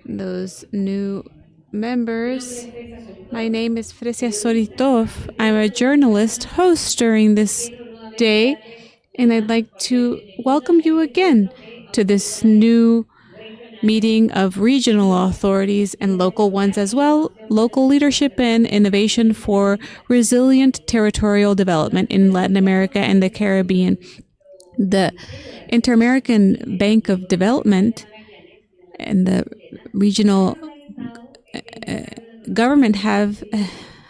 those new members. My name is Fresia Solitov. I'm a journalist host during this day, and I'd like to welcome you again to this new meeting of regional authorities and local ones as well, local leadership and innovation for resilient territorial development in Latin America and the Caribbean. The Inter-American Bank of Development and the regional government have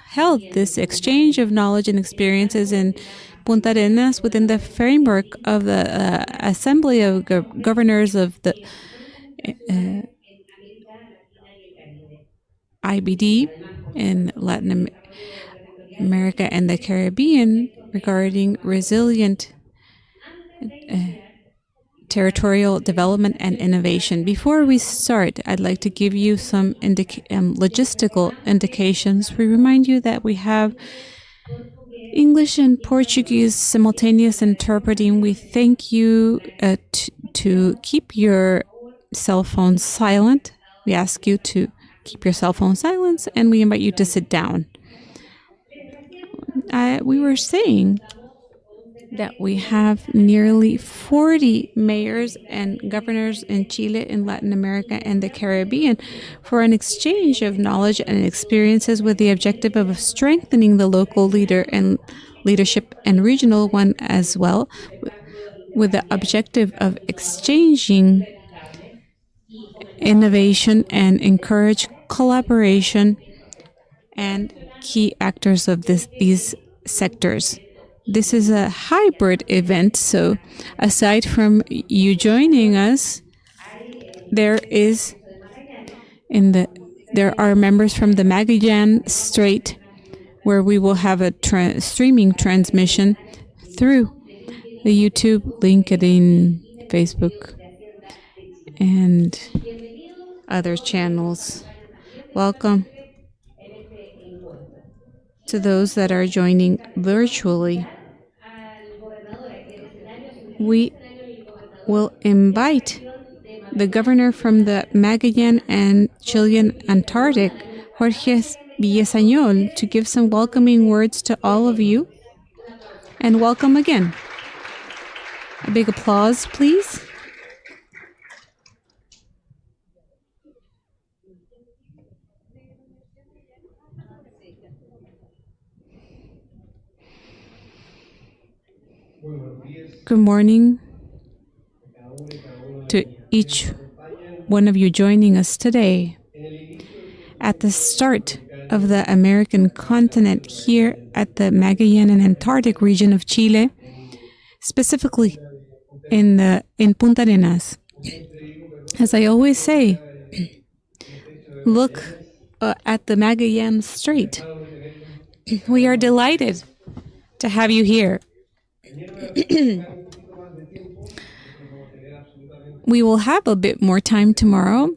held this exchange of knowledge and experiences in Punta Arenas within the framework of the Assembly of Governors of the IBD in Latin America and the Caribbean regarding resilient territorial development and innovation. Before we start, I'd like to give you some logistical indications. We remind you that we have English and Portuguese simultaneous interpreting. We thank you to keep your cell phone silent. We ask you to keep your cell phone silent, and we invite you to sit down. We were saying that we have nearly 40 mayors and governors in Chile, in Latin America, and the Caribbean for an exchange of knowledge and experiences with the objective of strengthening the local leadership and regional one as well, with the objective of exchanging innovation and encourage collaboration and key actors of these sectors. This is a hybrid event, so aside from you joining us, there are members from the Magallanes Strait where we will have a streaming transmission through the YouTube, LinkedIn, Facebook, and other channels. Welcome to those that are joining virtually. We will invite the governor from the Magallanes and Chilean Antarctic, Jorge Villaseñor, to give some welcoming words to all of you. And welcome again. A big applause, please. Good morning to each one of you joining us today. At the start of the American continent here at the Magallanes and Antarctic region of Chile, specifically in Punta Arenas. As I always say, look at the Magallanes Strait. We are delighted to have you here. We will have a bit more time tomorrow,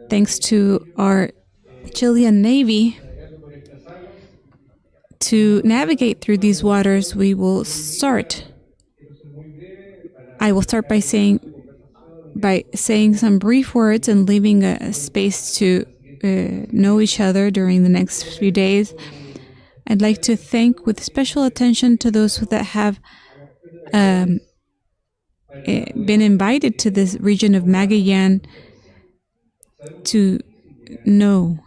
thanks to our Chilean Navy, to navigate through these waters. I will start by saying some brief words and leaving a space to know each other during the next few days. I'd like to thank with special attention to those that have been invited to this region of Magallanes to know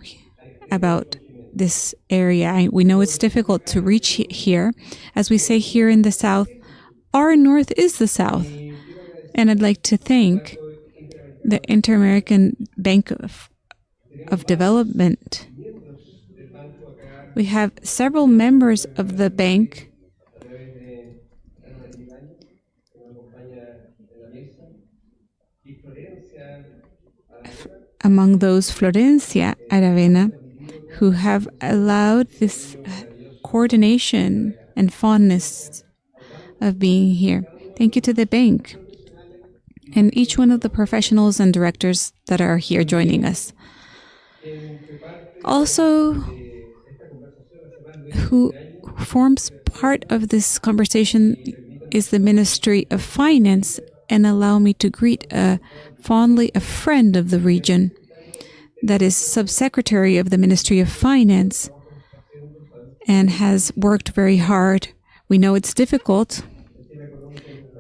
about this area. We know it's difficult to reach here. As we say here in the South, our North is the South. And I'd like to thank the Inter-American Bank of Development. We have several members of the bank among those Florencia Aravena, who have allowed this coordination and fondness of being here. Thank you to the bank and each one of the professionals and directors that are here joining us. Also, who forms part of this conversation is the Ministry of Finance and allow me to greet fondly a friend of the region that is Subsecretary of the Ministry of Finance and has worked very hard. We know it's difficult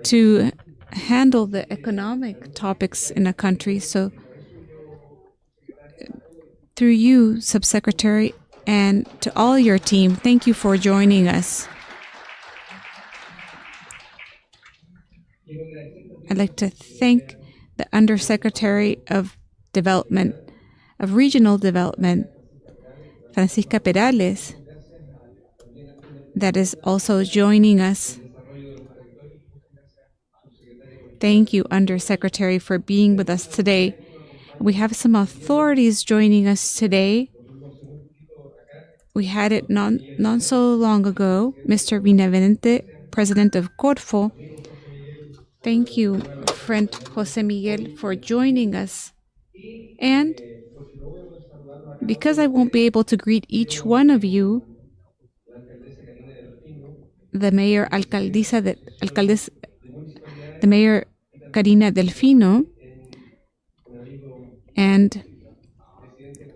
to handle the economic topics in a country, so through you, Subsecretary, and to all your team, thank you for joining us. I'd like to thank the Undersecretary of Development, of Regional Development, Francisca Perales, that is also joining us. Thank you, Undersecretary, for being with us today. We have some authorities joining us today. We had it not so long ago, Mr. Benavente, President of Corfo. Thank you, friend Jose Miguel, for joining us. And because I won't be able to greet each one of you, the Mayor the Mayor Karina Delfino, and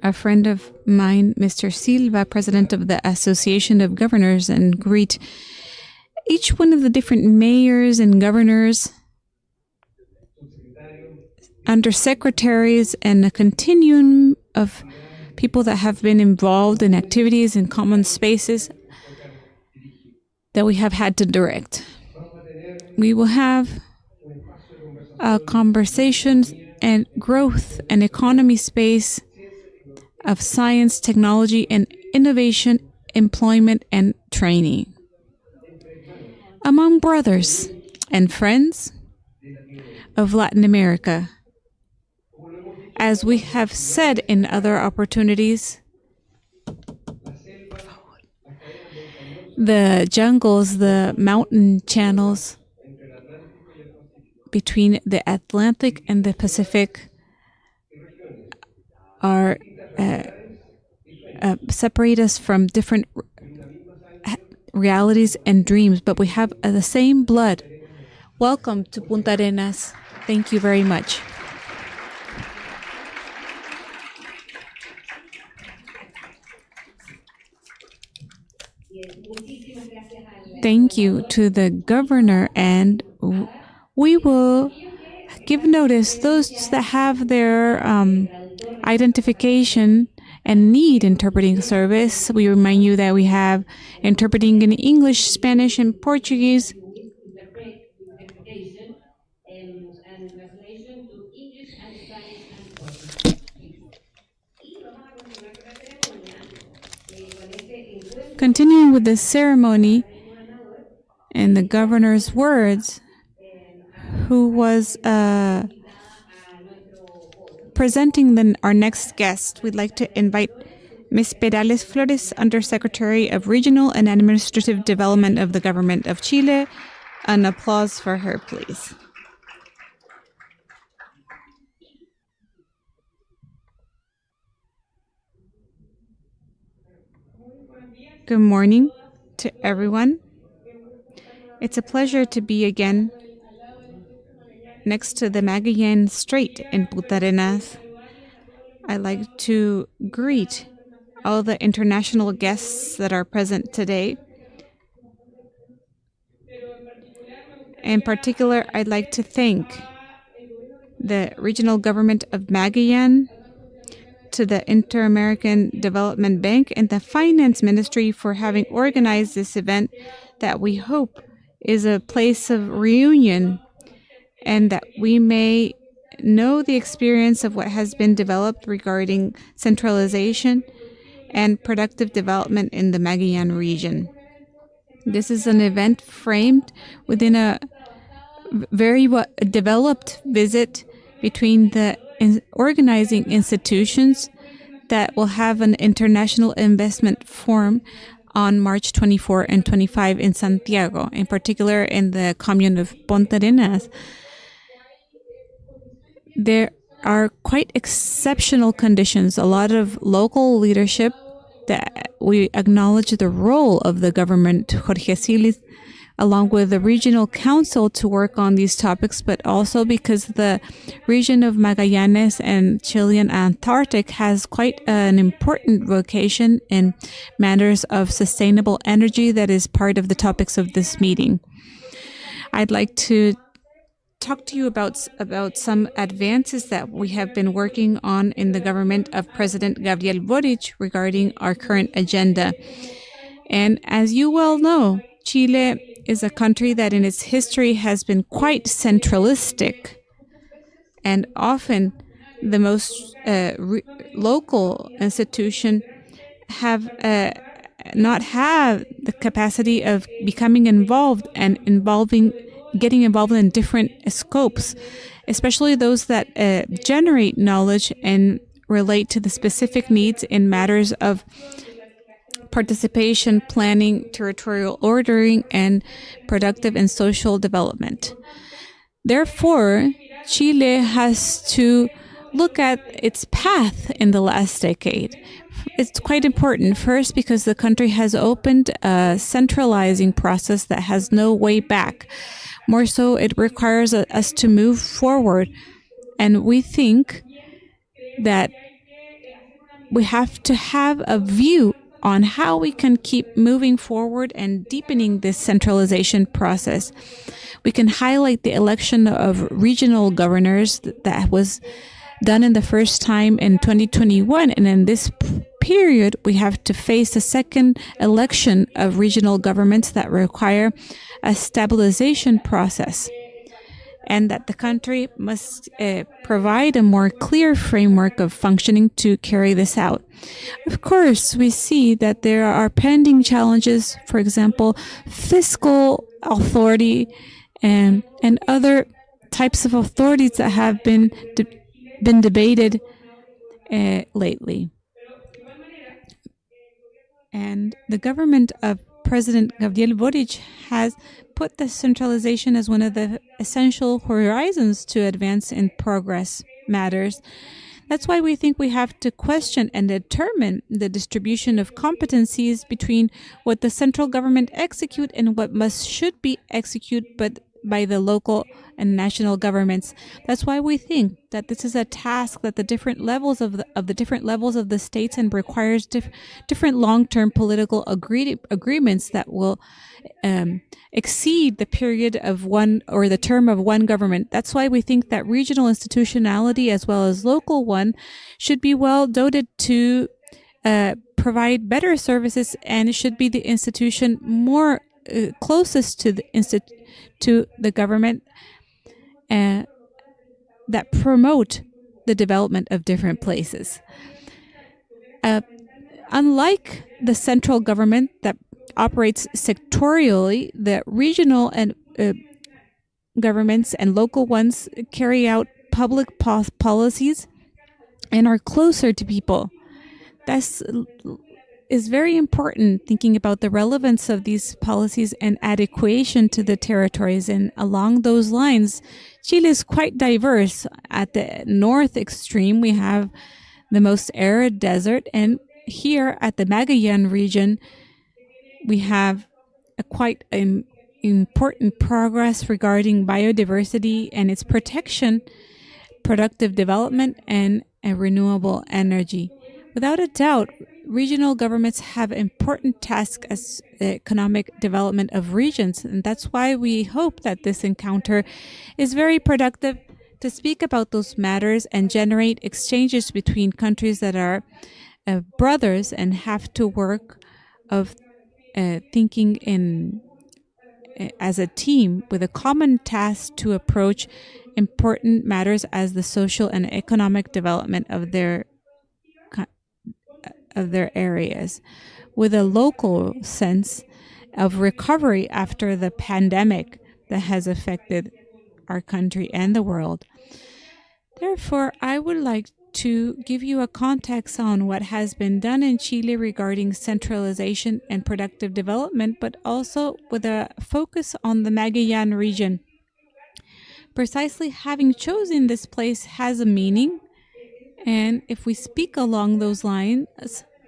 a friend of mine, Mr. Silva, President of the Association of Governors, and greet each one of the different mayors and governors, undersecretaries, and a continuum of people that have been involved in activities in common spaces that we have had to direct. We will have conversations and growth and economy space of science, technology, and innovation, employment, and training. Among brothers and friends of Latin America, as we have said in other opportunities, the jungles, the mountain channels between the Atlantic and the Pacific are separate us from different realities and dreams, but we have the same blood. Welcome to Punta Arenas. Thank you very much. Thank you to the governor, and we will give notice those that have their identification and need interpreting service. We remind you that we have interpreting in English, Spanish, and Portuguese. Continuing with the ceremony and the governor's words, who was presenting our next guest, we'd like to invite Ms. Perales Flores, Undersecretary of Regional and Administrative Development of the Government of Chile. An applause for her, please. Good morning to everyone. It's a pleasure to be again next to the Magallanes Strait in Punta Arenas. I'd like to greet all the international guests that are present today. In particular, I'd like to thank the Regional Government of Magallanes, to the Inter-American Development Bank, and the Finance Ministry for having organized this event that we hope is a place of reunion, and that we may know the experience of what has been developed regarding centralization and productive development in the Magallanes region. This is an event framed within a very developed visit between the organizing institutions that will have an international investment forum on March 24 and 25 in Santiago, in particular in the commune of Punta Arenas. There are quite exceptional conditions, a lot of local leadership that we acknowledge the role of the government. Jorge Siles along with the Regional Council to work on these topics, but also because the region of Magallanes and Chilean Antarctic has quite an important vocation in matters of sustainable energy that is part of the topics of this meeting. I'd like to talk to you about some advances that we have been working on in the government of President Gabriel Boric regarding our current agenda. And as you well know, Chile is a country that in its history has been quite centralistic, and often the most local institution have not have the capacity of becoming involved and getting involved in different scopes, especially those that generate knowledge and relate to the specific needs in matters of participation, planning, territorial ordering, and productive and social development. Therefore, Chile has to look at its path in the last decade. It's quite important, first, because the country has opened a centralizing process that has no way back. More so, it requires us to move forward. And we think that we have to have a view on how we can keep moving forward and deepening this centralization process. We can highlight the election of regional governors that was done in the first time in 2021. And in this period, we have to face a second election of regional governments that require a stabilization process, and that the country must provide a more clear framework of functioning to carry this out. Of course, we see that there are pending challenges, for example, fiscal authority and other types of authorities that have been debated lately. And the government of President Gabriel Boric has put the centralization as one of the essential horizons to advance in progress matters. That's why we think we have to question and determine the distribution of competencies between what the central government execute and what should be executed by the local and national governments. That's why we think that this is a task that the different levels of the states and requires different long-term political agreements that will exceed the period of one or the term of one government. That's why we think that regional institutionality as well as local one should be well doted to provide better services, and it should be the institution more closest to the government that promote the development of different places. Unlike the central government that operates sectorially, the regional and governments and local ones carry out public policies and are closer to people. That's is very important, thinking about the relevance of these policies and adequation to the territories. And along those lines, Chile is quite diverse. At the north extreme, we have the most arid desert, and here at the Magallanes region, we have a quite important progress regarding biodiversity and its protection, productive development, and renewable energy. Without a doubt, regional governments have important tasks as economic development of regions, and that's why we hope that this encounter is very productive to speak about those matters and generate exchanges between countries that are brothers and have to work of thinking in as a team with a common task to approach important matters as the social and economic development of their areas, with a local sense of recovery after the pandemic that has affected our country and the world. Therefore, I would like to give you a context on what has been done in Chile regarding centralization and productive development, but also with a focus on the Magallanes region. Precisely having chosen this place has a meaning, and if we speak along those lines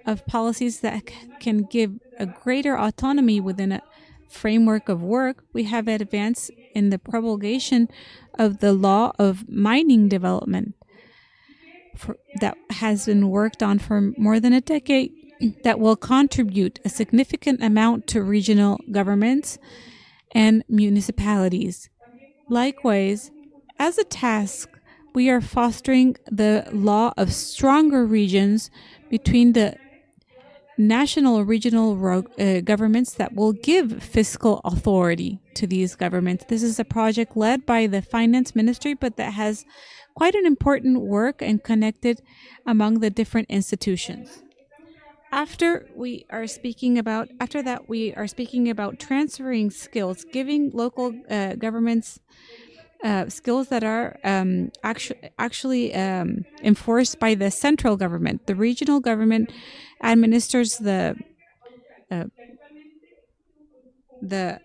of policies that can give a greater autonomy within framework of work, we have advanced in the promulgation of the law of mining development that has been worked on for more than a decade that will contribute a significant amount to regional governments and municipalities. Likewise, as a task, we are fostering the law of stronger regions between the national or regional governments that will give fiscal authority to these governments. This is a project led by the finance ministry, but that has quite an important work and connected among the different institutions. After that, we are speaking about transferring skills, giving local governments skills that are actually enforced by the central government. The regional government administers uh, the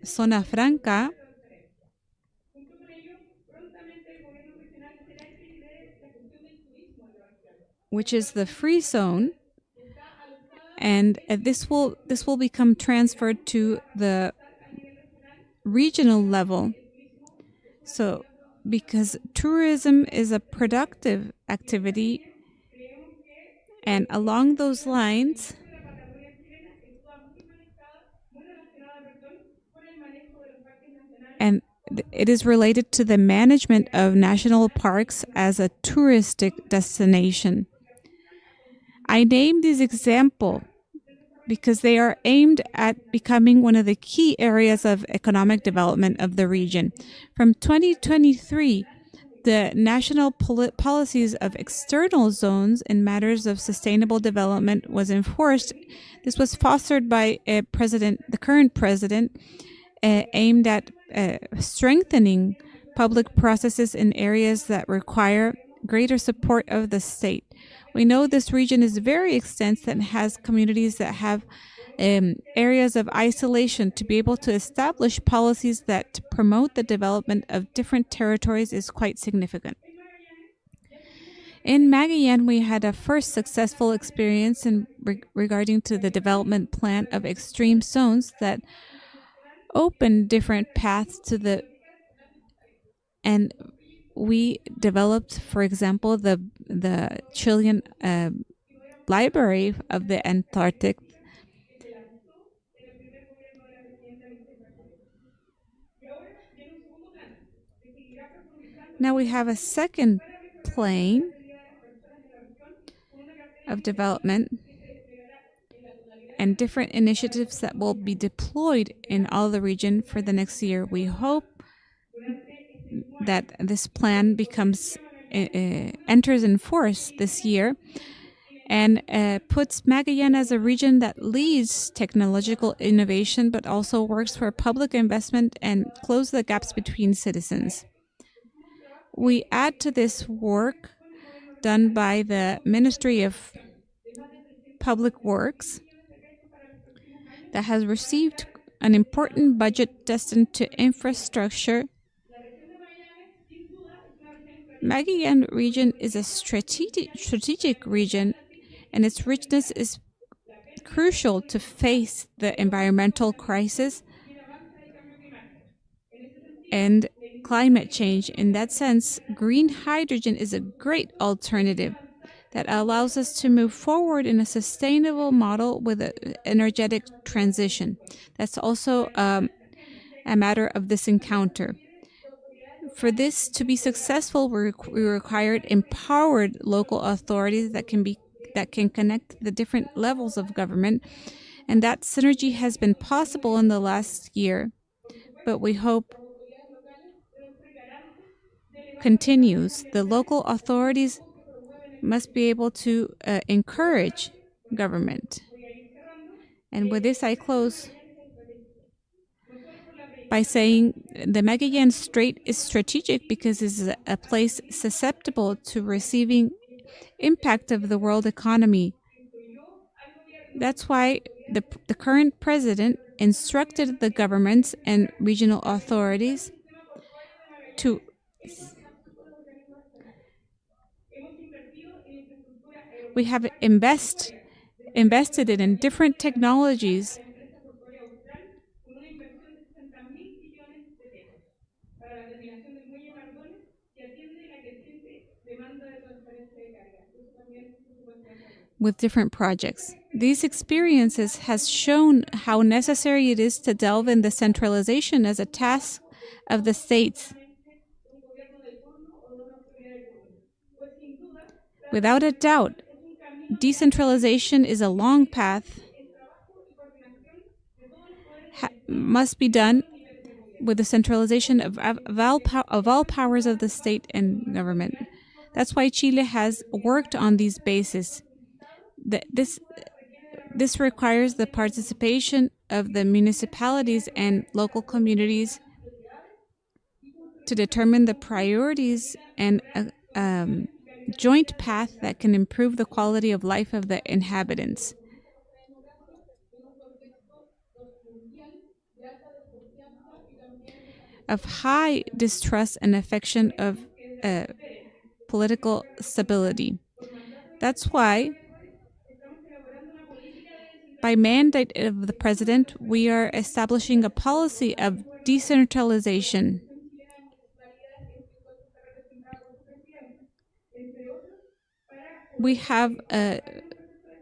zona franca, which is the free zone, and this will become transferred to the regional level. So, because tourism is a productive activity, and along those lines, and it is related to the management of national parks as a touristic destination. I name this example because they are aimed at becoming one of the key areas of economic development of the region. From 2023, the national policies of external zones in matters of sustainable development was enforced. This was fostered by the current president, aimed at strengthening public processes in areas that require greater support of the state. We know this region is very extensive and has communities that have areas of isolation. To be able to establish policies that promote the development of different territories is quite significant. In Magallanes, we had a first successful experience regarding to the development plan of extreme zones that opened different paths and we developed, for example, the Chilean Library of the Antarctic. Now we have a second plane of development and different initiatives that will be deployed in all the region for the next year. We hope that this plan enters in force this year and puts Magallanes as a region that leads technological innovation, but also works for public investment and close the gaps between citizens. We add to this work done by the Ministry of Public Works that has received an important budget destined to infrastructure. Magallanes region is a strategic region, and its richness is crucial to face the environmental crisis and climate change. In that sense, green hydrogen is a great alternative that allows us to move forward in a sustainable model with an energetic transition. That's also a matter of this encounter. For this to be successful, we required empowered local authorities that can connect the different levels of government, and that synergy has been possible in the last year, but we hope continues. The local authorities must be able to encourage government. And with this, I close by saying the Magallanes Strait is strategic because it's a place susceptible to receiving impact of the world economy. That's why the current president instructed the governments and regional authorities to we have invested in different technologies with different projects. These experiences has shown how necessary it is to delve in decentralization as a task of the states. Without a doubt, decentralization is a long path, must be done with the centralization of all powers of the state and government. That's why Chile has worked on these bases. This requires the participation of the municipalities and local communities to determine the priorities and a joint path that can improve the quality of life of the inhabitants. Of high distrust and affection of uh, political stability. That's why, by mandate of the president, we are establishing a policy of decentralization. We have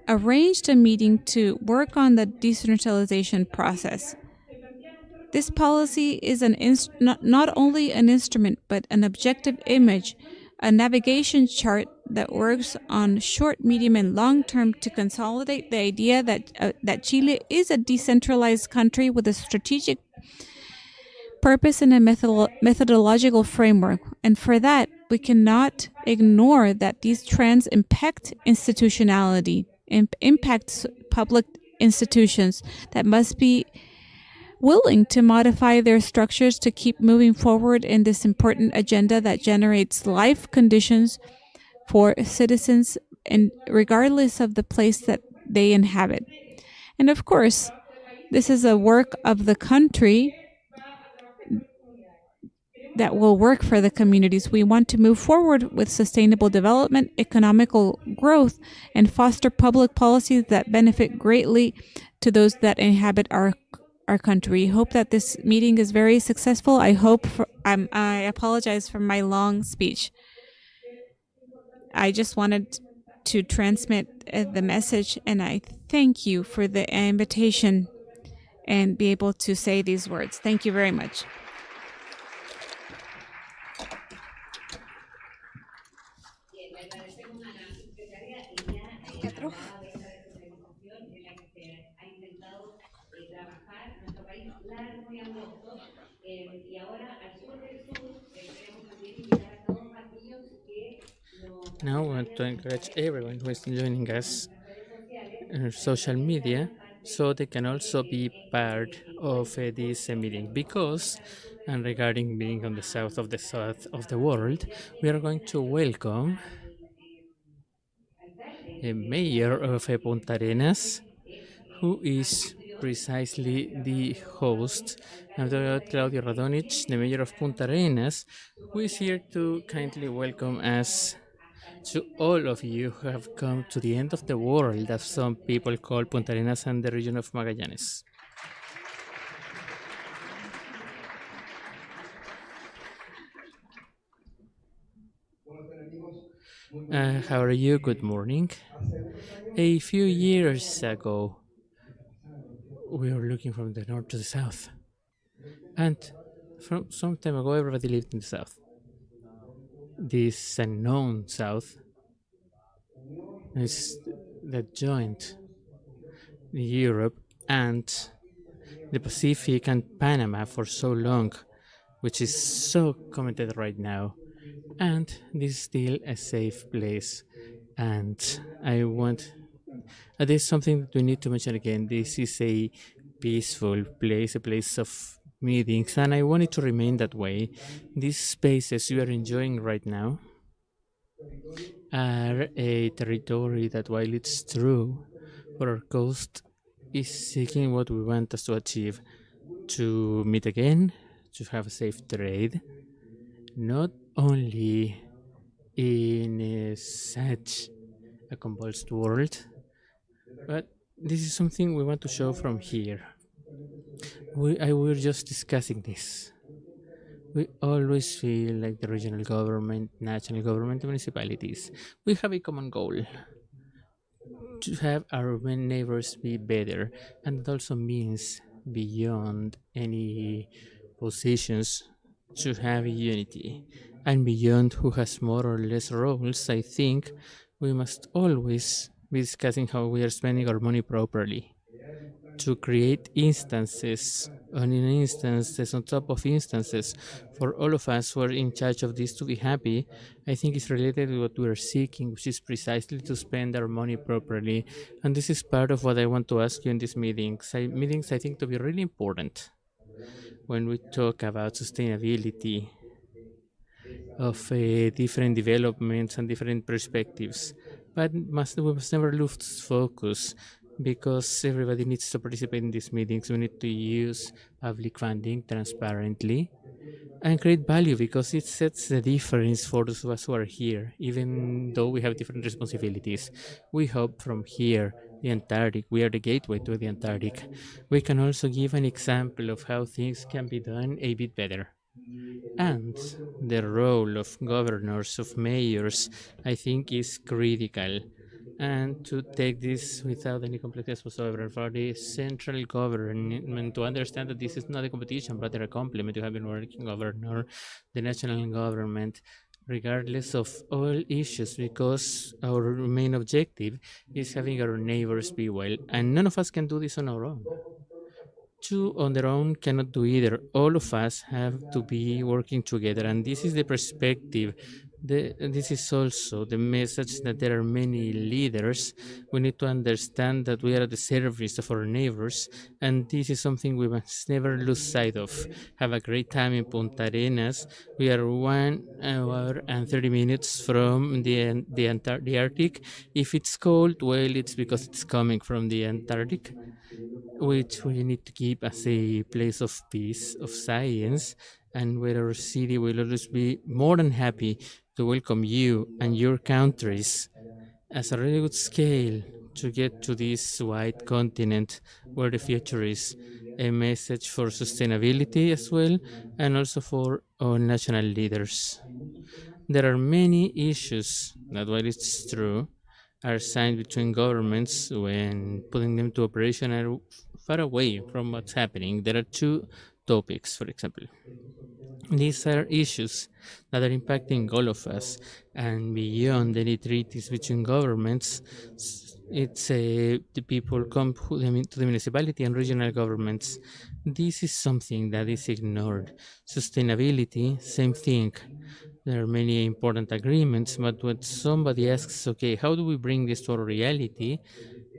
arranged a meeting to work on the decentralization process. This policy is not only an instrument, but an objective image, a navigation chart that works on short, medium, and long term to consolidate the idea that Chile is a decentralized country with a strategic purpose and a methodological framework. And for that, we cannot ignore that these trends impact institutionality, impact public institutions that must be willing to modify their structures to keep moving forward in this important agenda that generates life conditions for citizens and regardless of the place that they inhabit. And of course, this is a work of the country that will work for the communities. We want to move forward with sustainable development, economical growth, and foster public policies that benefit greatly to those that inhabit our country. Hope that this meeting is very successful. I apologize for my long speech. I just wanted to transmit the message, and I thank you for the invitation and be able to say these words. Thank you very much. Now I want to encourage everyone who is joining us on social media so they can also be part of this meeting because and regarding being on the south of the world, we are going to welcome a mayor of Punta Arenas who is precisely the host. I'm talking about Claudio Radonich, the mayor of Punta Arenas, who is here to kindly welcome us to all of you who have come to the end of the world, as some people call Punta Arenas and the region of Magallanes. How are you? Good morning. A few years ago, we were looking from the north to the south. And from some time ago, everybody lived in the south. This unknown south is that joined Europe and the Pacific and Panama for so long, which is so commented right now. And this is still a safe place. And there's something that we need to mention again. This is a peaceful place, a place of meetings, and I want it to remain that way. These spaces we are enjoying right now are a territory that, while it's true for our coast, is seeking what we want us to achieve: to meet again, to have a safe trade, not only in such a convulsed world, but this is something we want to show from here. We were just discussing this. We always feel like the regional government, national government, and municipalities. We have a common goal to have our neighbors be better, and it also means beyond any positions to have unity. And beyond who has more or less roles, I think we must always be discussing how we are spending our money properly to create instances on instances on top of instances for all of us who are in charge of this to be happy. I think it's related to what we are seeking, which is precisely to spend our money properly. And this is part of what I want to ask you in these meetings. Meetings I think to be really important when we talk about sustainability of different developments and different perspectives. But we must never lose focus because everybody needs to participate in these meetings. We need to use public funding transparently and create value because it sets the difference for those of us who are here, even though we have different responsibilities. We hope from here, the Antarctic, we are the gateway to the Antarctic. We can also give an example of how things can be done a bit better. And the role of governors, of mayors, I think is critical. And to take this without any complexity whatsoever, for the central government to understand that this is not a competition but a complement to having a working governor, the national government, regardless of all issues, because our main objective is having our neighbors be well, and none of us can do this on our own. Two on their own cannot do either. All of us have to be working together, and this is the perspective. This is also the message that there are many leaders. We need to understand that we are at the service of our neighbors, and this is something we must never lose sight of. Have a great time in Punta Arenas. We are 1 hour and 30 minutes from the Arctic. If it's cold, well, it's because it's coming from the Antarctic, which we need to keep as a place of peace, of science, and where our city will always be more than happy to welcome you and your countries as a really good scale to get to this wide continent where the future is a message for sustainability as well, and also for all national leaders. There are many issues that, while it's true, are signed between governments when putting them to operation are far away from what's happening. There are two topics, for example. These are issues that are impacting all of us, and beyond any treaties between governments, it's the people come to the municipality and regional governments. This is something that is ignored. Sustainability, same thing. There are many important agreements, but when somebody asks, okay, how do we bring this to reality?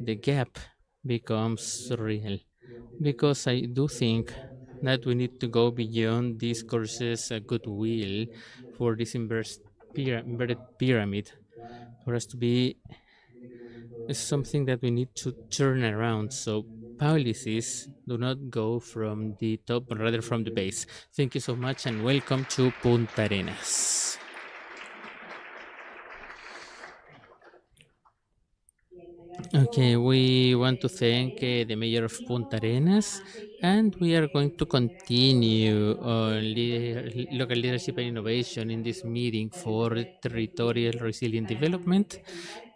The gap becomes real. Because I do think that we need to go beyond discourses, goodwill for this inverted pyramid for us to be something that we need to turn around. So policies do not go from the top, but rather from the base. Thank you so much and welcome to Punta Arenas. Okay, we want to thank the mayor of Punta Arenas, and we are going to continue on local leadership and innovation in this meeting for territorial resilient development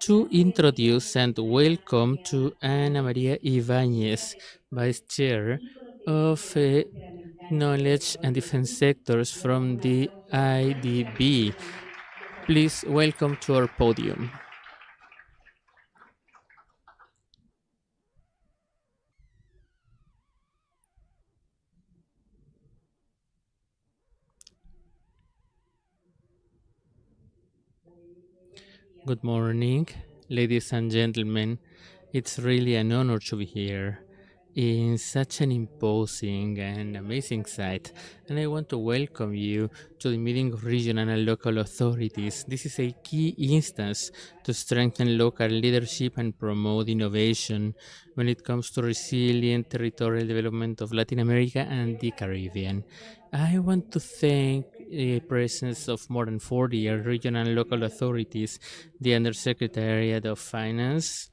to introduce and welcome to Ana Maria Ibanez, Vice Chair of Knowledge and Defense Sectors from the IDB. Please welcome to our podium. Good morning, ladies and gentlemen. It's really an honor to be here in such an imposing and amazing site, and I want to welcome you to the meeting of regional and local authorities. This is a key instance to strengthen local leadership and promote innovation when it comes to resilient territorial development of Latin America and the Caribbean. I want to thank the presence of more than 40 regional and local authorities, the Undersecretariat of Finance,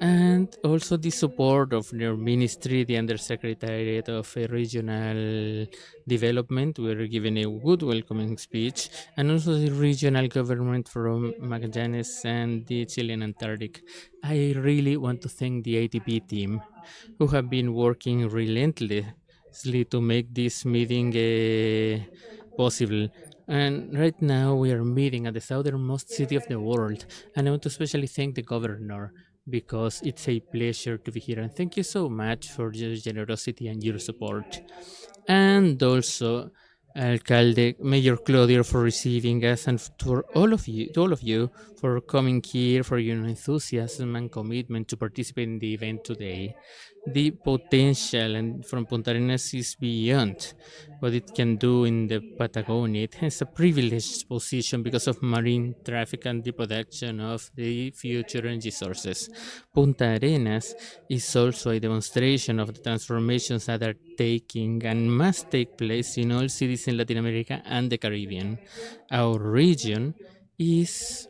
and also the support of their ministry, the Undersecretariat of Regional Development. We were given a good welcoming speech, and also the regional government from Magallanes and the Chilean Antarctic. I really want to thank the ATP team who have been working relentlessly to make this meeting possible. And right now we are meeting at the southernmost city of the world, and I want to especially thank the governor because it's a pleasure to be here. And thank you so much for your generosity and your support. And also, Alcalde Mayor Claudio for receiving us, and for all of you for coming here, for your enthusiasm and commitment to participate in the event today. The potential and from Punta Arenas is beyond what it can do in the Patagonia. It has a privileged position because of marine traffic and the production of the future energy sources. Punta Arenas is also a demonstration of the transformations that are taking and must take place in all cities in Latin America and the Caribbean. Our region is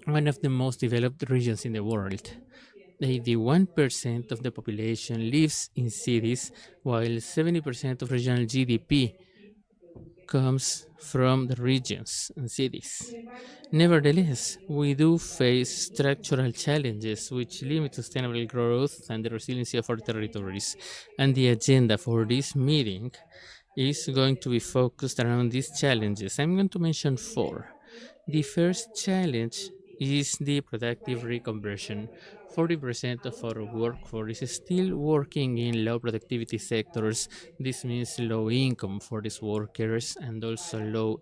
one of the most developed regions in the world. 81% of the population lives in cities, while 70% of regional GDP comes from the regions and cities. Nevertheless, we do face structural challenges which limit sustainable growth and the resiliency of our territories. And the agenda for this meeting is going to be focused around these challenges. I'm going to mention four. The first challenge is the productive reconversion. 40% of our workforce is still working in low productivity sectors. This means low income for these workers and also low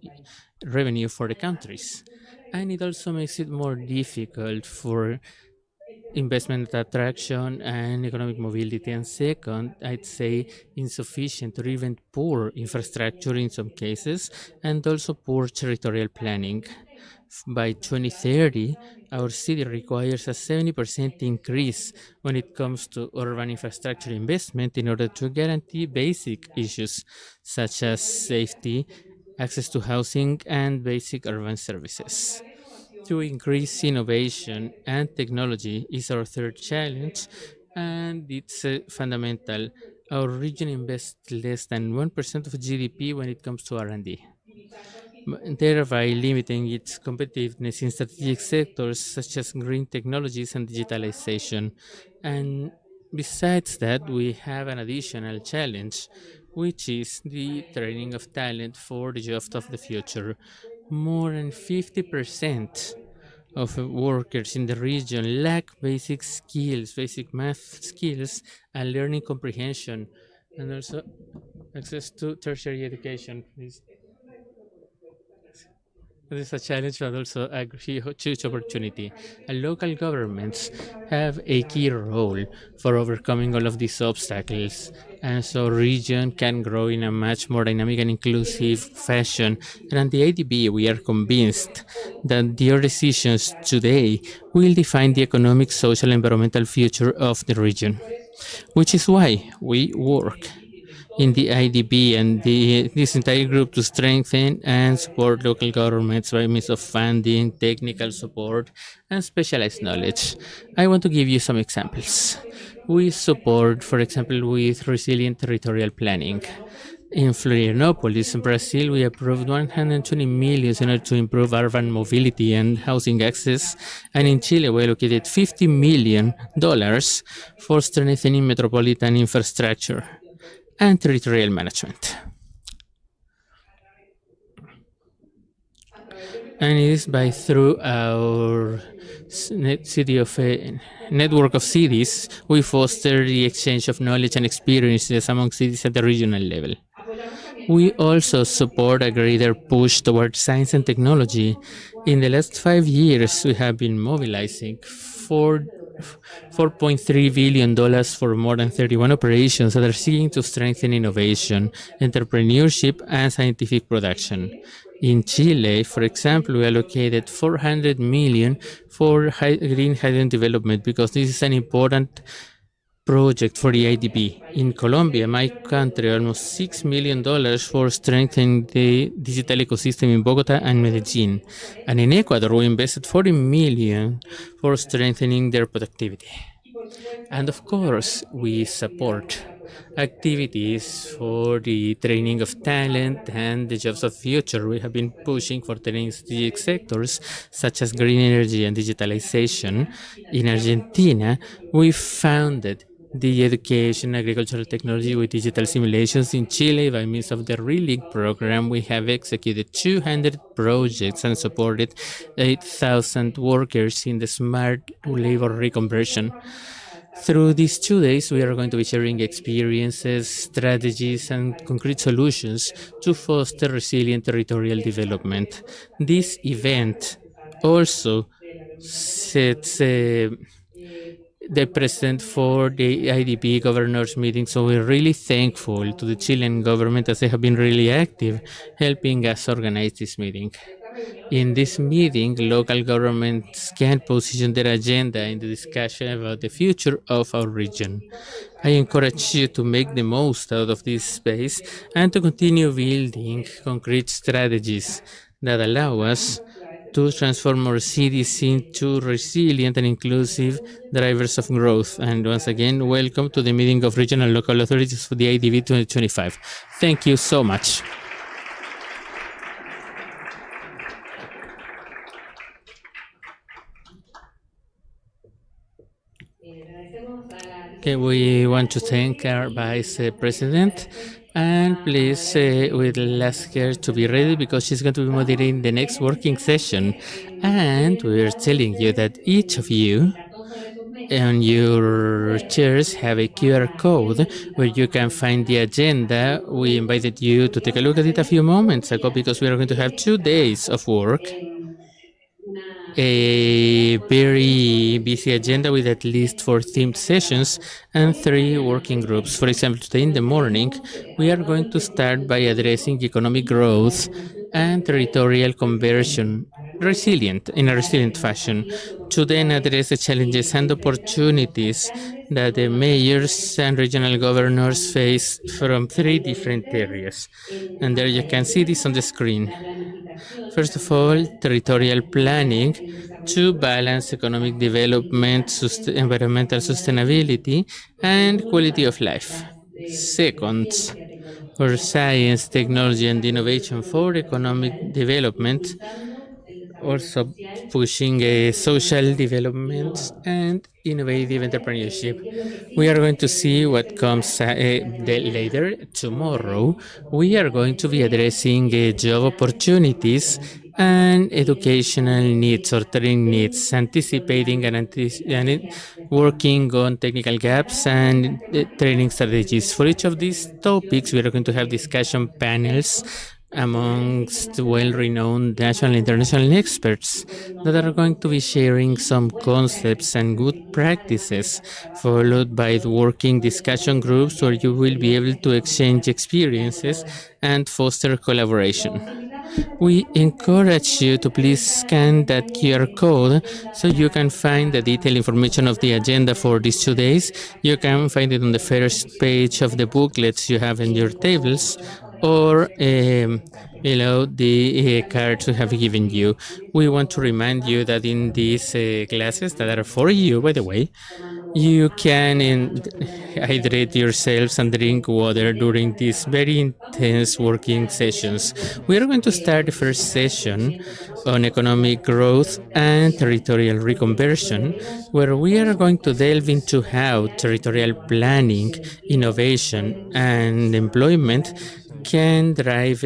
revenue for the countries. And it also makes it more difficult for investment attraction and economic mobility. And second, I'd say insufficient or even poor infrastructure in some cases, and also poor territorial planning. By 2030, our city requires a 70% increase when it comes to urban infrastructure investment in order to guarantee basic issues such as safety, access to housing, and basic urban services. To increase innovation and technology is our third challenge, and it's fundamental. Our region invests less than 1% of GDP when it comes to R&D, thereby limiting its competitiveness in strategic sectors such as green technologies and digitalization. And besides that, we have an additional challenge, which is the training of talent for the jobs of the future. More than 50% of workers in the region lack basic skills, basic math skills, and learning comprehension, and also access to tertiary education. This is a challenge, but also a huge opportunity. And local governments have a key role for overcoming all of these obstacles. And so region can grow in a much more dynamic and inclusive fashion. And at the ADB, we are convinced that their decisions today will define the economic, social, and environmental future of the region, which is why we work in the IDB and this entire group to strengthen and support local governments by means of funding, technical support, and specialized knowledge. I want to give you some examples. We support, for example, with resilient territorial planning. In Florianopolis, Brazil, we approved 120 million in order to improve urban mobility and housing access. And in Chile, we allocated $50 million for strengthening metropolitan infrastructure and territorial management. And it is by through our city of a network of cities, we foster the exchange of knowledge and experiences among cities at the regional level. We also support a greater push towards science and technology. In the last 5 years, we have been mobilizing $4.3 billion for more than 31 operations that are seeking to strengthen innovation, entrepreneurship, and scientific production. In Chile, for example, we allocated 400 million for green hydrogen development because this is an important project for the IDB. In Colombia, my country, almost $6 million for strengthening the digital ecosystem in Bogota and Medellin. And in Ecuador, we invested 40 million for strengthening their productivity. And of course, we support activities for the training of talent and the jobs of future. We have been pushing for training strategic sectors such as green energy and digitalization. In Argentina, we founded the education agricultural technology with digital simulations. In Chile, by means of the RELIG program, we have executed 200 projects and supported 8,000 workers in the smart labor reconversion. Through these 2 days, we are going to be sharing experiences, strategies, and concrete solutions to foster resilient territorial development. This event also sets the precedent for the IDP governors meeting. So we're really thankful to the Chilean government as they have been really active helping us organize this meeting. In this meeting, local governments can position their agenda in the discussion about the future of our region. I encourage you to make the most out of this space and to continue building concrete strategies that allow us to transform our cities into resilient and inclusive drivers of growth. And once again, welcome to the meeting of regional local authorities for the IDB 2025. Thank you so much. Okay, we want to thank our Vice President. And please, we'll ask her to be ready because she's going to be moderating the next working session. And we're telling you that each of you on your chairs have a QR code where you can find the agenda. We invited you to take a look at it a few moments ago because we are going to have 2 days of work, a very busy agenda with at least 4 themed sessions and 3 working groups. For example, today in the morning, we are going to start by addressing economic growth and territorial conversion in a resilient fashion, to then address the challenges and opportunities that the mayors and regional governors face from 3 different areas. And there you can see this on the screen. First of all, territorial planning to balance economic development, environmental sustainability, and quality of life. Second, for science, technology, and innovation for economic development, also pushing social development and innovative entrepreneurship. We are going to see what comes later. Tomorrow, we are going to be addressing job opportunities and educational needs or training needs, anticipating and working on technical gaps and training strategies. For each of these topics, we are going to have discussion panels amongst well-renowned national and international experts that are going to be sharing some concepts and good practices, followed by the working discussion groups where you will be able to exchange experiences and foster collaboration. We encourage you to please scan that QR code so you can find the detailed information of the agenda for these 2 days. You can find it on the first page of the booklets you have in your tables, or the cards we have given you. We want to remind you that in these classes that are for you, by the way, you can hydrate yourselves and drink water during these very intense working sessions. We are going to start the first session on economic growth and territorial reconversion, where we are going to delve into how territorial planning, innovation, and employment can drive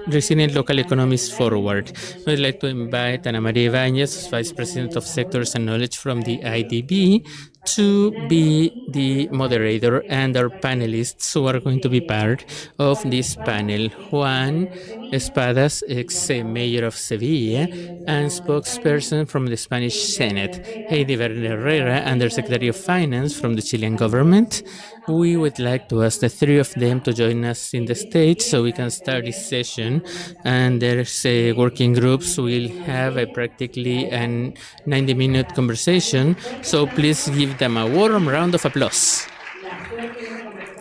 resilient local economies forward. We'd like to invite Ana Maria Ibañez, Vice President of Sectors and Knowledge from the IDB, to be the moderator, and our panelists who are going to be part of this panel: Juan Espadas, ex-mayor of Sevilla and spokesperson from the Spanish Senate; Heidi Werner Herrera, Undersecretary of Finance from the Chilean government. We would like to ask the 3 of them to join us in the stage so we can start this session. And there's working groups. We'll have practically a 90-minute conversation. So please give give them a warm round of applause.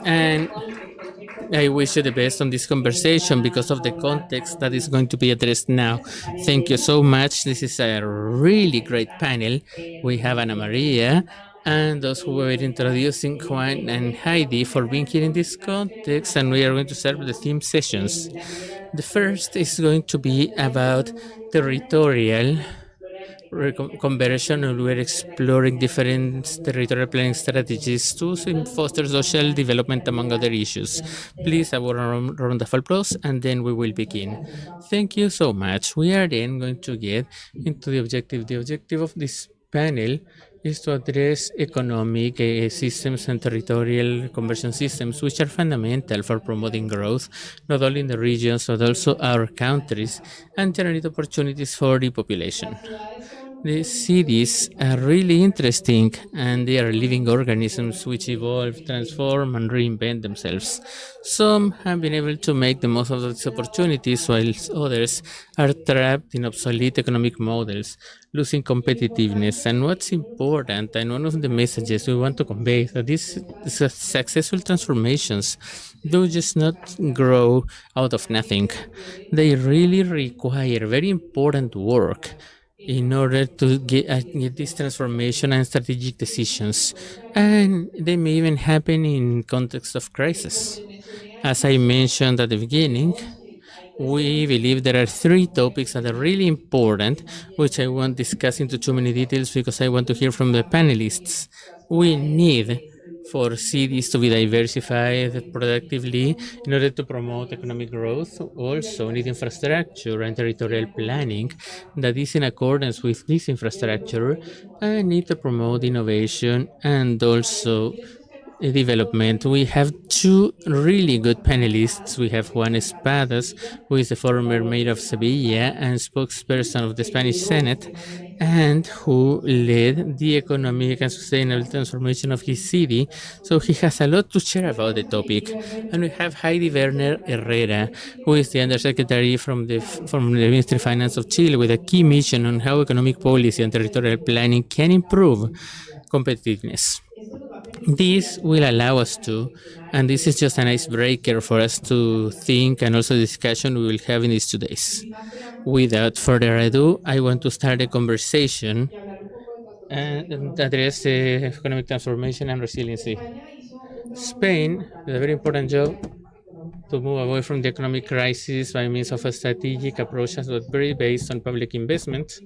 And I wish you the best on this conversation because of the context that is going to be addressed now. Thank you so much. This is a really great panel. We have Ana Maria and those who were introducing Juan and Heidi for being here in this context, and we are going to start with the theme sessions. The first is going to be about territorial conversion, and we're exploring different territorial planning strategies to foster social development, among other issues. Please, a round of applause, and then we will begin. Thank you so much. We are then going to get into the objective. The objective of this panel is to address economic systems and territorial conversion systems, which are fundamental for promoting growth, not only in the regions, but also our countries, and generate opportunities for the population. The cities are really interesting, and they are living organisms which evolve, transform, and reinvent themselves. Some have been able to make the most of these opportunities, while others are trapped in obsolete economic models, losing competitiveness. And what's important, and one of the messages we want to convey, is that these successful transformations do just not grow out of nothing. They really require very important work in order to get this transformation and strategic decisions. And they may even happen in context of crisis. As I mentioned at the beginning, we believe there are three topics that are really important, which I won't discuss into too many details because I want to hear from the panelists. We need for cities to be diversified productively in order to promote economic growth. Also, need infrastructure and territorial planning that is in accordance with this infrastructure, and need to promote innovation and also development. We have two really good panelists. We have Juan Espadas, who is the former mayor of Sevilla and spokesperson of the Spanish Senate, and who led the economic and sustainable transformation of his city. So he has a lot to share about the topic. And we have Heidi Werner Herrera, who is the undersecretary from the Ministry of Finance of Chile, with a key mission on how economic policy and territorial planning can improve competitiveness. This will allow us to, and this is just an icebreaker for us to think, and also the discussion we will have in these 2 days. Without further ado, I want to start a conversation and address economic transformation and resiliency. Spain did a very important job to move away from the economic crisis by means of a strategic approach that was very based on public investment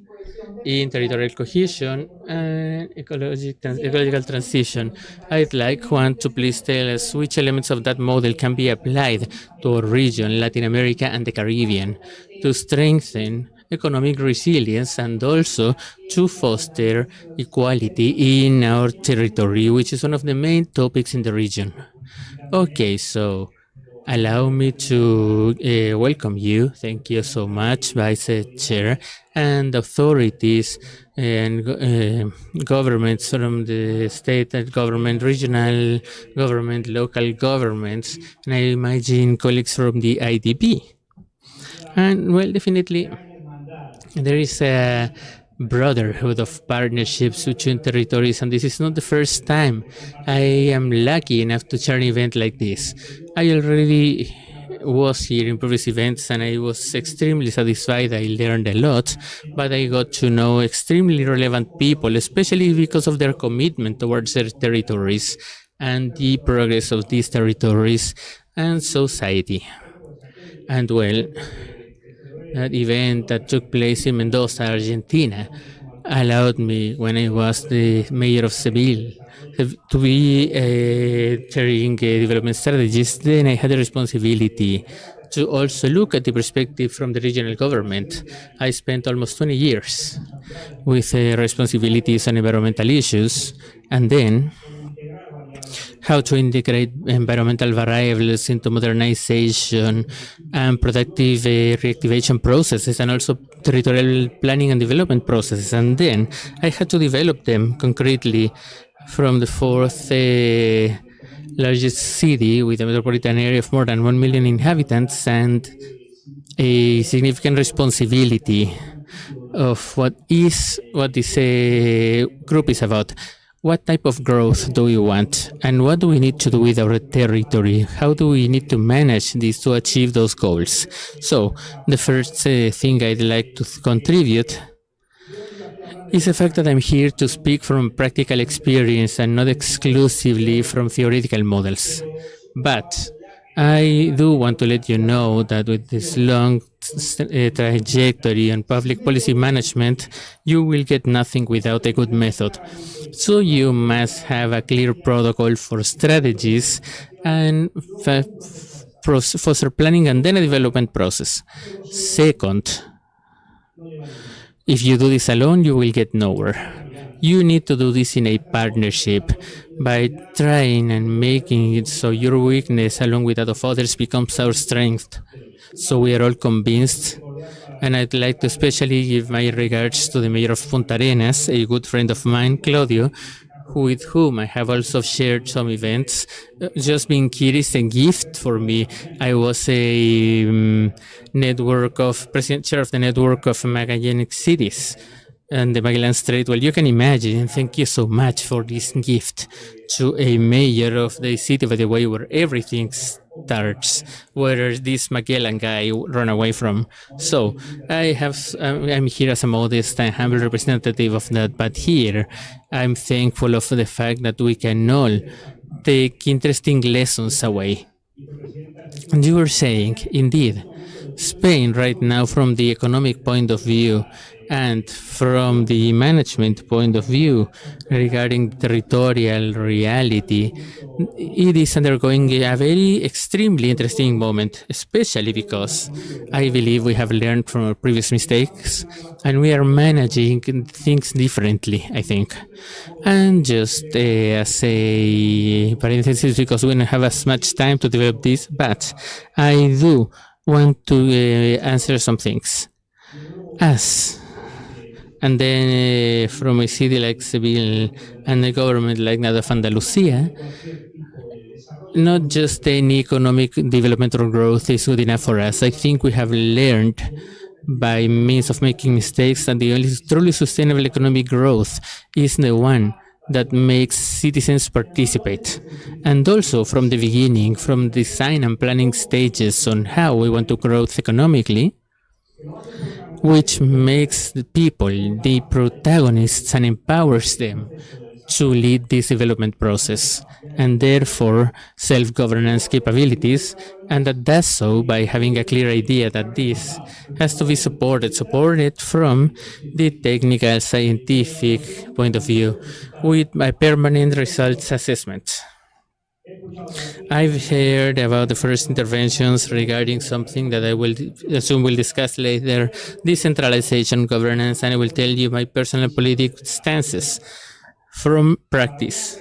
in territorial cohesion and ecological transition. I'd like Juan to please tell us which elements of that model can be applied to our region, Latin America and the Caribbean, to strengthen economic resilience and also to foster equality in our territory, which is one of the main topics in the region. Okay, so allow me to welcome you. Thank you so much, Vice Chair, and authorities and governments from the state government, regional government, local governments, and I imagine colleagues from the IDP. And well, definitely there is a brotherhood of partnerships between territories, and this is not the first time I am lucky enough to chair an event like this. I already was here in previous events and I was extremely satisfied. I learned a lot, but I got to know extremely relevant people, especially because of their commitment towards their territories and the progress of these territories and society. And well, that event that took place in Mendoza, Argentina, allowed me, when I was the mayor of Seville, to be chairing development strategies. Then I had the responsibility to also look at the perspective from the regional government. I spent almost 20 years with responsibilities on environmental issues, and then how to integrate environmental variables into modernization and productive reactivation processes, and also territorial planning and development processes. And then I had to develop them concretely from the fourth largest city with a metropolitan area of more than 1 million inhabitants, and a significant responsibility of what this group is about. what type of growth do we want, and what do we need to do with our territory? How do we need to manage this to achieve those goals? So, the first thing I'd like to contribute is the fact that I'm here to speak from practical experience and not exclusively from theoretical models. But I do want to let you know that with this long trajectory on public policy management, you will get nothing without a good method. So you must have a clear protocol for strategies and foster planning and then a development process. Second, if you do this alone, you will get nowhere. You need to do this in a partnership by trying and making it so your weakness, along with that of others, becomes our strength. So we are all convinced. And I'd like to especially give my regards to the mayor of Punta Arenas, a good friend of mine, Claudio, with whom I have also shared some events. Just being here is a gift for me. I was a network of president chair of the network of Magallanes cities and the Magallanes Strait. Well, you can imagine. Thank you so much for this gift to a mayor of the city, by the way, where everything starts, where this Magellan guy run away from. So I'm here as a modest and humble representative of that, but here I'm thankful of the fact that we can all take interesting lessons away. And you were saying, indeed, Spain right now, from the economic point of view and from the management point of view regarding territorial reality, it is undergoing a very extremely interesting moment, especially because I believe we have learned from our previous mistakes and we are managing things differently, I think. And just as a parenthesis, because we don't have as much time to develop this, but I do want to answer some things. And then from a city like Seville and a government like that of Andalusia, not just any economic development or growth is good enough for us. I think we have learned by means of making mistakes that the only truly sustainable economic growth is the one that makes citizens participate. And also from the beginning, from design and planning stages on how we want to grow economically, which makes the people the protagonists and empowers them to lead this development process, and therefore self-governance capabilities, and that does so by having a clear idea that this has to be supported from the technical scientific point of view with a permanent results assessment. I've heard about the first interventions regarding something that I will assume we'll discuss later, decentralization governance, and I will tell you my personal political stances from practice.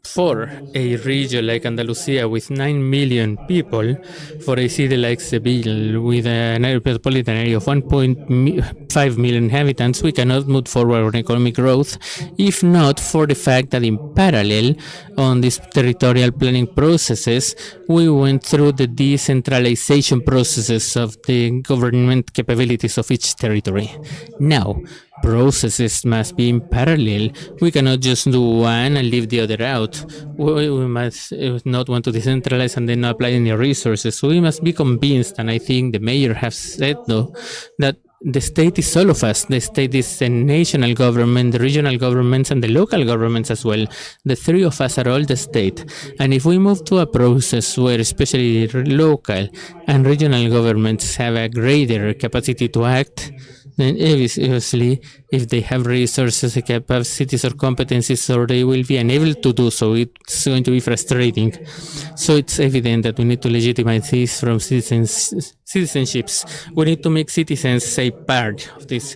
For a region like Andalusia with 9 million people, for a city like Seville with an metropolitan area of 1.5 million inhabitants, we cannot move forward on economic growth if not for the fact that in parallel on these territorial planning processes, we went through the decentralization processes of the government capabilities of each territory. Now, processes must be in parallel. We cannot just do one and leave the other out. We must not want to decentralize and then not apply any resources. So we must be convinced, and I think the mayor has said though, that the state is all of us. The state is the national government, the regional governments, and the local governments as well. The three of us are all the state. And if we move to a process where especially local and regional governments have a greater capacity to act, then obviously, if they have resources, capacities, or competencies, or they will be unable to do so, it's going to be frustrating. So it's evident that we need to legitimize this from citizenships. We need to make citizens a part of this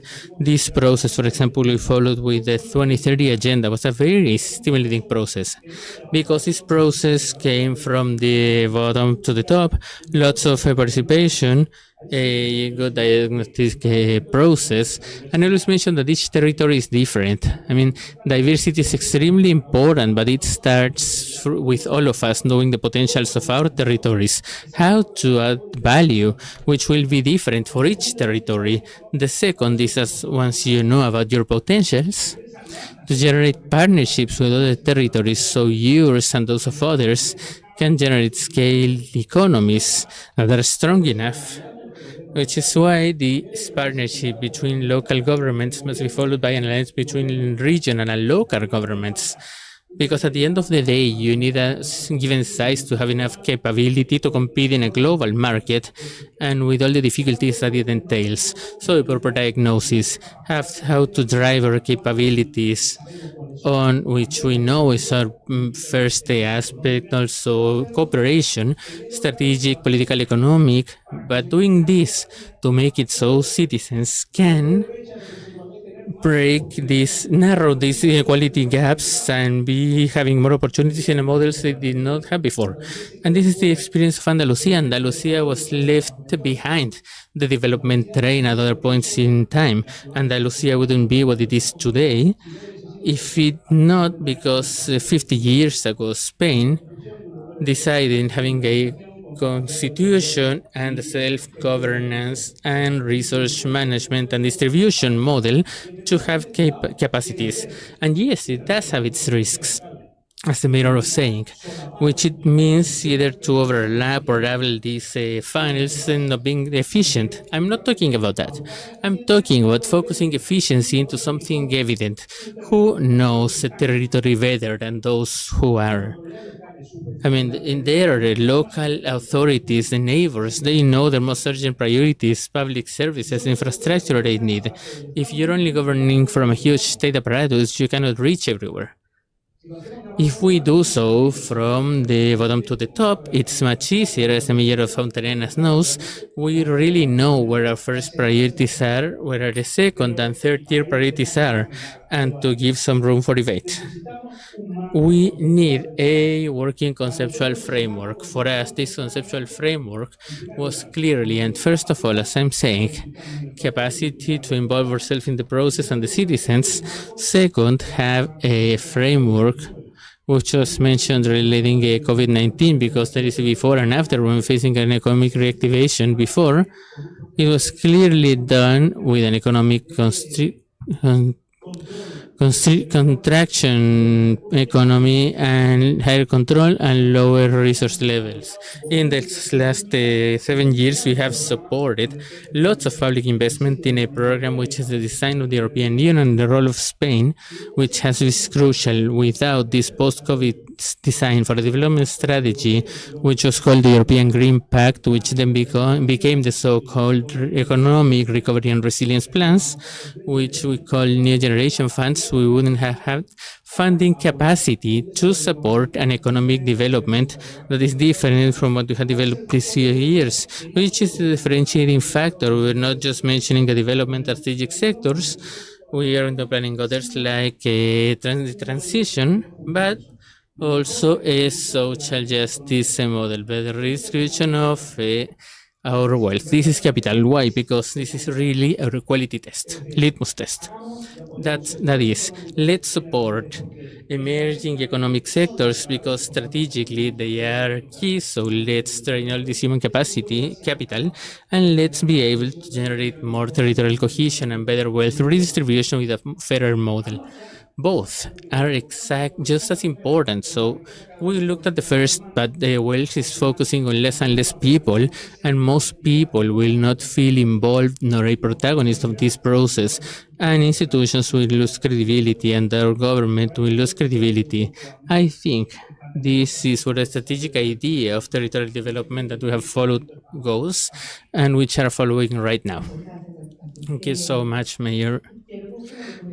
process. For example, we followed with the 2030 agenda. It was a very stimulating process because this process came from the bottom to the top, lots of participation, a good diagnostic process, and I always mention that each territory is different. I mean, diversity is extremely important, but it starts with all of us knowing the potentials of our territories, how to add value, which will be different for each territory. The second is, as once you know about your potentials, to generate partnerships with other territories so yours and those of others can generate scale economies that are strong enough, which is why this partnership between local governments must be followed by an alliance between regional and local governments. Because at the end of the day, you need a given size to have enough capability to compete in a global market and with all the difficulties that it entails. So, a proper diagnosis, have how to drive our capabilities on which we know is our first aspect, also cooperation, strategic, political, economic, but doing this to make it so citizens can break these, narrow these inequality gaps and be having more opportunities in the models they did not have before. And this is the experience of Andalusia. Andalusia was left behind the development train at other points in time. Andalusia wouldn't be what it is today if it not because 50 years ago Spain decided having a constitution and a self-governance and resource management and distribution model to have capacities. And yes, it does have its risks, as a matter of saying, which it means either to overlap or double these funnels and not being efficient. I'm not talking about that. I'm talking about focusing efficiency into something evident. Who knows a territory better than those who are? I mean, in there, the local authorities, the neighbors, they know their most urgent priorities, public services, infrastructure they need. If you're only governing from a huge state apparatus, you cannot reach everywhere. If we do so from the bottom to the top, it's much easier, as the mayor of Fontanenas knows. We really know where our first priorities are, where the second and third tier priorities are, and to give some room for debate. We need a working conceptual framework. For us, this conceptual framework was clearly, and first of all, as I'm saying, capacity to involve ourselves in the process and the citizens. Second, have a framework which was mentioned relating COVID-19, because there is a before and after when facing an economic reactivation. Before, it was clearly done with an economic contraction economy and higher control and lower resource levels. In the last 7 years, we have supported lots of public investment in a program which is the design of the European Union and the role of Spain, which has been crucial. Without this post-COVID design for a development strategy, which was called the European Green Pact, which then became the so-called economic recovery and resilience plans, which we call new generation funds, we wouldn't have had funding capacity to support an economic development that is different from what we had developed these years, which is the differentiating factor. We're not just mentioning the development of strategic sectors, we are planning others like transition, but also a social justice model, better redistribution of our wealth. This is capital. Why? Because this is really a quality test, litmus test. That is, let's support emerging economic sectors because strategically they are key. So let's train all this human capacity, capital, and let's be able to generate more territorial cohesion and better wealth redistribution with a fairer model. Both are just as important. So we looked at the first, but the wealth is focusing on less and less people, and most people will not feel involved nor a protagonist of this process, and institutions will lose credibility and our government will lose credibility. I think this is where the strategic idea of territorial development that we have followed goes, and which are following right now. Thank you so much, Mayor.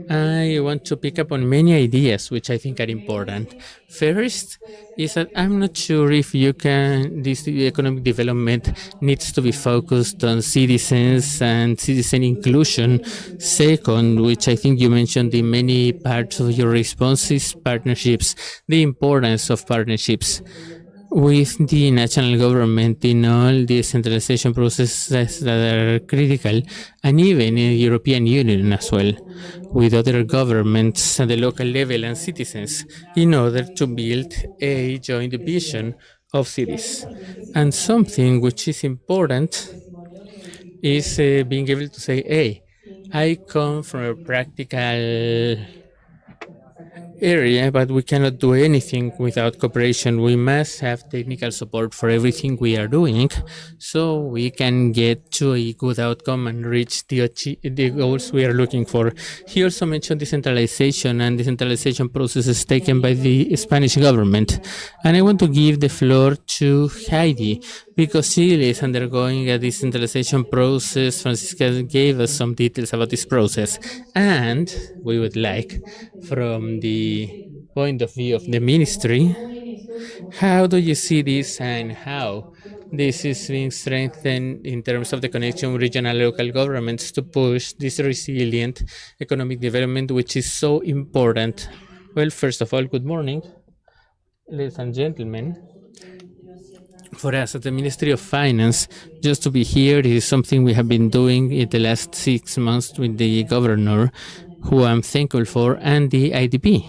I want to pick up on many ideas which I think are important. First is that I'm not sure if this economic development needs to be focused on citizens and citizen inclusion. Second, which I think you mentioned in many parts of your responses, partnerships, the importance of partnerships with the national government in all decentralization processes that are critical, and even in the European Union as well, with other governments at the local level and citizens, in order to build a joint vision of cities. And something which is important is being able to say, hey, I come from a practical area, but we cannot do anything without cooperation. We must have technical support for everything we are doing so we can get to a good outcome and reach the goals we are looking for. He also mentioned decentralization and decentralization processes taken by the Spanish government. And I want to give the floor to Heidi because Chile is undergoing a decentralization process. Francisca gave us some details about this process, and we would like, from the point of view of the ministry, how do you see this and how this is being strengthened in terms of the connection with regional local governments to push this resilient economic development, which is so important? Well, first of all, good morning, ladies and gentlemen. For us at the Ministry of Finance, just to be here is something we have been doing in the last 6 months with the governor, who I'm thankful for, and the IDP.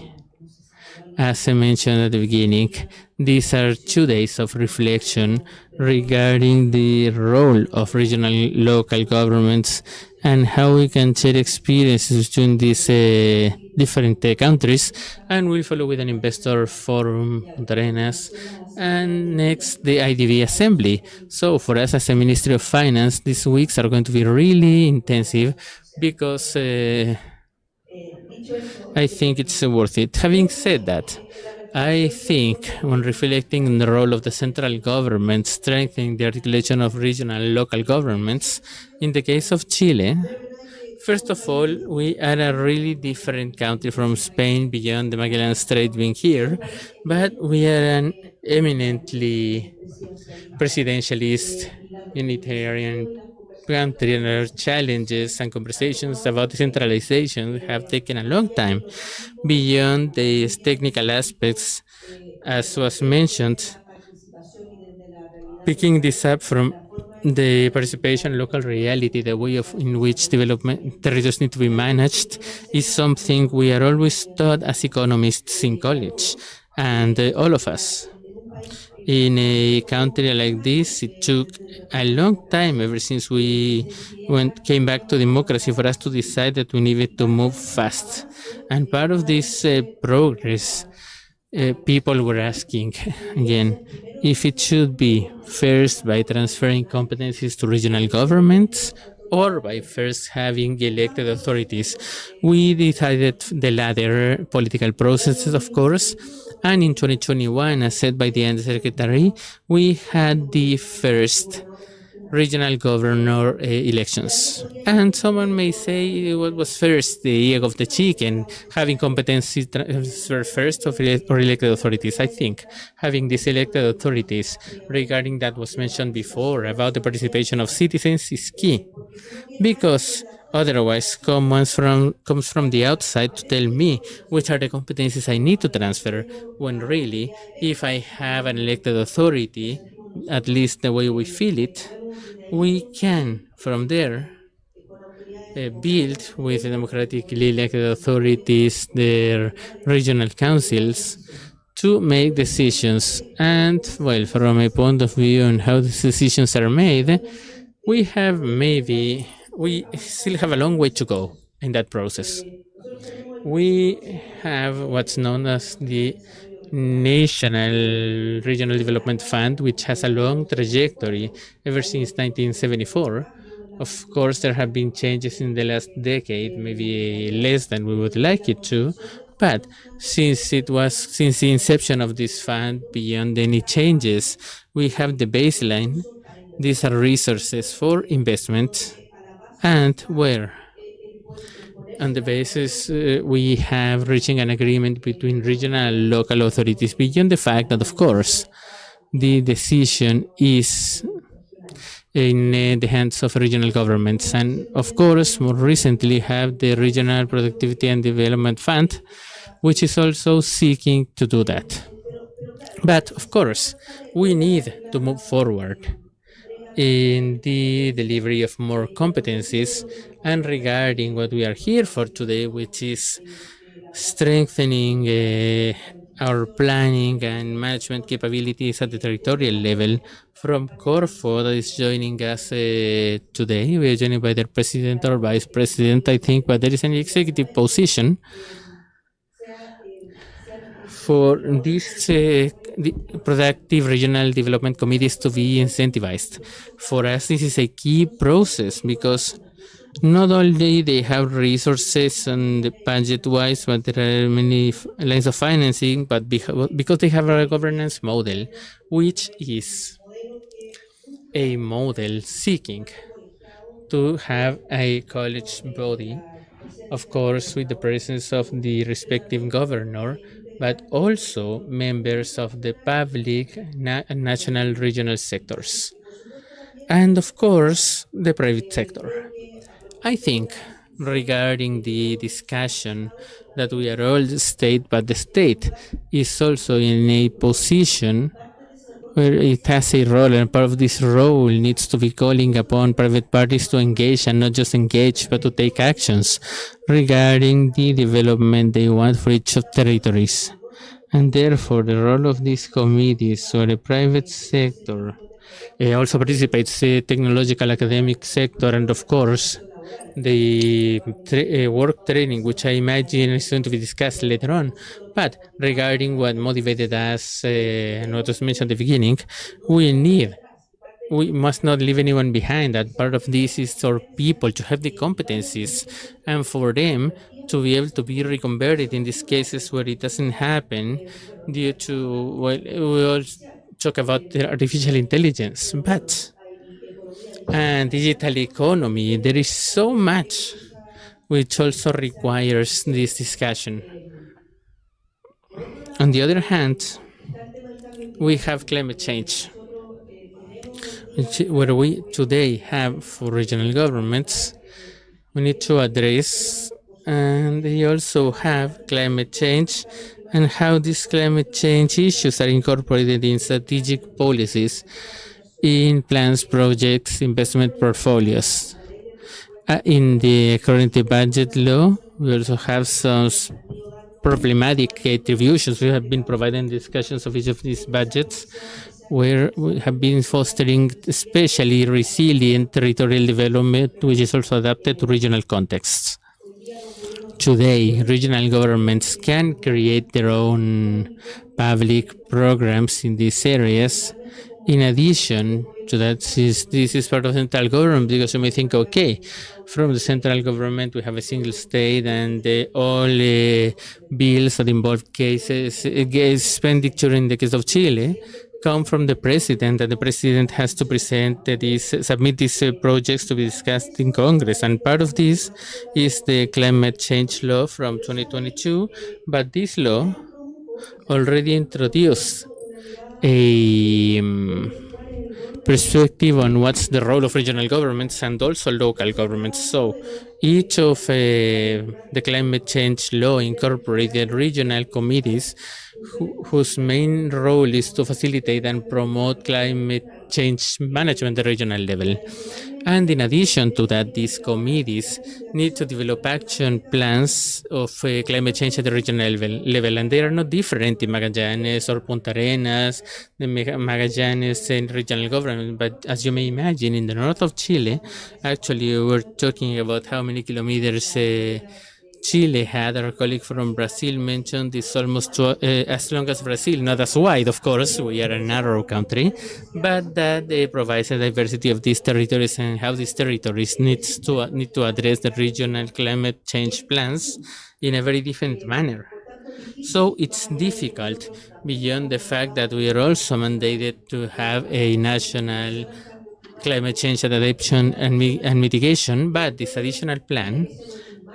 As I mentioned at the beginning, these are 2 days of reflection regarding the role of regional local governments and how we can share experiences between these different countries. And we'll follow with an investor forum, Arenas, and next the IDB assembly. So for us as a Ministry of Finance, these weeks are going to be really intensive because I think it's worth it. Having said that, I think when reflecting on the role of the central government strengthening the articulation of regional and local governments, in the case of Chile, first of all, we are a really different country from Spain beyond the Magallanes Strait being here, but we are an eminently presidentialist, unitarian country, and our challenges and conversations about decentralization have taken a long time beyond these technical aspects, as was mentioned. Picking this up from the participation, local reality, the way in which development territories need to be managed is something we are always taught as economists in college, and all of us. In a country like this, it took a long time ever since we came back to democracy for us to decide that we needed to move fast. And part of this progress, people were asking again if it should be first by transferring competencies to regional governments or by first having elected authorities. We decided the latter, political processes, of course. And in 2021, as said by the Undersecretary, we had the first regional governor elections. And someone may say, what was first, the egg of the chicken, having competency transfer first or elected authorities? I think having these elected authorities regarding that was mentioned before about the participation of citizens is key, because otherwise comes from the outside to tell me which are the competencies I need to transfer, when really, if I have an elected authority, at least the way we feel it, we can from there build with the democratically elected authorities, their regional councils, to make decisions. And well, from a point of view on how these decisions are made, we still have a long way to go in that process. We have what's known as the National Regional Development Fund, which has a long trajectory ever since 1974. Of course, there have been changes in the last decade, maybe less than we would like it to, but since the inception of this fund, beyond any changes, we have the baseline. These are resources for investment, and where on the basis we have reaching an agreement between regional and local authorities, beyond the fact that, of course, the decision is in the hands of regional governments. And of course, more recently have the Regional Productivity and Development Fund, which is also seeking to do that. But of course, we need to move forward in the delivery of more competencies, and regarding what we are here for today, which is strengthening our planning and management capabilities at the territorial level. From Corfo, that is joining us today. We are joined by their president or vice president, I think, but there is an executive position. for these the productive regional development committees to be incentivized. For us, this is a key process because not only they have resources and budget wise, but there are many lines of financing, but because they have a governance model, which is a model seeking to have a college body, of course, with the presence of the respective governor, but also members of the public, national, regional sectors, and of course, the private sector. I think regarding the discussion that we are all the state, but the state is also in a position where it has a role, and part of this role needs to be calling upon private parties to engage and not just engage, but to take actions regarding the development they want for each of territories. And therefore, the role of these committees, so the private sector also participates, the technological academic sector, and of course, the work training, which I imagine is going to be discussed later on. But regarding what motivated us and what was mentioned at the beginning, we must not leave anyone behind. That part of this is for people to have the competencies and for them to be able to be reconverted in these cases where it doesn't happen due to, well, we all talk about the artificial intelligence, but and digital economy, there is so much which also requires this discussion. On the other hand, we have climate change, where we today have for regional governments, we need to address, and they also have climate change and how these climate change issues are incorporated in strategic policies, in plans, projects, investment portfolios. In the current budget law, we also have some problematic attributions. We have been providing discussions of each of these budgets where we have been fostering especially resilient territorial development, which is also adapted to regional contexts. Today, regional governments can create their own public programs in these areas. In addition to that, this is part of central government, because you may think, okay, from the central government we have a single state and all bills that involve cases, expenditure in the case of Chile, come from the president, and the president has to submit these projects to be discussed in Congress. And part of this is the climate change law from 2022, but this law already introduced a perspective on what's the role of regional governments and also local governments. So each of the climate change law incorporated regional committees whose main role is to facilitate and promote climate change management at the regional level. And in addition to that, these committees need to develop action plans of climate change at the regional level, and they are not different in Magallanes or Punta Arenas, the Magallanes and regional government. But as you may imagine, in the north of Chile, actually, we're talking about how many kilometers Chile had. Our colleague from Brazil mentioned it's almost as long as Brazil, not as wide, of course. We are a narrow country, but that provides a diversity of these territories and how these territories need to address the regional climate change plans in a very different manner. So it's difficult beyond the fact that we are also mandated to have a national climate change adaptation and mitigation, but this additional plan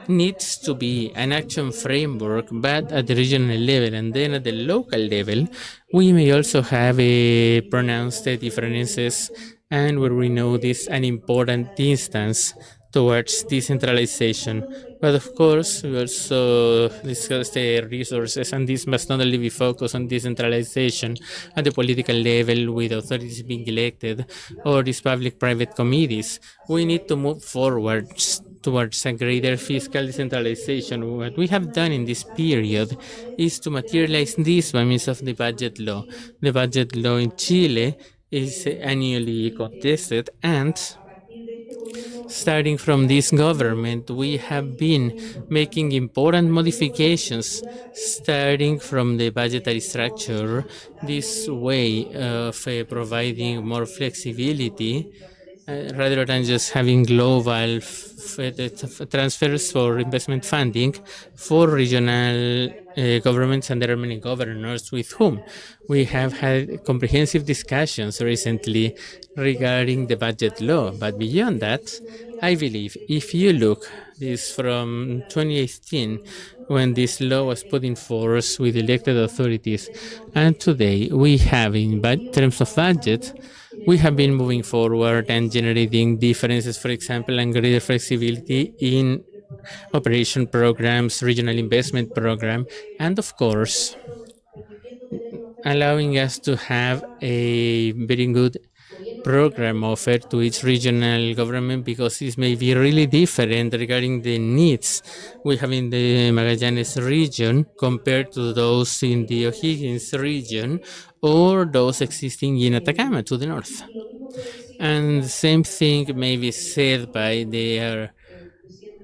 needs to be an action framework, but at the regional level, and then at the local level, we may also have a pronounced differences, and where we know this an important instance towards decentralization. But of course, we also discuss the resources, and this must not only be focused on decentralization at the political level with authorities being elected or these public-private committees. We need to move forward towards a greater fiscal decentralization. What we have done in this period is to materialize this by means of the budget law. The budget law in Chile is annually contested, and Starting from this government, we have been making important modifications, starting from the budgetary structure, this way of providing more flexibility rather than just having global transfers for investment funding for regional governments, and there are many governors with whom we have had comprehensive discussions recently regarding the budget law. But beyond that, I believe if you look this from 2018, when this law was put in force with elected authorities, and today we have in terms of budget, we have been moving forward and generating differences, for example, and greater flexibility in operation programs, regional investment program, and of course, allowing us to have a very good program offered to each regional government, because this may be really different regarding the needs we have in the Magallanes region compared to those in the O'Higgins region or those existing in Atacama to the north. And the same thing may be said by their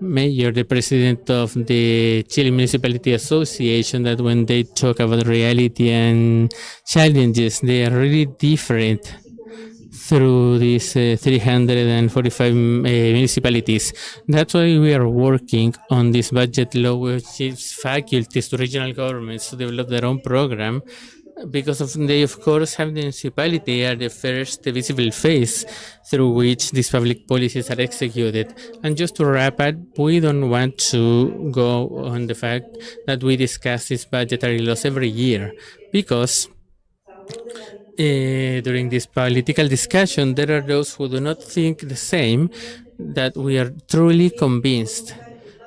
mayor, the president of the Chile Municipality Association, that when they talk about reality and challenges, they are really different through these 345 municipalities. That's why we are working on this budget law, which gives faculties to regional governments to develop their own program, because they of course have the municipality are the first visible face through which these public policies are executed. And just to wrap up, we don't want to go on the fact that we discuss these budgetary laws every year, because during this political discussion, there are those who do not think the same, that we are truly convinced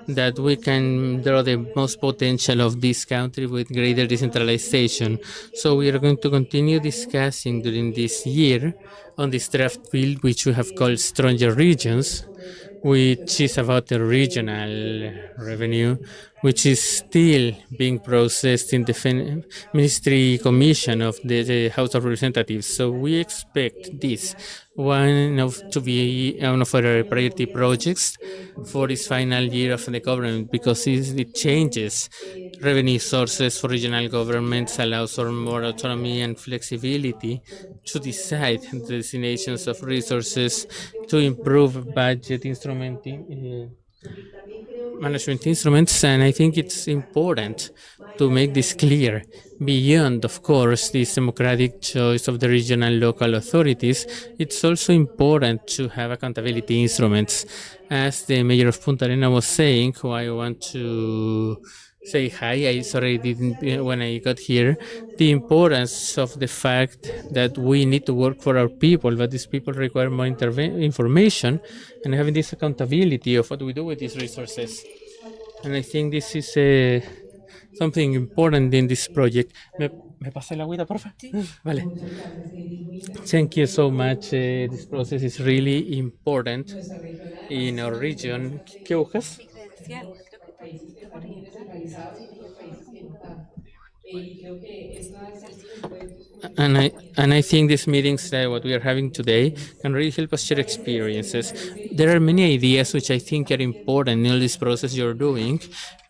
that we can draw the most potential of this country with greater decentralization. So we are going to continue discussing during this year on this draft bill, which we have called Stronger Regions, which is about the regional revenue, which is still being processed in the Ministry Commission of the House of Representatives. So we expect this to be one of our priority projects for this final year of the government, because it changes revenue sources for regional governments, allows for more autonomy and flexibility to decide the destinations of resources, to improve budget management instruments. And I think it's important to make this clear. Beyond, of course, this democratic choice of the regional local authorities, it's also important to have accountability instruments. As the mayor of Punta Arenas was saying, who I want to say hi, I sorry didn't when I got here, the importance of the fact that we need to work for our people, but these people require more information, and having this accountability of what we do with these resources. And I think this is something important in this project. ¿Me pasa la agüita, porfa? Vale. Thank you so much. This process is really important in our region. ¿Qué buscas? And I think these meetings, what we are having today, can really help us share experiences. There are many ideas which I think are important in all this process you're doing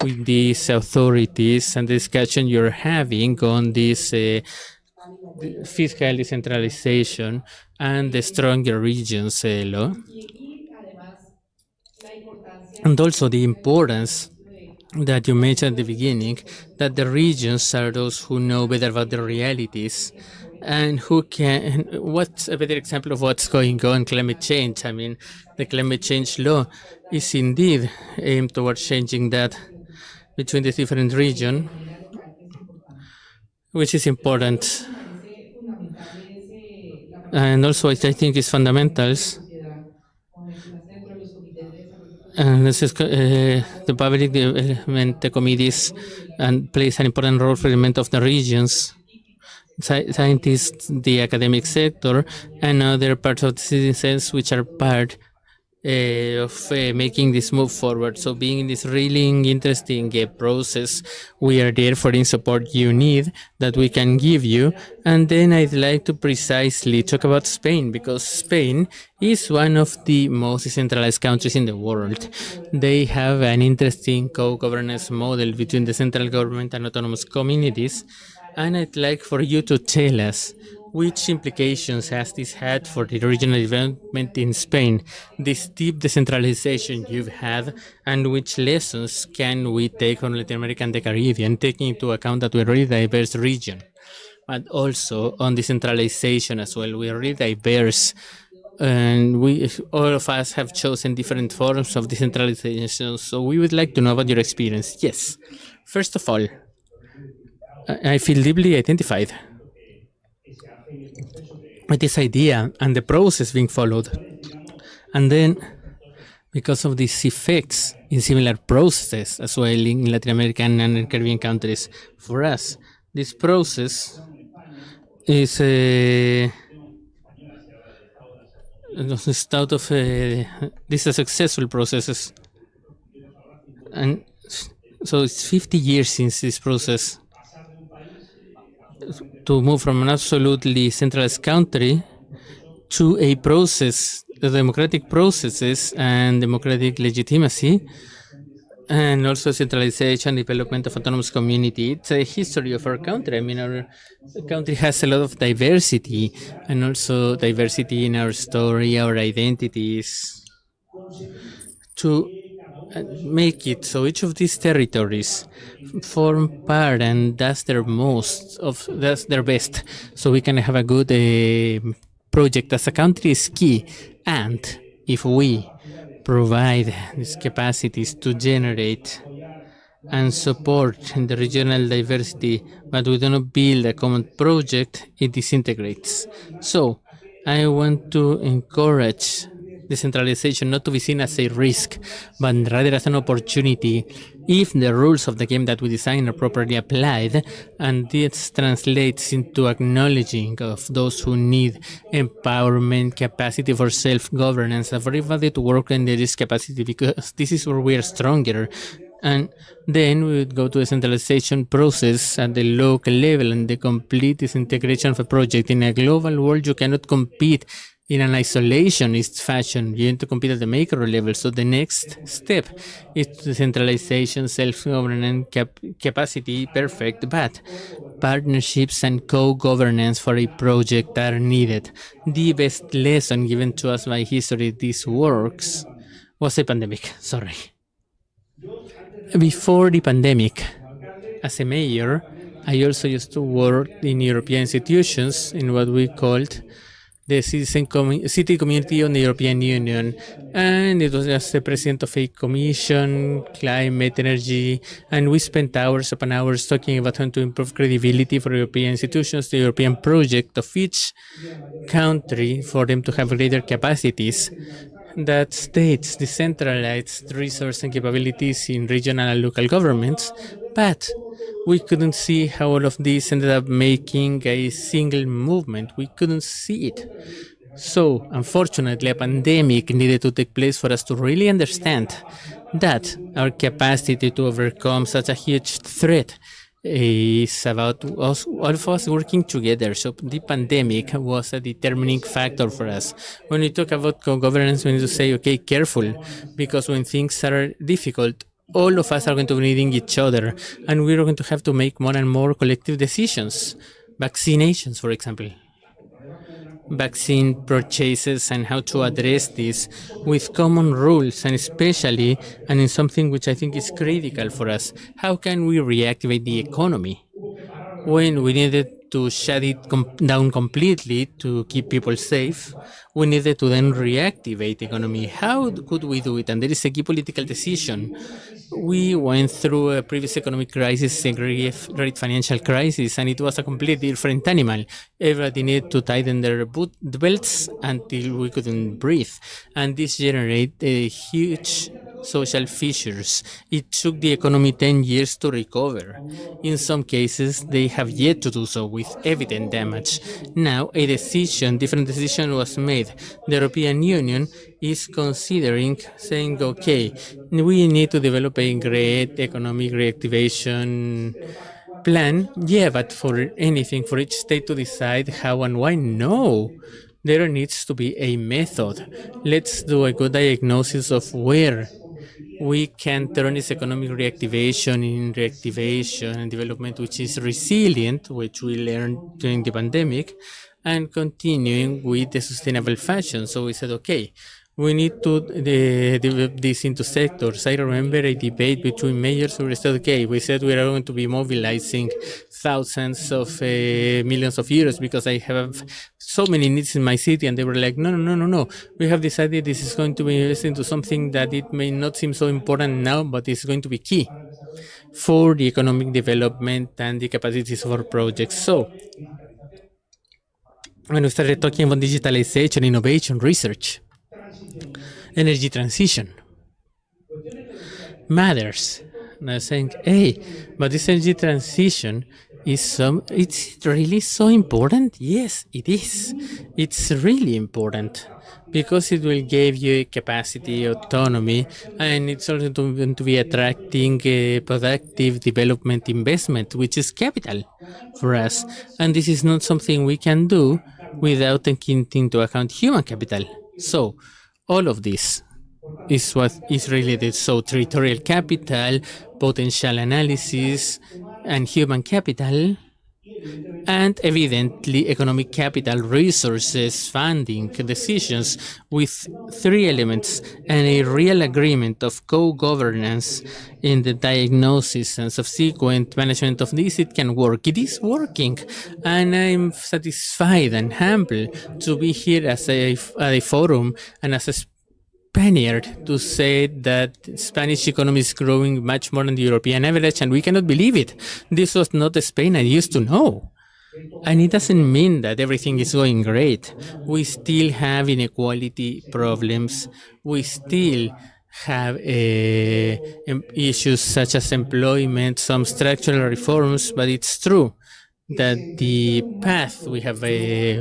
with these authorities and the discussion you're having on this fiscal decentralization and the stronger regions law. And also the importance that you mentioned at the beginning, that the regions are those who know better about the realities and who can. What's a better example of what's going on? Climate change. I mean, the climate change law is indeed aimed towards changing that between the different regions, which is important. And also, I think it's fundamentals. And this is the public development committees and plays an important role for the development of the regions, scientists, the academic sector, and other parts of the citizens which are part of making this move forward. So being in this really interesting process, we are there for any support you need that we can give you. And then I'd like to precisely talk about Spain, because Spain is one of the most decentralized countries in the world. They have an interesting co-governance model between the central government and autonomous communities. And I'd like for you to tell us which implications has this had for the regional development in Spain, this deep decentralization you've had, and which lessons can we take from Latin America and the Caribbean, taking into account that we're a really diverse region, but also on decentralization as well. We're really diverse, and we all of us have chosen different forms of decentralization. So we would like to know about your experience. Yes, first of all, I feel deeply identified with this idea and the process being followed. And then, because of these effects in similar processes as well in Latin American and Caribbean countries, for us, this process is out of these are successful processes. And so it's 50 years since this process to move from an absolutely centralized country to a process, the democratic processes and democratic legitimacy, and also centralization, development of autonomous community. It's a history of our country. I mean, our country has a lot of diversity, and also diversity in our story, our identities, to make it so each of these territories form part and does their best, so we can have a good project as a country is key. And if we provide these capacities to generate and support the regional diversity, but we do not build a common project, it disintegrates. So I want to encourage decentralization not to be seen as a risk, but rather as an opportunity if the rules of the game that we design are properly applied, and this translates into acknowledging of those who need empowerment, capacity for self-governance, and for everybody to work in this capacity, because this is where we are stronger. And then we would go to a centralization process at the local level and the complete disintegration of a project. In a global world, you cannot compete in an isolationist fashion. You need to compete at the macro level. So the next step is decentralization, self-governance, capacity, perfect, but partnerships and co-governance for a project are needed. The best lesson given to us by history this works was a pandemic. Sorry. Before the pandemic, as a mayor, I also used to work in European institutions in what we called the city community on the European Union, and it was as the president of a commission, climate, energy, and we spent hours upon hours talking about how to improve credibility for European institutions, the European project of each country, for them to have greater capacities that states decentralized resource and capabilities in regional and local governments, but we couldn't see how all of this ended up making a single movement. We couldn't see it. So, unfortunately, a pandemic needed to take place for us to really understand that our capacity to overcome such a huge threat is about us, all of us working together. So the pandemic was a determining factor for us. When we talk about co-governance, we need to say, okay, careful, because when things are difficult, all of us are going to be needing each other, and we're going to have to make more and more collective decisions. Vaccinations, for example. Vaccine purchases and how to address this with common rules, and especially, and in something which I think is critical for us, how can we reactivate the economy when we needed to shut it down completely to keep people safe? We needed to then reactivate the economy. How could we do it? And there is a key political decision. We went through a previous economic crisis, a great financial crisis, and it was a completely different animal. Everybody needed to tighten their belts until we couldn't breathe. And this generated a huge social fissures. It took the economy 10 years to recover. In some cases, they have yet to do so with evident damage. Now, different decision was made. The European Union is considering saying, okay, we need to develop a great economic reactivation plan. Yeah, but for anything, for each state to decide how and why, no. There needs to be a method. Let's do a good diagnosis of where we can turn this economic reactivation in reactivation and development which is resilient, which we learned during the pandemic, and continuing with the sustainable fashion. So we said, okay, we need to develop this into sectors. I remember a debate between mayors who said, okay, we said we are going to be mobilizing thousands of millions of euros because I have so many needs in my city. And they were like, no, no, no, no, no. We have decided this is going to be invested into something that it may not seem so important now, but it's going to be key for the economic development and the capacities of our projects. So when we started talking about digitalization, innovation, research, energy transition matters. And I was saying, hey, but this energy transition it's really so important? Yes, it is. It's really important because it will give you capacity, autonomy, and it's also going to be attracting productive development investment, which is capital for us. And this is not something we can do without taking into account human capital. So all of this is what is related. So territorial capital, potential analysis, and human capital, and evidently economic capital, resources, funding, decisions, with three elements and a real agreement of co-governance in the diagnosis and subsequent management of this, it can work. It is working, and I'm satisfied and humble to be here as at a forum and as a Spaniard to say that Spanish economy is growing much more than the European average, and we cannot believe it. This was not the Spain I used to know. And it doesn't mean that everything is going great. We still have inequality problems. We still have issues such as employment, some structural reforms, but it's true that the path we have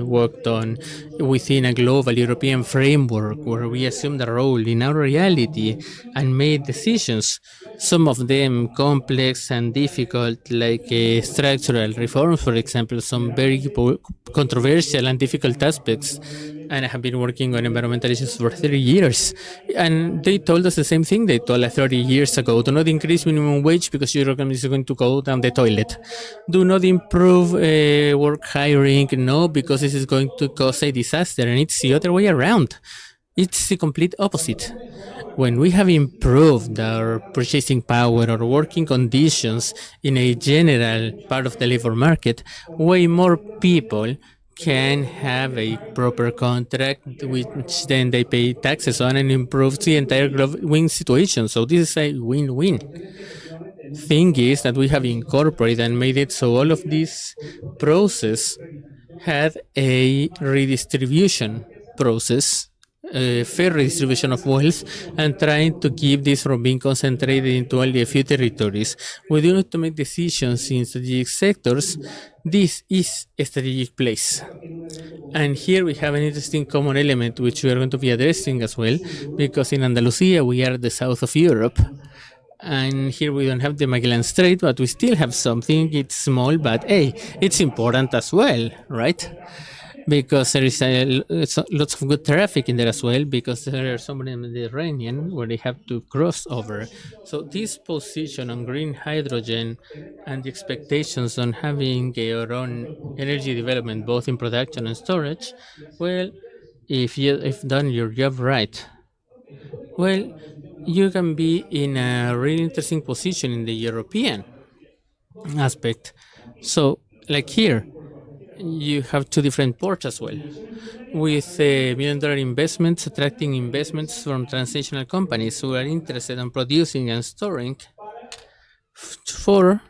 worked on within a global European framework where we assumed a role in our reality and made decisions, some of them complex and difficult, like structural reforms, for example, some very controversial and difficult aspects. And I have been working on environmental issues for 30 years. And they told us the same thing they told us 30 years ago. Do not increase minimum wage because your economy is going to go down the toilet. Do not improve work hiring, no, because this is going to cause a disaster. And it's the other way around. It's the complete opposite. When we have improved our purchasing power or working conditions in a general part of the labor market, way more people can have a proper contract, which then they pay taxes on and improves the entire win situation. So this is a win-win. Thing is that we have incorporated and made it so all of this process had a redistribution process, a fair redistribution of wealth, and trying to keep this from being concentrated into only a few territories. We do not to make decisions in strategic sectors. This is a strategic place. And here we have an interesting common element which we are going to be addressing as well, because in Andalusia we are the south of Europe. And here we don't have the Magellan Strait, but we still have something. It's small, but hey, it's important as well, right? Because there is lots of good traffic in there as well, because there are some in the Mediterranean where they have to cross over. So this position on green hydrogen and the expectations on having our own energy development, both in production and storage, well, if you've done your job right, well, you can be in a really interesting position in the European aspect. So, like here, you have two different ports as well, with $1 million investments, attracting investments from transnational companies who are interested in producing and storing for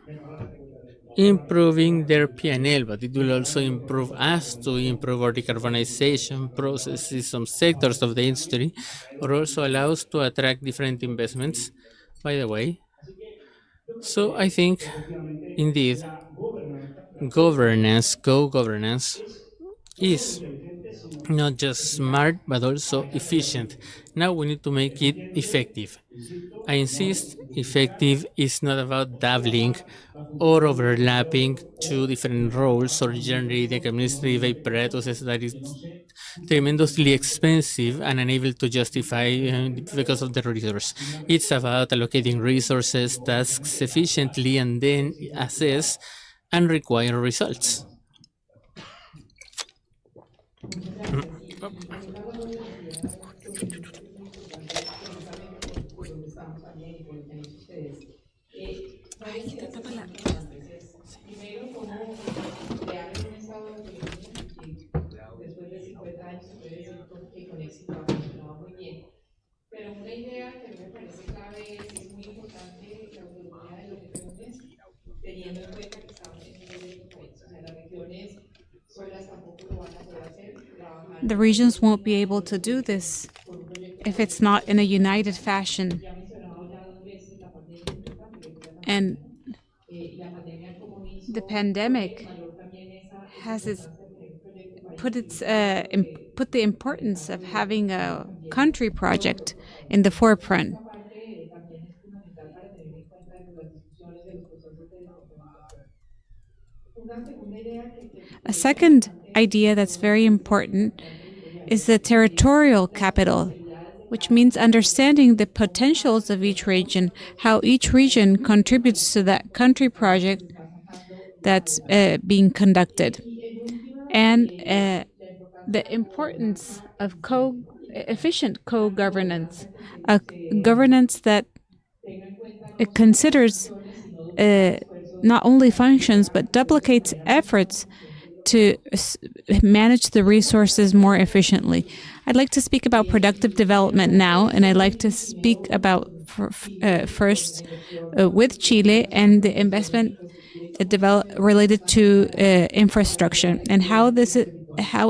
improving their P&L, but it will also improve us to improve our decarbonization process in some sectors of the industry, or also allows to attract different investments, by the way. So I think, indeed, governance, co-governance, is not just smart but also efficient. Now we need to make it effective. I insist, effective is not about dabbling or overlapping two different roles or generating administrative apparatuses that is tremendously expensive and unable to justify because of the resource. It's about allocating resources, tasks efficiently, and then assess and require results. Y en esa labor de identidad, considero que es muy importante precisamente por donde estamos también y por lo que han hecho ustedes. Varias ideas que son importantes es, primero, cómo crearon un estado de autonomía que después de 50 años se puede decir que con éxito ha funcionado muy bien. Pero una idea que a mí me parece clave es muy importante la autonomía de las regiones, teniendo en cuenta que estamos en un gobierno país. O sea, las regiones solas tampoco lo van a poder hacer. The regions won't be able to do this if it's not in a united fashion. And the pandemic has put the importance of having a country project in the forefront. A second idea that's very important is the territorial capital, which means understanding the potentials of each region, how each region contributes to that country project that's being conducted, and the importance of efficient co-governance, a governance that considers not only functions but duplicates efforts to manage the resources more efficiently. I'd like to speak about productive development now, and I'd like to speak about first with Chile and the investment related to infrastructure and how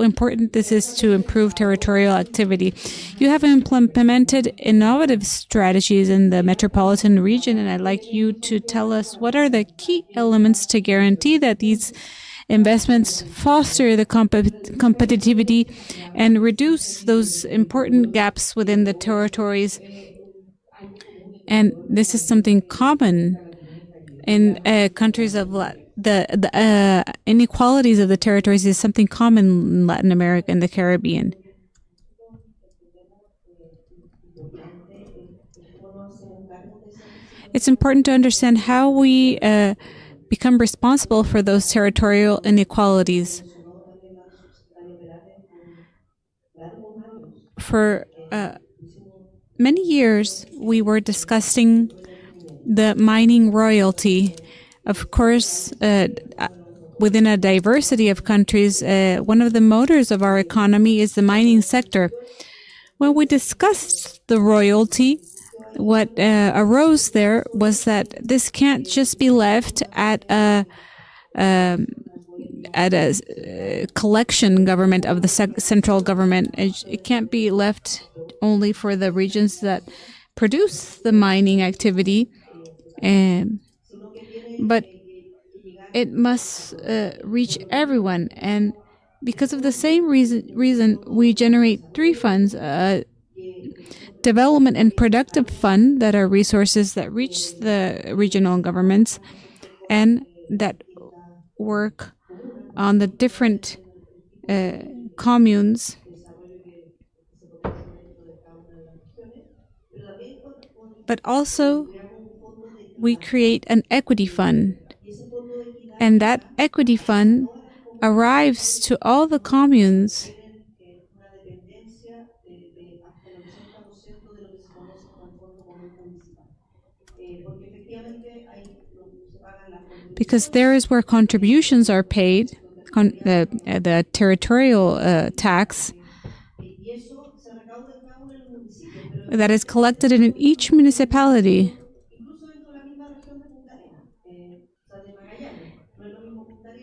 important this is to improve territorial activity. You have implemented innovative strategies in the metropolitan region, and I'd like you to tell us what are the key elements to guarantee that these investments foster the competitivity and reduce those important gaps within the territories. And this is something common in countries of the inequalities of the territories is something common in Latin America and the Caribbean. It's important to understand how we become responsible for those territorial inequalities. For many years, we were discussing the mining royalty. Of course, within a diversity of countries, one of the motors of our economy is the mining sector. When we discussed the royalty, what arose there was that this can't just be left at a collection government of the central government. It can't be left only for the regions that produce the mining activity, but it must reach everyone. And because of the same reason we generate three funds: development and productive fund, that are resources that reach the regional governments and that work on the different communes. But also, we create an equity fund, and that equity fund arrives to all the communes because there is where contributions are paid, the territorial tax that is collected in each municipality.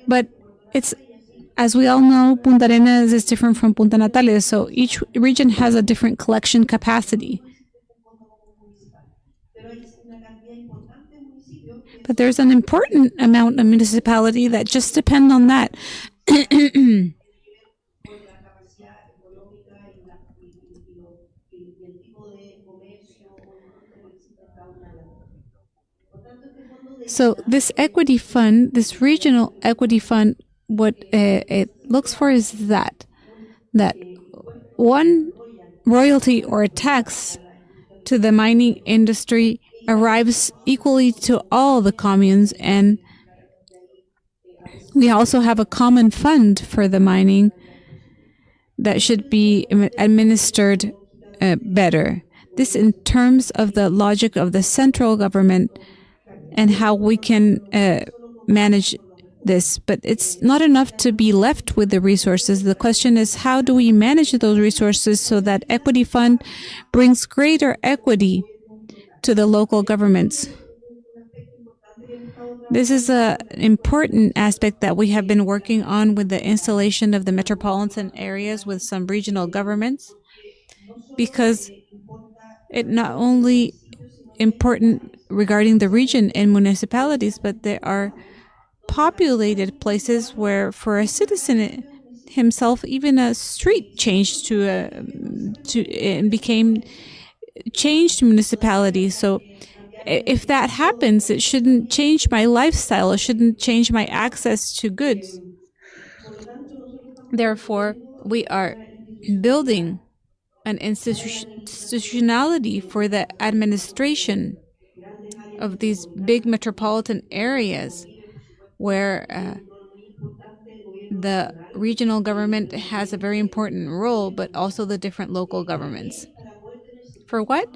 But it's, as we all know, Punta Arenas is different from Punta Natales, so each region has a different collection capacity. But there's an important amount of municipality that just depend on that. So this equity fund, this regional equity fund, what it looks for is that one royalty or a tax to the mining industry arrives equally to all the communes, and we also have a common fund for the mining that should be administered better. This in terms of the logic of the central government and how we can manage this. But it's not enough to be left with the resources. The question is, how do we manage those resources so that equity fund brings greater equity to the local governments? This is an important aspect that we have been working on with the installation of the metropolitan areas with some regional governments, because it not only important regarding the region and municipalities, but there are populated places where for a citizen himself, even a street changed and became changed municipality. So if that happens, it shouldn't change my lifestyle. It shouldn't change my access to goods. Therefore, we are building an institutionality for the administration of these big metropolitan areas where the regional government has a very important role, but also the different local governments. For what?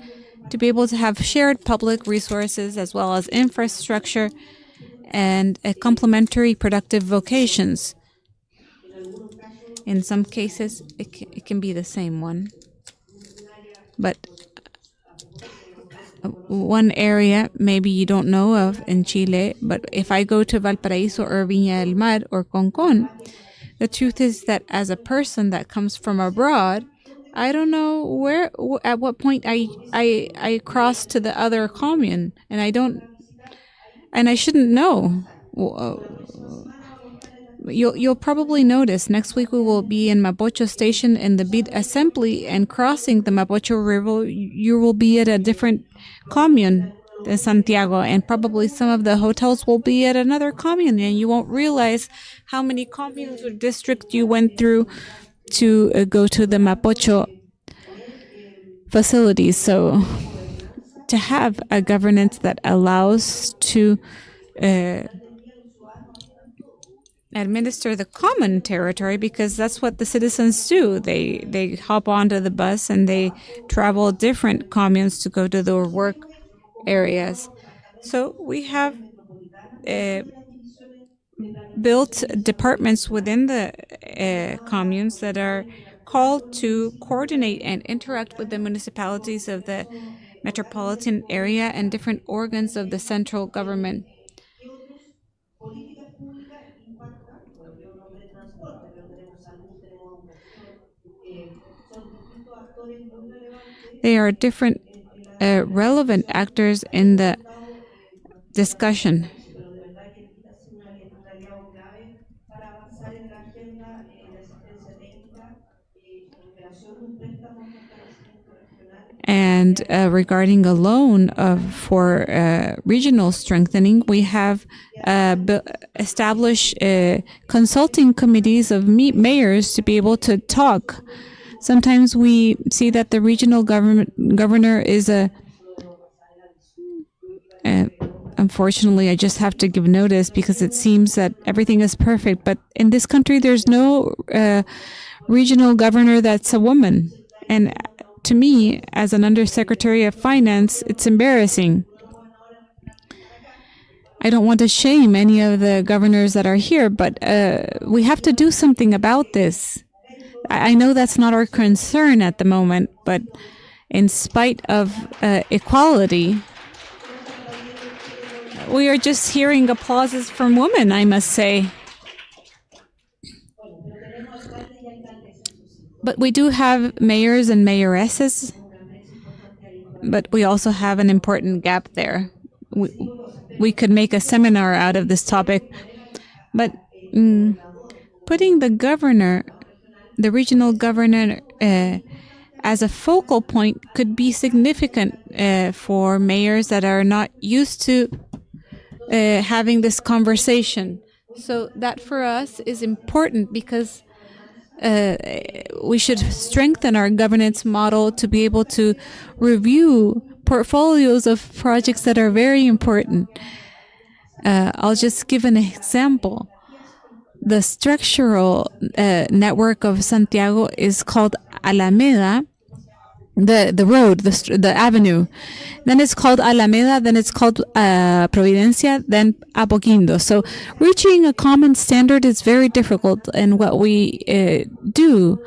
To be able to have shared public resources as well as infrastructure and complementary productive vocations. In some cases, it can be the same one. But one area maybe you don't know of in Chile, but if I go to Valparaíso or Viña del Mar or Concón, the truth is that as a person that comes from abroad, I don't know at what point I cross to the other commune, and I shouldn't know. You'll probably notice next week we will be in Mapocho Station in the Bid Assembly, and crossing the Mapocho River, you will be at a different commune in Santiago, and probably some of the hotels will be at another commune, and you won't realize how many communes or districts you went through to go to the Mapocho facilities. So to have a governance that allows to administer the common territory, because that's what the citizens do. They hop onto the bus and they travel different communes to go to their work areas. So we have built departments within the communes that are called to coordinate and interact with the municipalities of the metropolitan area and different organs of the central government. They are different relevant actors in the discussion. And regarding a loan for regional strengthening, we have established consulting committees of mayors to be able to talk. Sometimes we see that the regional governor is unfortunately, I just have to give notice because it seems that everything is perfect. But in this country, there's no regional governor that's a woman. And to me, as an undersecretary of finance, it's embarrassing. I don't want to shame any of the governors that are here, but we have to do something about this. I know that's not our concern at the moment, but in spite of equality, we are just hearing applauses from women, I must say. But we do have mayors and mayoresses, but we also have an important gap there. We could make a seminar out of this topic, but putting the governor, the regional governor, as a focal point could be significant for mayors that are not used to having this conversation. So that for us is important because we should strengthen our governance model to be able to review portfolios of projects that are very important. I'll just give an example. The structural network of Santiago is called Alameda, the road, the avenue. Then it's called Alameda, then it's called Providencia, then Apoquindo. So reaching a common standard is very difficult. And what we do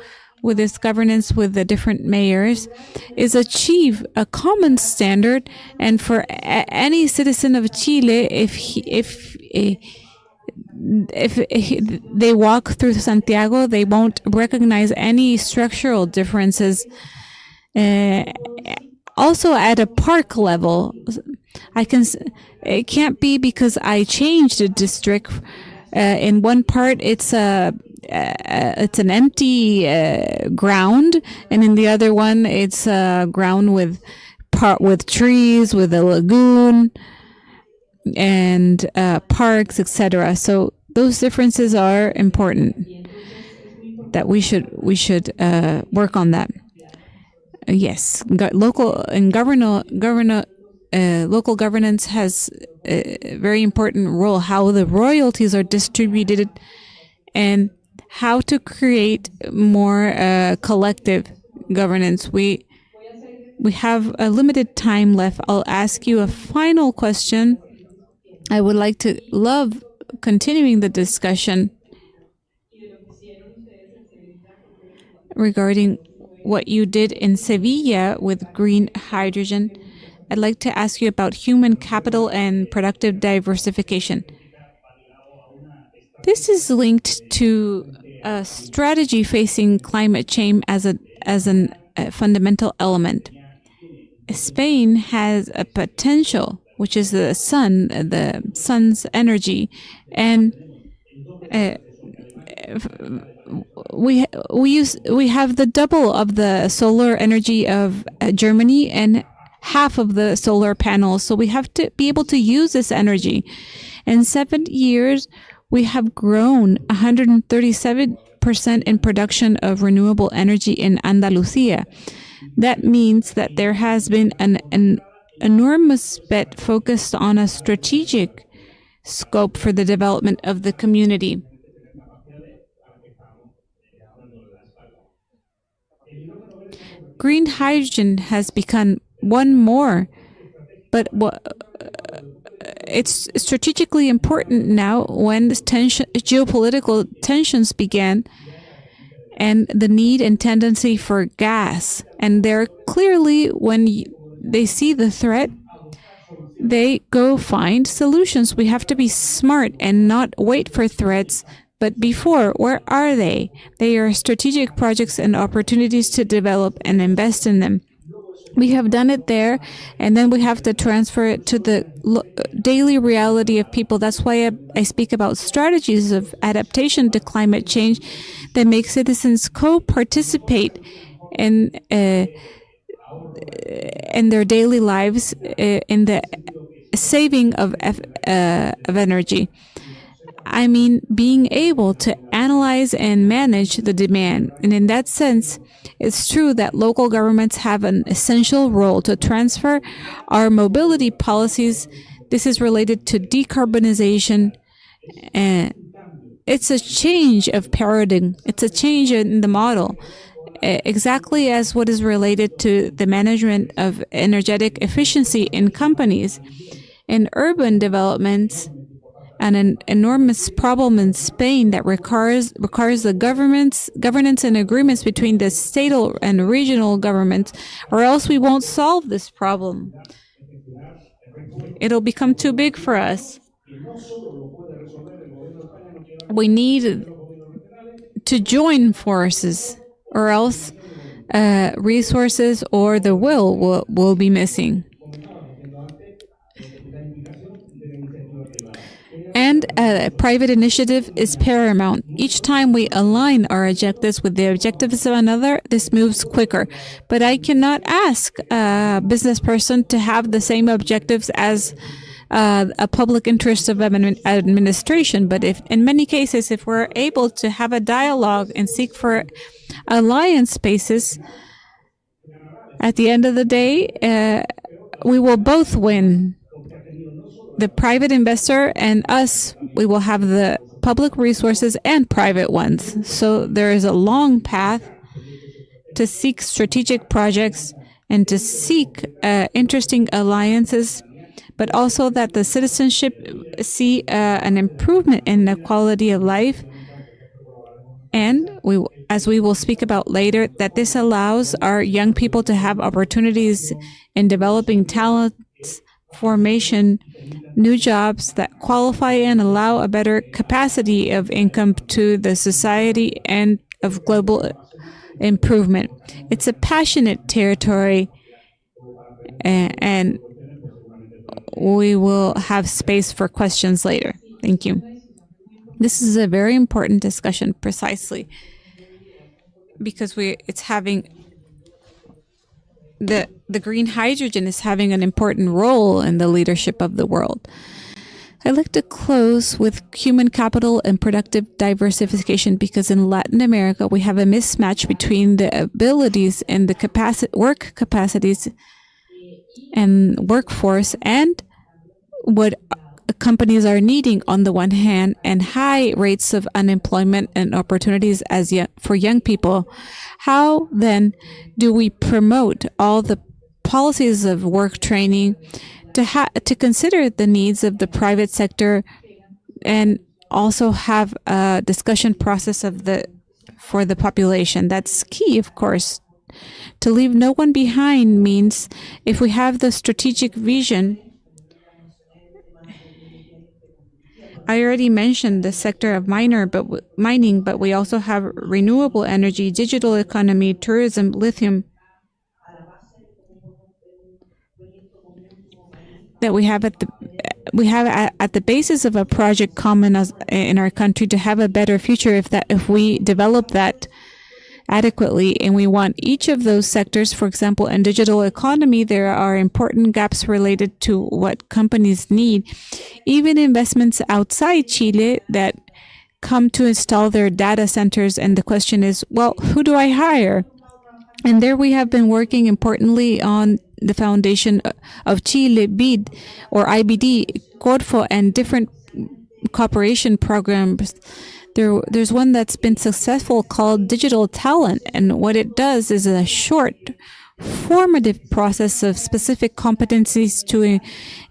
with this governance with the different mayors is achieve a common standard. And for any citizen of Chile, if they walk through Santiago, they won't recognize any structural differences. Also at a park level, it can't be because I changed a district. In one part, it's an empty ground, and in the other one, it's a ground with trees, with a lagoon, and parks, etc. So those differences are important. That we should work on that. Yes, local governance has a very important role. How the royalties are distributed, and how to create more collective governance. We have a limited time left. I'll ask you a final question. I would like to love continuing the discussion regarding what you did in Sevilla with green hydrogen. I'd like to ask you about human capital and productive diversification. This is linked to a strategy facing climate change as a fundamental element. Spain has a potential, which is the sun's energy, and we have the double of the solar energy of Germany and half of the solar panels. So we have to be able to use this energy. In 7 years, we have grown 137% in production of renewable energy in Andalusia. That means that there has been an enormous bet focused on a strategic scope for the development of the community. Green hydrogen has become one more, but it's strategically important now when geopolitical tensions began and the need and tendency for gas. And they're clearly, when they see the threat, they go find solutions. We have to be smart and not wait for threats. But before, where are they? They are strategic projects and opportunities to develop and invest in them. We have done it there, and then we have to transfer it to the daily reality of people. That's why I speak about strategies of adaptation to climate change that make citizens co-participate in their daily lives in the saving of energy. I mean, being able to analyze and manage the demand. And in that sense, it's true that local governments have an essential role to transfer our mobility policies. This is related to decarbonization. It's a change of paradigm. It's a change in the model. Exactly as what is related to the management of energetic efficiency in companies. In urban developments, an enormous problem in Spain that requires the governance and agreements between the state and regional governments, or else we won't solve this problem. It'll become too big for us. We need to join forces. or else resources or the will be missing. And private initiative is paramount. Each time we align our objectives with the objectives of another, this moves quicker. But I cannot ask a business person to have the same objectives as a public interest of administration. But if, in many cases, if we're able to have a dialogue and seek for alliance spaces, at the end of the day, we will both win. The private investor and us, we will have the public resources and private ones. So there is a long path to seek strategic projects and to seek interesting alliances, but also that the citizenship see an improvement in the quality of life. And as we will speak about later, that this allows our young people to have opportunities in developing talents, formation, new jobs that qualify and allow a better capacity of income to the society and of global improvement. It's a passionate territory, and we will have space for questions later. Thank you. This is a very important discussion precisely because it's having the green hydrogen is having an important role in the leadership of the world. I'd like to close with human capital and productive diversification because in Latin America we have a mismatch between the abilities and the work capacities and workforce and what companies are needing on the one hand, and high rates of unemployment and opportunities for young people. How then do we promote all the policies of work training to consider the needs of the private sector and also have a discussion process for the population? That's key, of course. To leave no one behind means if we have the strategic vision. I already mentioned the sector of mining, but we also have renewable energy, digital economy, tourism, lithium. That we have at the basis of a project common in our country to have a better future if we develop that adequately. And we want each of those sectors, for example, in digital economy, there are important gaps related to what companies need. Even investments outside Chile that come to install their data centers. And the question is, well, who do I hire? And there we have been working importantly on the foundation of Chile, BID or IBD, Corfo, and different cooperation programs. There's one that's been successful called Digital Talent, and what it does is a short, formative process of specific competencies to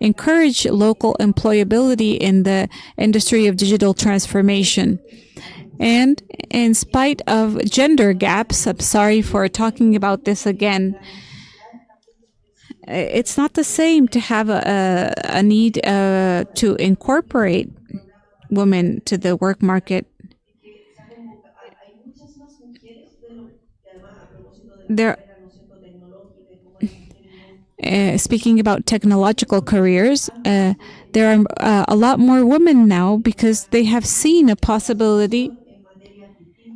encourage local employability in the industry of digital transformation. And in spite of gender gaps, I'm sorry for talking about this again, it's not the same to have a need to incorporate women to the work market. Speaking about technological careers, there are a lot more women now because they have seen a possibility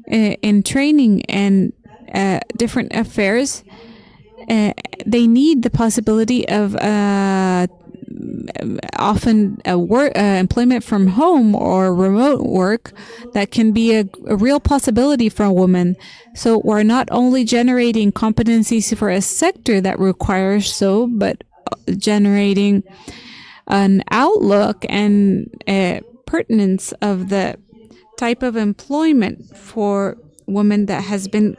in training and different affairs. They need the possibility of often employment from home or remote work that can be a real possibility for a woman. So we're not only generating competencies for a sector that requires so, but generating an outlook and pertinence of the type of employment for women that has been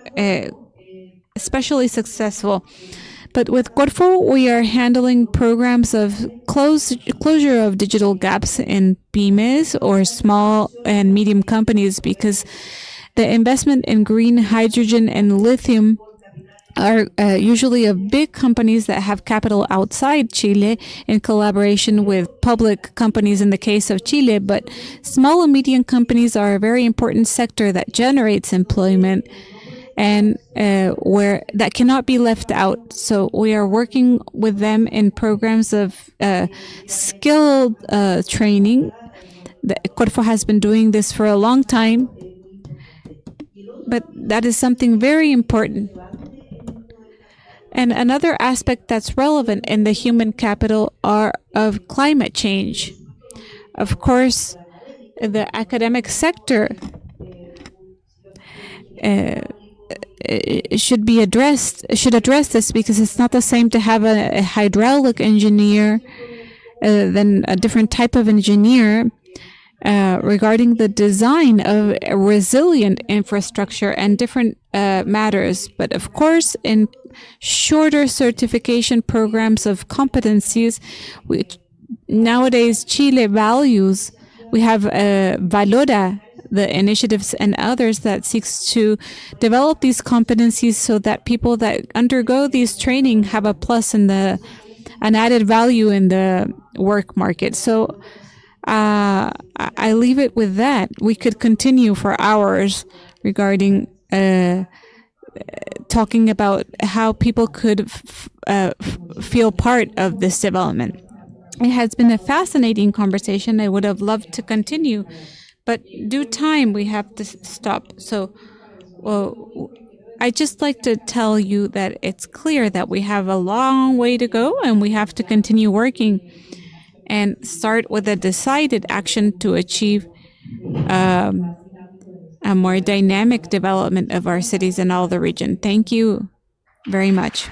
especially successful. But with Corfo, we are handling programs of closure of digital gaps in pymes or small and medium companies because the investment in green hydrogen and lithium are usually of big companies that have capital outside Chile in collaboration with public companies in the case of Chile. But small and medium companies are a very important sector that generates employment. and where that cannot be left out. So we are working with them in programs of skill training. The Corfo has been doing this for a long time, but that is something very important. And another aspect that's relevant in the human capital are of climate change. Of course, the academic sector uh, should address this, because it's not the same to have a hydraulic engineer than a different type of engineer regarding the design of resilient infrastructure and different matters. But of course, in shorter certification programs of competencies, which nowadays Chile values, we have Valora, the initiatives and others that seeks to develop these competencies so that people that undergo these training have a plus in an added value in the work market. So I leave it with that. We could continue for hours regarding talking about how people could feel part of this development. It has been a fascinating conversation. I would have loved to continue, but due time we have to stop. So, well, I just like to tell you that it's clear that we have a long way to go, and we have to continue working and start with a decided action to achieve a more dynamic development of our cities and all the region. Thank you very much.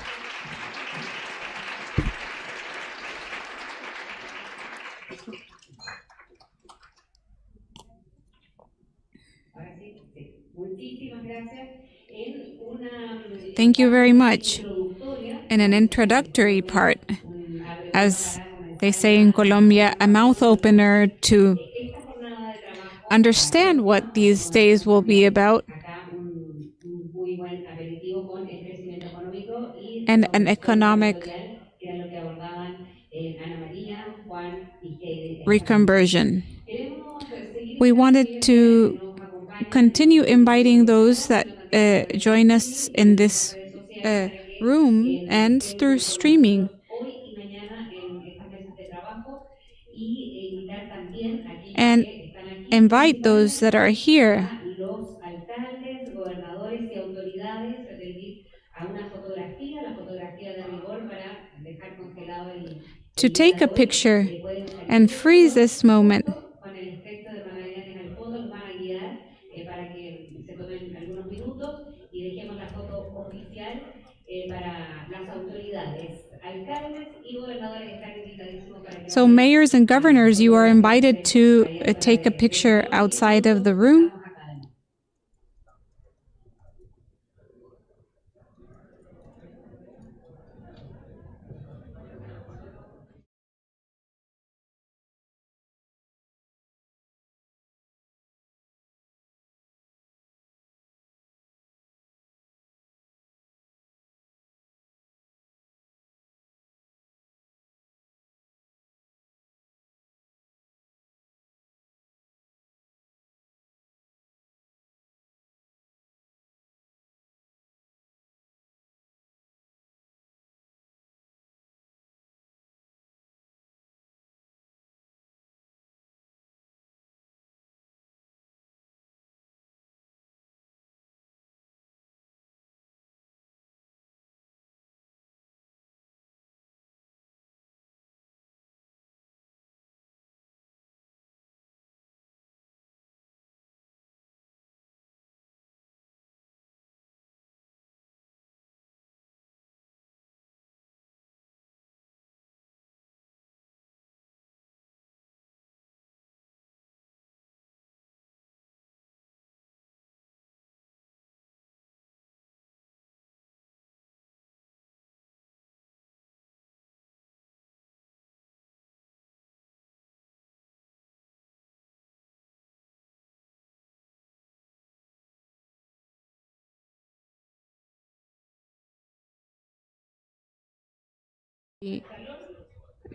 Thank you very much. In an introductory part, as they say in Colombia, a mouth opener to understand what these days will be about, and an economic reconversion. We wanted to continue inviting those that join us in this room and through streaming, and invite those that are here to take a picture and freeze this moment. So mayors and governors, you are invited to take a picture outside of the room.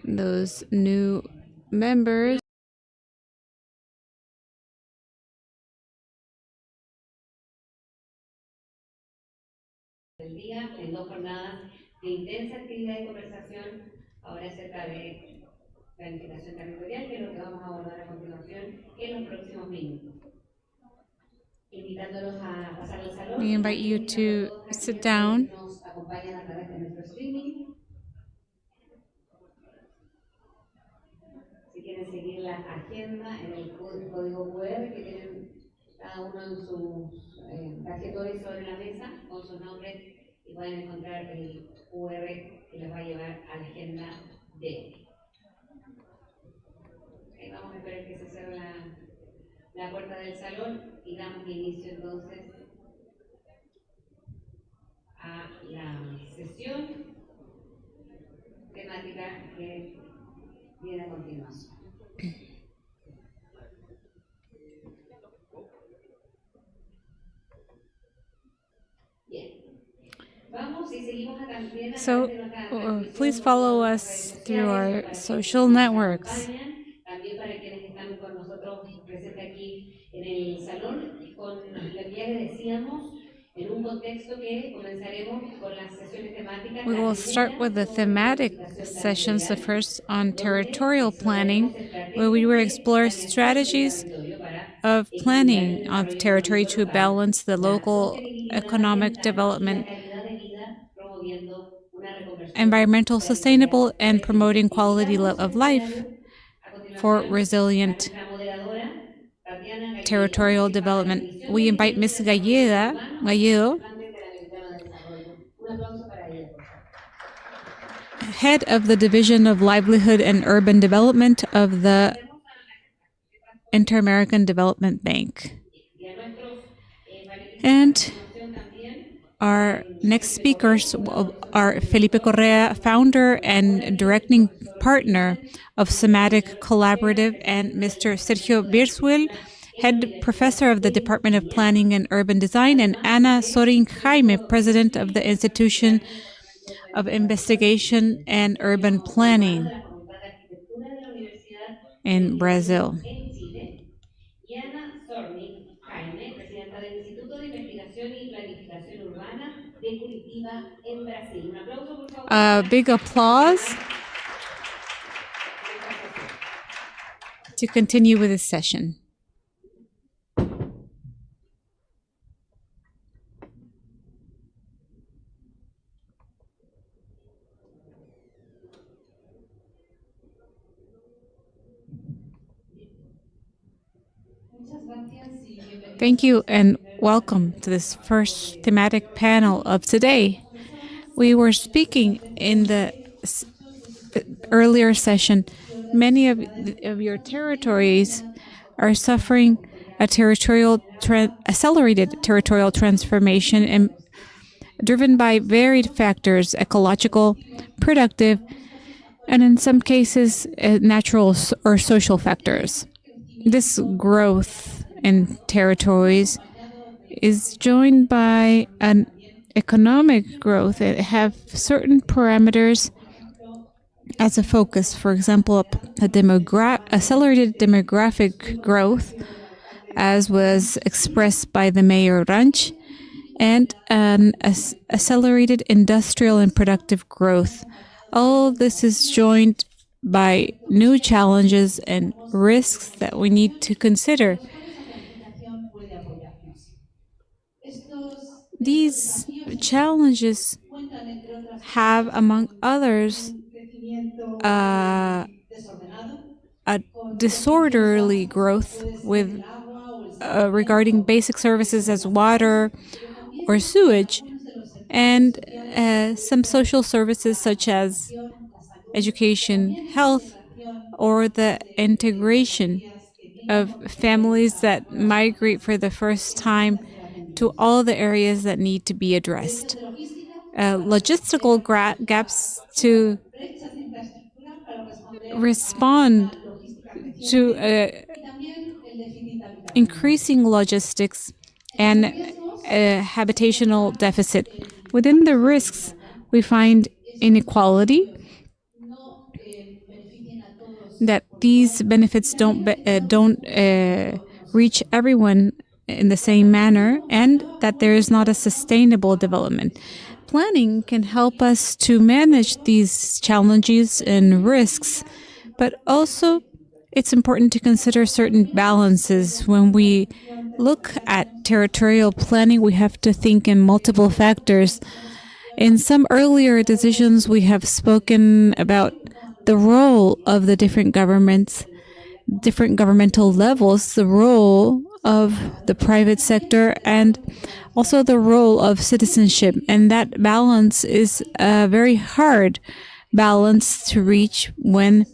Those new members. del día en 2 jornadas de intensa actividad y conversación, ahora acerca de planificación territorial, que es lo que vamos a abordar a continuación en los próximos minutos. Invitándolos a pasar al salón. We invite you to sit down. Nos acompañan a través de nuestro streaming. Si quieren seguir la agenda en el código QR que tienen cada uno en sus tarjetones sobre la mesa con sus nombres, y pueden encontrar el QR que les va a llevar a la agenda D. Vamos a esperar que se cierre la puerta del salón y damos inicio entonces a la sesión temática que viene a continuación. So please follow us through our social networks. También para quienes están con nosotros presentes aquí en el salón, con lo que ya les decíamos, en un contexto que comenzaremos con las sesiones temáticas. We will start with the thematic sessions, the first on territorial planning, where we will explore strategies of planning of territory to balance the local economic development, environmental sustainable, and promoting quality of life for resilient territorial development. We invite Ms. Galledo, head of the Division of Livelihood and Urban Development of the Inter-American Development Bank. And our next speakers are Felipe Correa, founder and directing partner of Somatic Collaborative, and Mr. Sergio Birzuel, head professor of the Department of Planning and Urban Design, and Ana Sorin Jaime, president of the Institution of Investigation and Urban Planning in Brazil. Big applause to continue with this session. Thank you and welcome to this first thematic panel of today. We were speaking in the earlier session, many of your territories are suffering a accelerated territorial transformation and driven by varied factors, ecological, productive, and in some cases, natural or social factors. This growth in territories is joined by an economic growth that have certain parameters as a focus. For example, accelerated demographic growth, as was expressed by the Mayor Ranch, and an accelerated industrial and productive growth. All this is joined by new challenges and risks that we need to consider. These challenges have, among others, a disorderly growth with regarding basic services as water or sewage, and some social services such as education, health, or the integration of families that migrate for the first time to all the areas that need to be addressed. Logistical gaps to respond to increasing logistics and habitational deficit. Within the risks, we find inequality, that these benefits don't reach everyone in the same manner, and that there is not a sustainable development. Planning can help us to manage these challenges and risks, but also it's important to consider certain balances. When we look at territorial planning, we have to think in multiple factors. In some earlier decisions, we have spoken about the role of the different governments, different governmental levels, the role of the private sector, and also the role of citizenship. And that balance is a very hard balance to reach when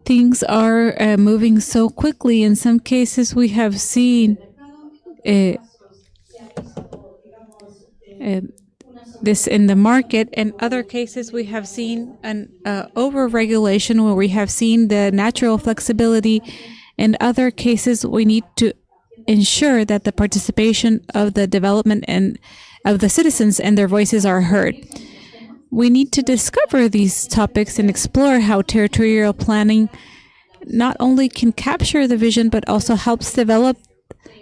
things are moving so quickly. In some cases, we have seen this in the market. In other cases, we have seen an over-regulation where we have seen the natural flexibility. In other cases, we need to ensure that the participation of the development and of the citizens and their voices are heard. We need to discover these topics and explore how territorial planning not only can capture the vision, but also helps develop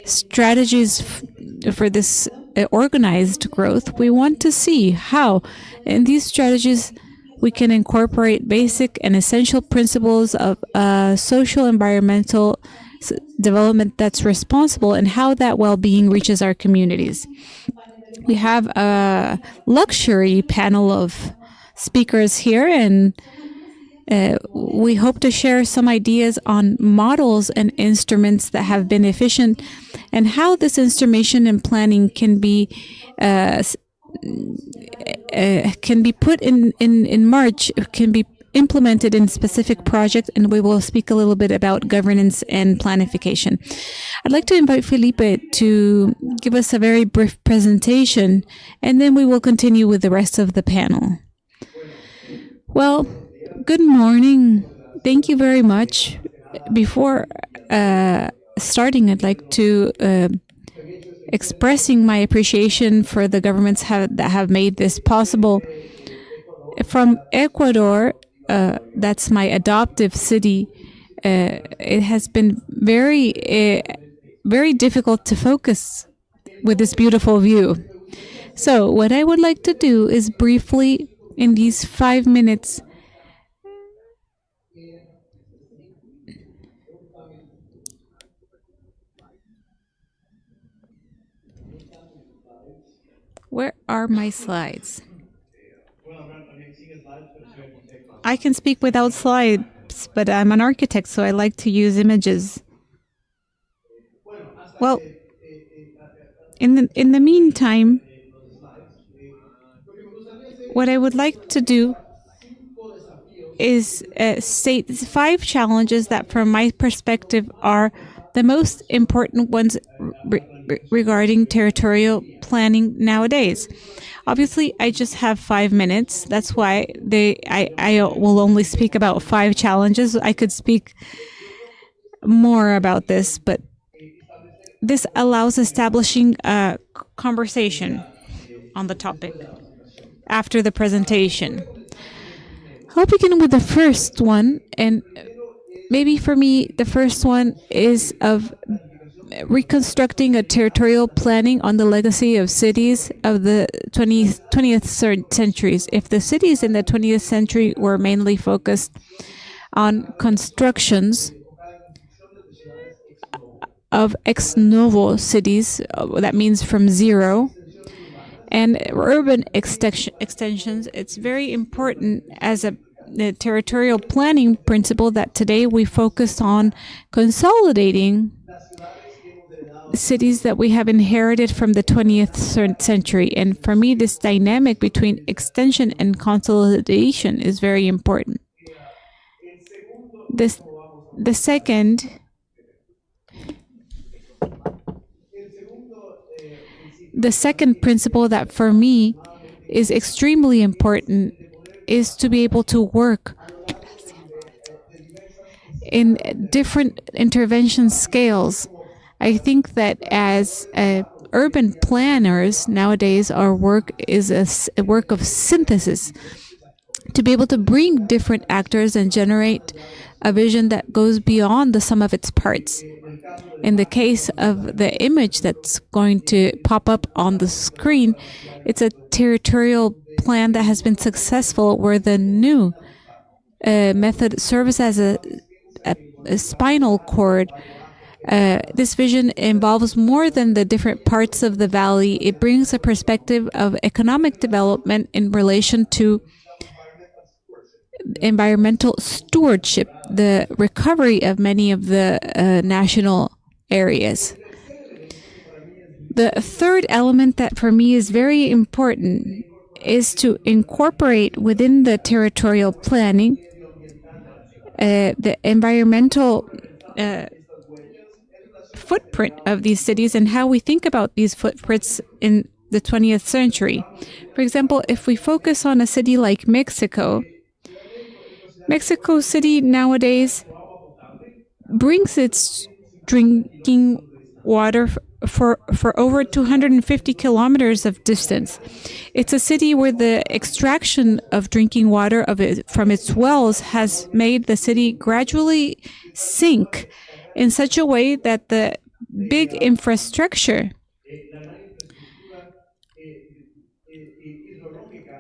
strategies for this organized growth. We want to see how in these strategies we can incorporate basic and essential principles of social environmental development that's responsible, and how that well-being reaches our communities. We have a luxury panel of speakers here, and we hope to share some ideas on models and instruments that have been efficient, and how this instrumentation and planning can be put in March, can be implemented in specific projects, and we will speak a little bit about governance and planification. I'd like to invite Felipe to give us a very brief presentation, and then we will continue with the rest of the panel. Well, good morning. Thank you very much. Before starting, I'd like to expressing my appreciation for the governments that have made this possible. From Ecuador, that's my adoptive city, it has been very difficult to focus with this beautiful view. So what I would like to do is briefly, in these 5 minutes, where are my slides? I can speak without slides, but I'm an architect, so I like to use images. Well, in the meantime, what I would like to do is state 5 challenges that, from my perspective, are the most important ones regarding territorial planning nowadays. Obviously, I just have 5 minutes. That's why I will only speak about 5 challenges. I could speak more about this, but this allows establishing a conversation on the topic after the presentation. I'll begin with the first one, and maybe for me, the first one is of reconstructing a territorial planning on the legacy of cities of the 20th centuries. If the cities in the 20th century were mainly focused on constructions of ex novo cities, that means from zero, and urban extensions, it's very important as a territorial planning principle that today we focus on consolidating cities that we have inherited from the 20th century. And for me, this dynamic between extension and consolidation is very important. The second principle that for me is extremely important is to be able to work in different intervention scales. I think that as urban planners nowadays, our work is a work of synthesis, to be able to bring different actors and generate a vision that goes beyond the sum of its parts. In the case of the image that's going to pop up on the screen, it's a territorial plan that has been successful, where the new method serves as a spinal cord. This vision involves more than the different parts of the valley. It brings a perspective of economic development in relation to environmental stewardship, the recovery of many of the national areas. The third element that for me is very important is to incorporate within the territorial planning the environmental footprint of these cities and how we think about these footprints in the 20th century. For example, if we focus on a city like Mexico City nowadays brings its drinking water for over 250 kilometers of distance. It's a city where the extraction of drinking water from its wells has made the city gradually sink in such a way that the big infrastructure,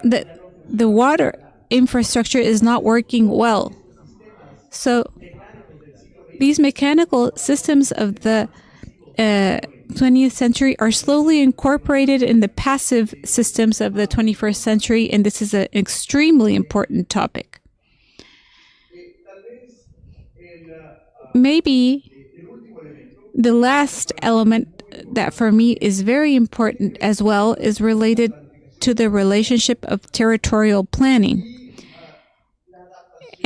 the water infrastructure is not working well. So these mechanical systems of the 20th century are slowly incorporated in the passive systems of the 21st century, and this is an extremely important topic. Maybe the last element that for me is very important as well is related to the relationship of territorial planning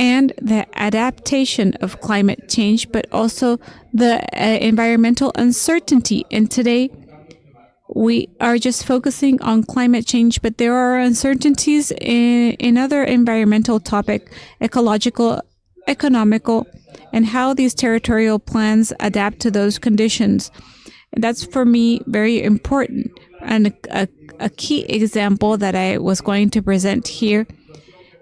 and the adaptation of climate change, but also the environmental uncertainty. And today, we are just focusing on climate change, but there are uncertainties in other environmental topics, ecological, economical, and how these territorial plans adapt to those conditions. And that's, for me, very important. And a key example that I was going to present here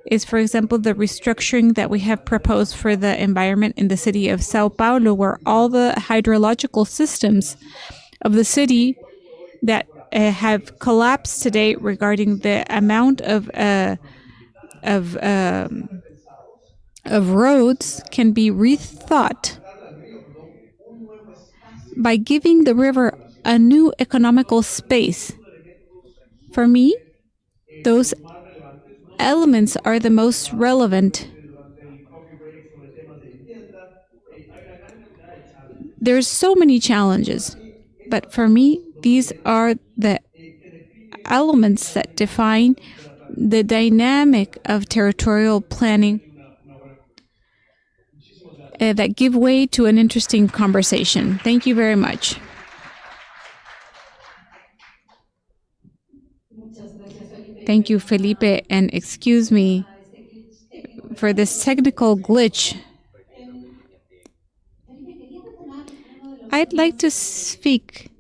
is, for example, the restructuring that we have proposed for the environment in the city of Sao Paulo, where all the hydrological systems of the city that have collapsed today regarding the amount of roads can be rethought by giving the river a new economical space. For me, those elements are the most relevant. There's so many challenges, but for me, these are the elements that define the dynamic of territorial planning that give way to an interesting conversation. Thank you very much. Thank you, Felipe, and excuse me for this technical glitch. I'd like to speak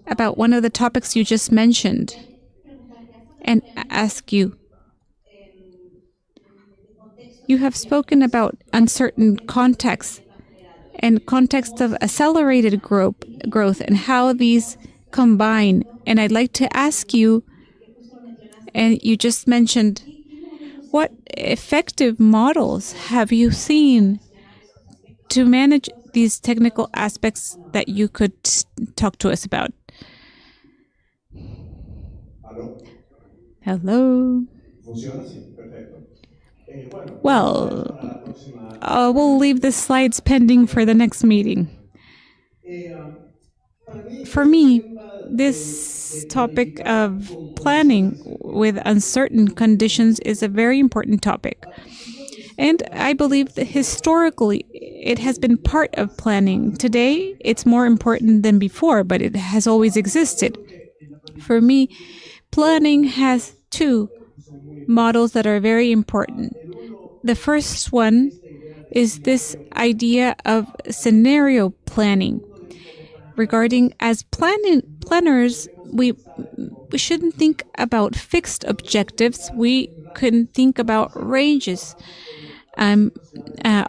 about one of the topics you just mentioned and ask you. You have spoken about uncertain contexts and context of accelerated growth and how these combine. And I'd like to ask you, and you just mentioned, what effective models have you seen to manage these technical aspects that you could talk to us about? Hello? Well, we'll leave the slides pending for the next meeting. For me, this topic of planning with uncertain conditions is a very important topic. And I believe that historically it has been part of planning. Today, it's more important than before, but it has always existed. For me, planning has two models that are very important. The first one is this idea of scenario planning. Regarding as planners, we shouldn't think about fixed objectives. We can think about ranges I'm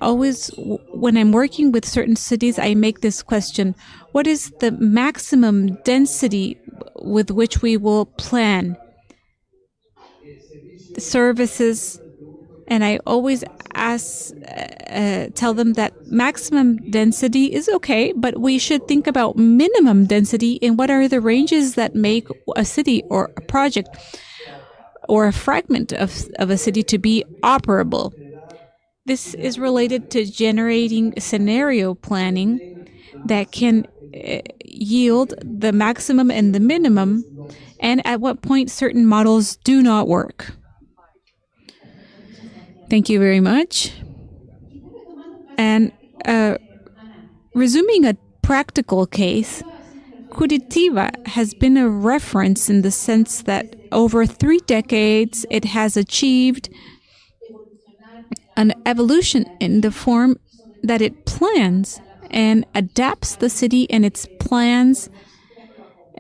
always, when I'm working with certain cities, I make this question: what is the maximum density with which we will plan the services? And I always tell them that maximum density is okay, but we should think about minimum density and what are the ranges that make a city or a project or a fragment of a city to be operable. This is related to generating scenario planning that can yield the maximum and the minimum, and at what point certain models do not work. Thank you very much. And resuming a practical case, Curitiba has been a reference in the sense that over 3 decades it has achieved an evolution in the form that it plans and adapts the city and its plans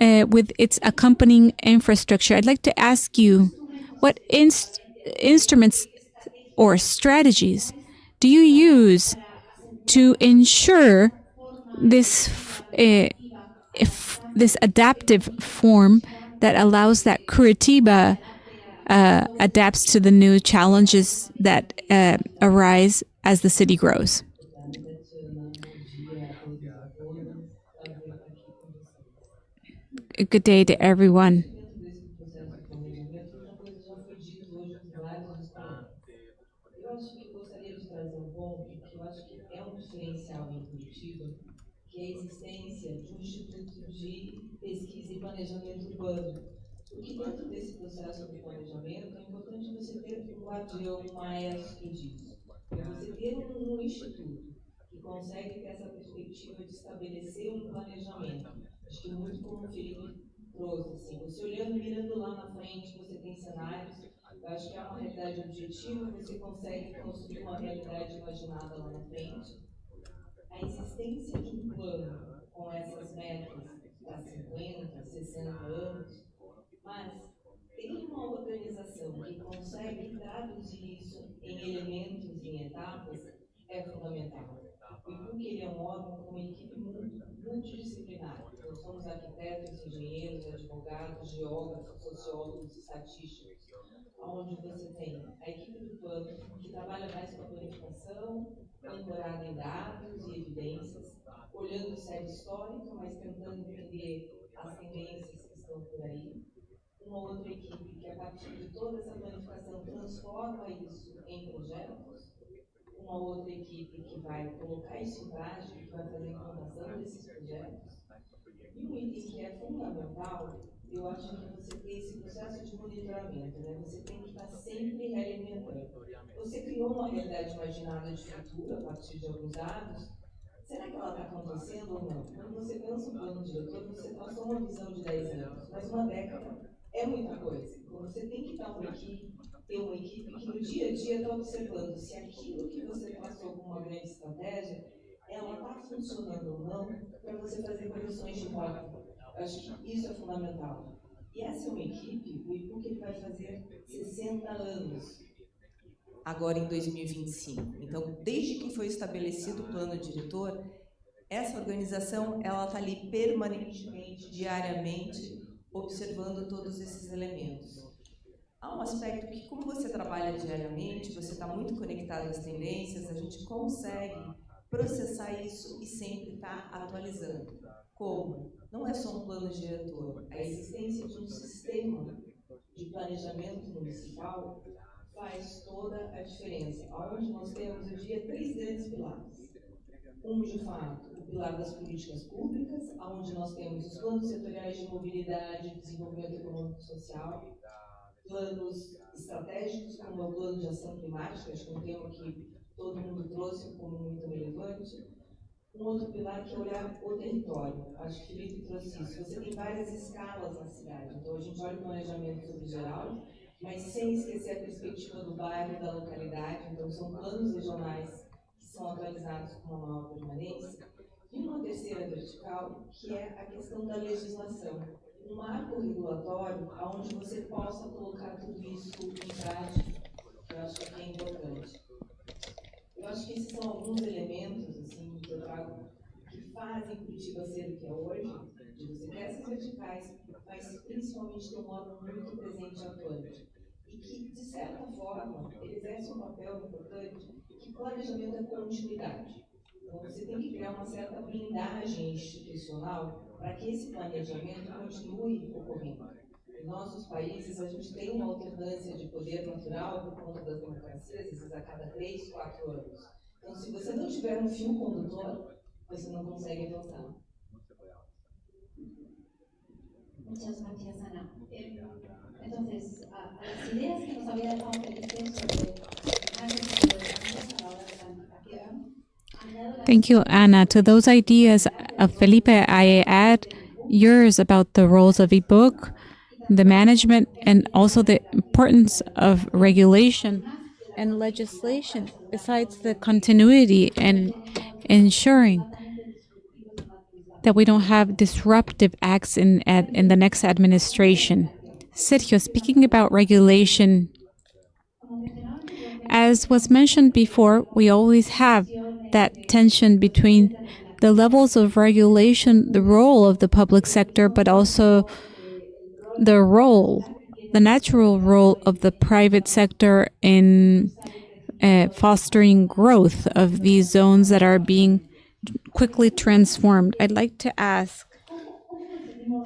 with its accompanying infrastructure. I'd like to ask you, what instruments or strategies do you use to ensure this this adaptive form that allows that Curitiba adapts to the new challenges that arise as the city grows? Good day to everyone. Dentro desse processo de planejamento, muita coisa já foi dita hoje por vários dos colegas. Eu acho que eu gostaria de trazer um ponto que eu acho que é um diferencial em Curitiba, que é a existência de um Instituto de Pesquisa e Planejamento Urbano. Porque dentro desse processo do planejamento é importante você ter um guardião, um maestro disso. E você ter um instituto que consegue ter essa perspectiva de estabelecer um planejamento. Acho que muito como o Felipe trouxe, assim, você olhando, mirando lá na frente, você tem cenários. Eu acho que é uma realidade objetiva, você consegue construir uma realidade imaginada lá na frente. A existência de um plano com essas metas para 50, 60 anos, mas ter uma organização que consegue traduzir isso em elementos, em etapas, é fundamental. O IPUC ele é um órgão com uma equipe multidisciplinar. Então, somos arquitetos, engenheiros, advogados, geógrafos, sociólogos, estatísticos, onde você tem a equipe do plano, que trabalha mais com a planificação, ancorada em dados e evidências, olhando série histórica, mas tentando entender as tendências que estão por aí. Uma outra equipe que, a partir de toda essa planificação, transforma isso em projetos. Uma outra equipe que vai colocar isso em prática, que vai fazer a implantação desses projetos. E um item que é fundamental, eu acho que é você ter esse processo de monitoramento, né? Você tem que estar sempre realimentando. Você criou uma realidade imaginada de futuro a partir de alguns dados. Será que ela está acontecendo ou não? Quando você pensa um plano diretor, você traçou uma visão de 10 anos, mas uma década é muita coisa. Então você tem que ter uma equipe que no dia a dia está observando se aquilo que você traçou como uma grande estratégia, ela está funcionando ou não, para você fazer correções de rota. Eu acho que isso é fundamental. E essa é uma equipe, o IPUC ele vai fazer 60 anos agora em 2025. Então, desde que foi estabelecido o plano diretor, essa organização ela está ali permanentemente, diariamente, observando todos esses elementos. Há um aspecto que, como você trabalha diariamente, você está muito conectado às tendências, a gente consegue processar isso e sempre estar atualizando. Como? Não é só um plano diretor, a existência de um sistema de planejamento municipal faz toda a diferença. Onde nós temos, eu diria, 3 grandes pilares. De fato, o pilar das políticas públicas, onde nós temos os planos setoriais de mobilidade, desenvolvimento econômico e social, planos estratégicos, como é o plano de ação climática, acho que é um tema que todo mundo trouxe como muito relevante. Um outro pilar que é olhar o território. Acho que o Felipe trouxe isso. Você tem várias escalas na cidade. Então, a gente olha o planejamento sobre geral, mas sem esquecer a perspectiva do bairro, da localidade. Então, são planos regionais que são atualizados com uma maior permanência. E uma terceira vertical, que é a questão da legislação. Um marco regulatório onde você possa colocar tudo isso em prática, que eu acho que é importante. Eu acho que esses são alguns elementos assim que eu trago que fazem Curitiba ser o que é hoje, de você ter essas verticais, mas principalmente ter um órgão muito presente e atuante. E que, de certa forma, ele exerce um papel importante, que planejamento é continuidade. Então, você tem que criar uma certa blindagem institucional para que esse planejamento continue ocorrendo. Em nossos países, a gente tem uma alternância de poder natural por conta das democracias, às vezes a cada 3, 4 anos. Então, se você não tiver um fio condutor, você não consegue avançar. Muchas gracias, Ana. Entonces, a las ideas que nos había dejado Felipe sobre a la hora de la aplicación. Thank you, Anna. To those ideas of Felipe, I add yours about the roles of ebook, the management, and also the importance of regulation and legislation, besides the continuity and ensuring that we don't have disruptive acts in the next administration. Sergio, speaking about regulation, as was mentioned before, we always have that tension between the levels of regulation, the role of the public sector, but also the natural role of the private sector in fostering growth of these zones that are being quickly transformed. I'd like to ask,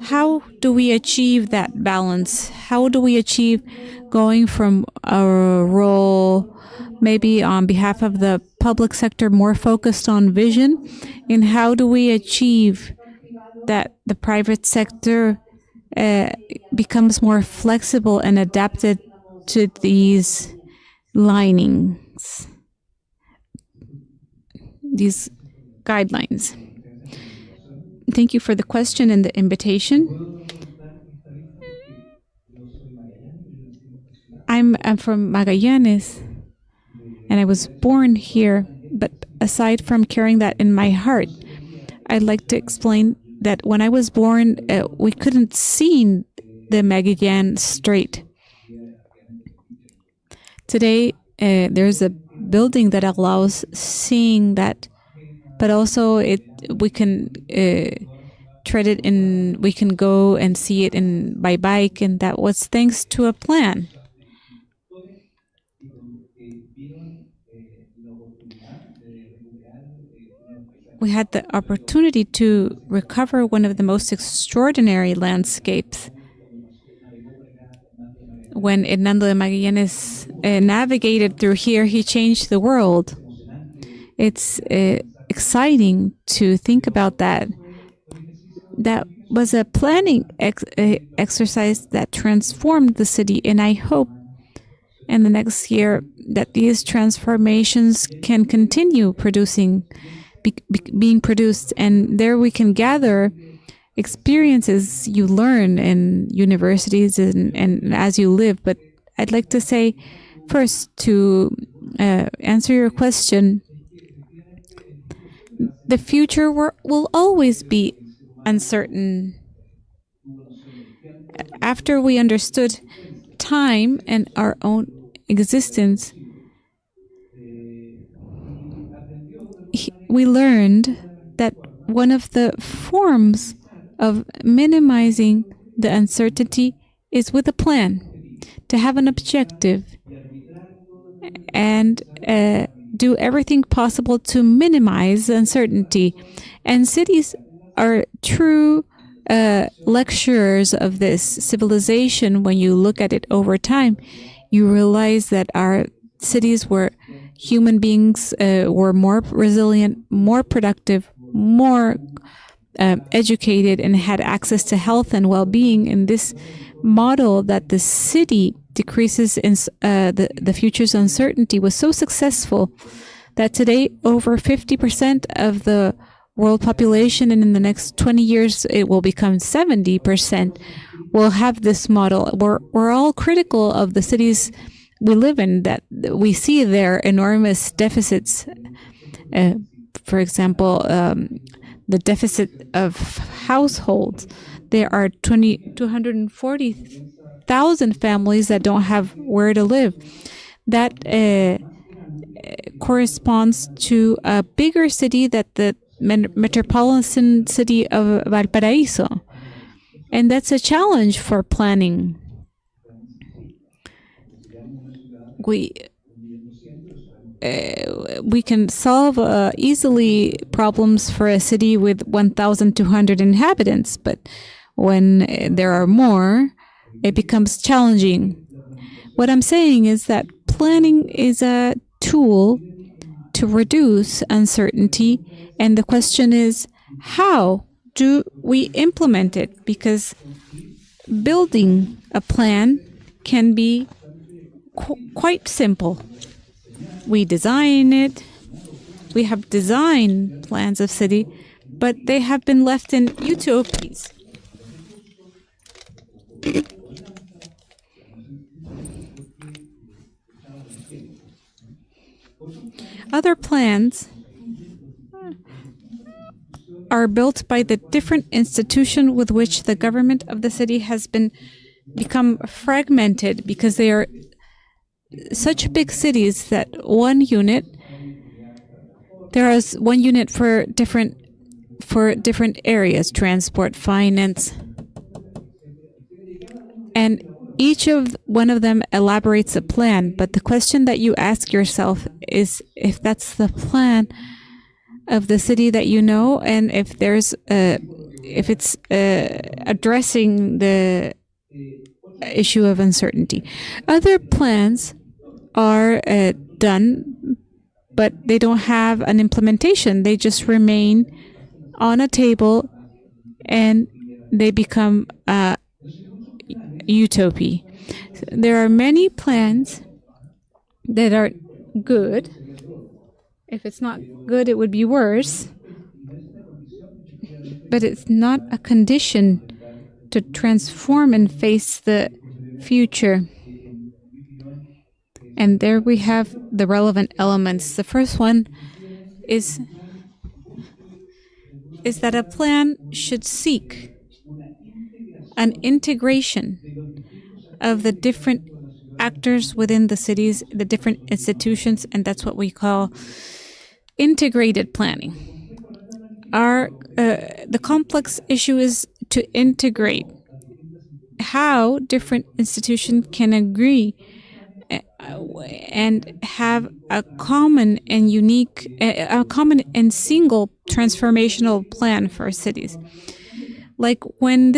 how do we achieve that balance? How do we achieve going from a role maybe on behalf of the public sector more focused on vision, and how do we achieve that the private sector becomes more flexible and adapted to these linings, these guidelines? Thank you for the question and the invitation. I'm from Magallanes, and I was born here, but aside from carrying that in my heart, I'd like to explain that when I was born, we couldn't see the Magallanes Strait. Today, there's a building that allows seeing that, but also we can tread it in, we can go and see it by bike, and that was thanks to a plan. We had the opportunity to recover one of the most extraordinary landscapes. When Hernando de Magallanes navigated through here, he changed the world. It's exciting to think about that. That was a planning exercise that transformed the city, and I hope in the next year that these transformations can continue being produced, and there we can gather experiences you learn in universities and as you live. But I'd like to say first, to answer your question, the future will always be uncertain. After we understood time and our own existence, we learned that one of the forms of minimizing the uncertainty is with a plan, to have an objective and do everything possible to minimize uncertainty. And cities are true lecturers of this civilization. When you look at it over time, you realize that our cities were human beings were more resilient, more productive, more educated, and had access to health and well-being. In this model that the city decreases in the future's uncertainty was so successful that today over 50% of the world population, and in the next 20 years it will become 70%, will have this model. We're all critical of the cities we live in, that we see their enormous deficits. For example, the deficit of households. There are 240,000 families that don't have where to live. That corresponds to a bigger city that the metropolitan city of Valparaiso. And that's a challenge for planning. We can solve easily problems for a city with 1,200 inhabitants, but when there are more, it becomes challenging. What I'm saying is that planning is a tool to reduce uncertainty, and the question is, how do we implement it? Because building a plan can be quite simple. We design it, we have design plans of city, but they have been left in utopias. Other plans are built by the different institution with which the government of the city has become fragmented, because they are such big cities that there is one unit for different areas, transport, finance, and one of them elaborates a plan. But the question that you ask yourself is if that's the plan of the city that you know, and if it's addressing the issue of uncertainty. Other plans are done, but they don't have an implementation. They just remain on a table and they become utopia. There are many plans that are good. If it's not good, it would be worse. But it's not a condition to transform and face the future. And there we have the relevant elements. The first one is that a plan should seek an integration of the different actors within the cities, the different institutions, and that's what we call integrated planning. The complex issue is to integrate how different institutions can agree and have a common and single transformational plan for cities. Like when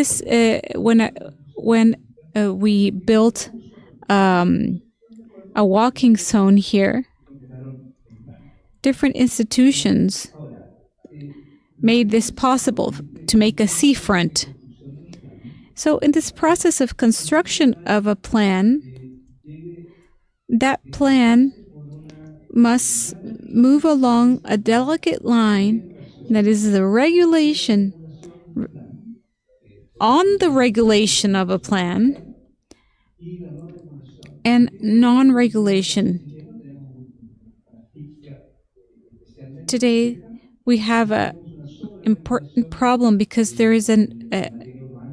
we built a walking zone here, different institutions made this possible to make a seafront. So in this process of construction of a plan, that plan must move along a delicate line that is the regulation on the regulation of a plan and non-regulation. Today, we have an important problem because there is an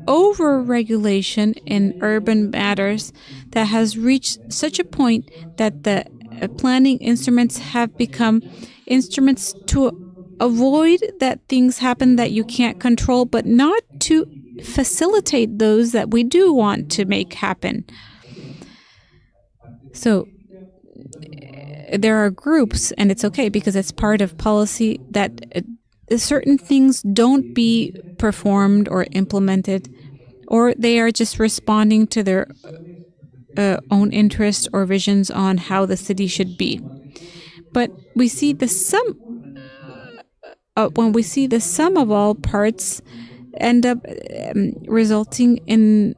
over-regulation in urban matters that has reached such a point that the planning instruments have become instruments to avoid that things happen that you can't control, but not to facilitate those that we do want to make happen. So there are groups, and it's okay because it's part of policy, that certain things don't be performed or implemented, or they are just responding to their own interests or visions on how the city should be. But we see the sum. When we see the sum of all parts end up resulting in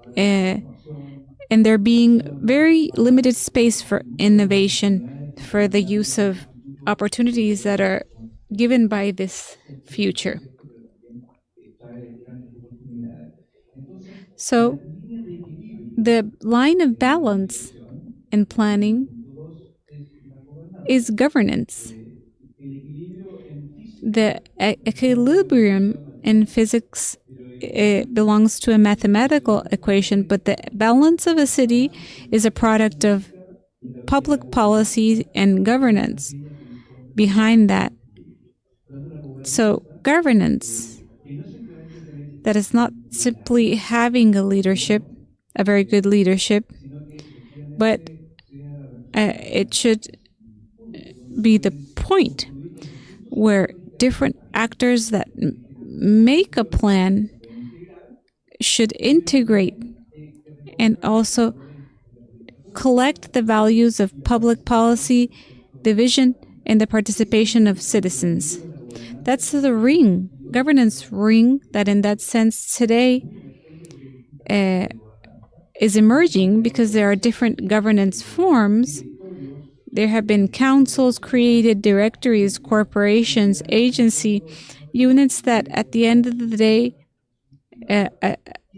there being very limited space for innovation, for the use of opportunities that are given by this future. So the line of balance in planning is governance. The equilibrium in physics belongs to a mathematical equation, but the balance of a city is a product of public policy and governance. behind that. So, governance, that is not simply having a leadership, a very good leadership, but it should be the point where different actors that make a plan should integrate and also collect the values of public policy, the vision, and the participation of citizens. That's the ring, governance ring, that in that sense today is emerging because there are different governance forms. There have been councils created, directories, corporations, agency, units that at the end of the day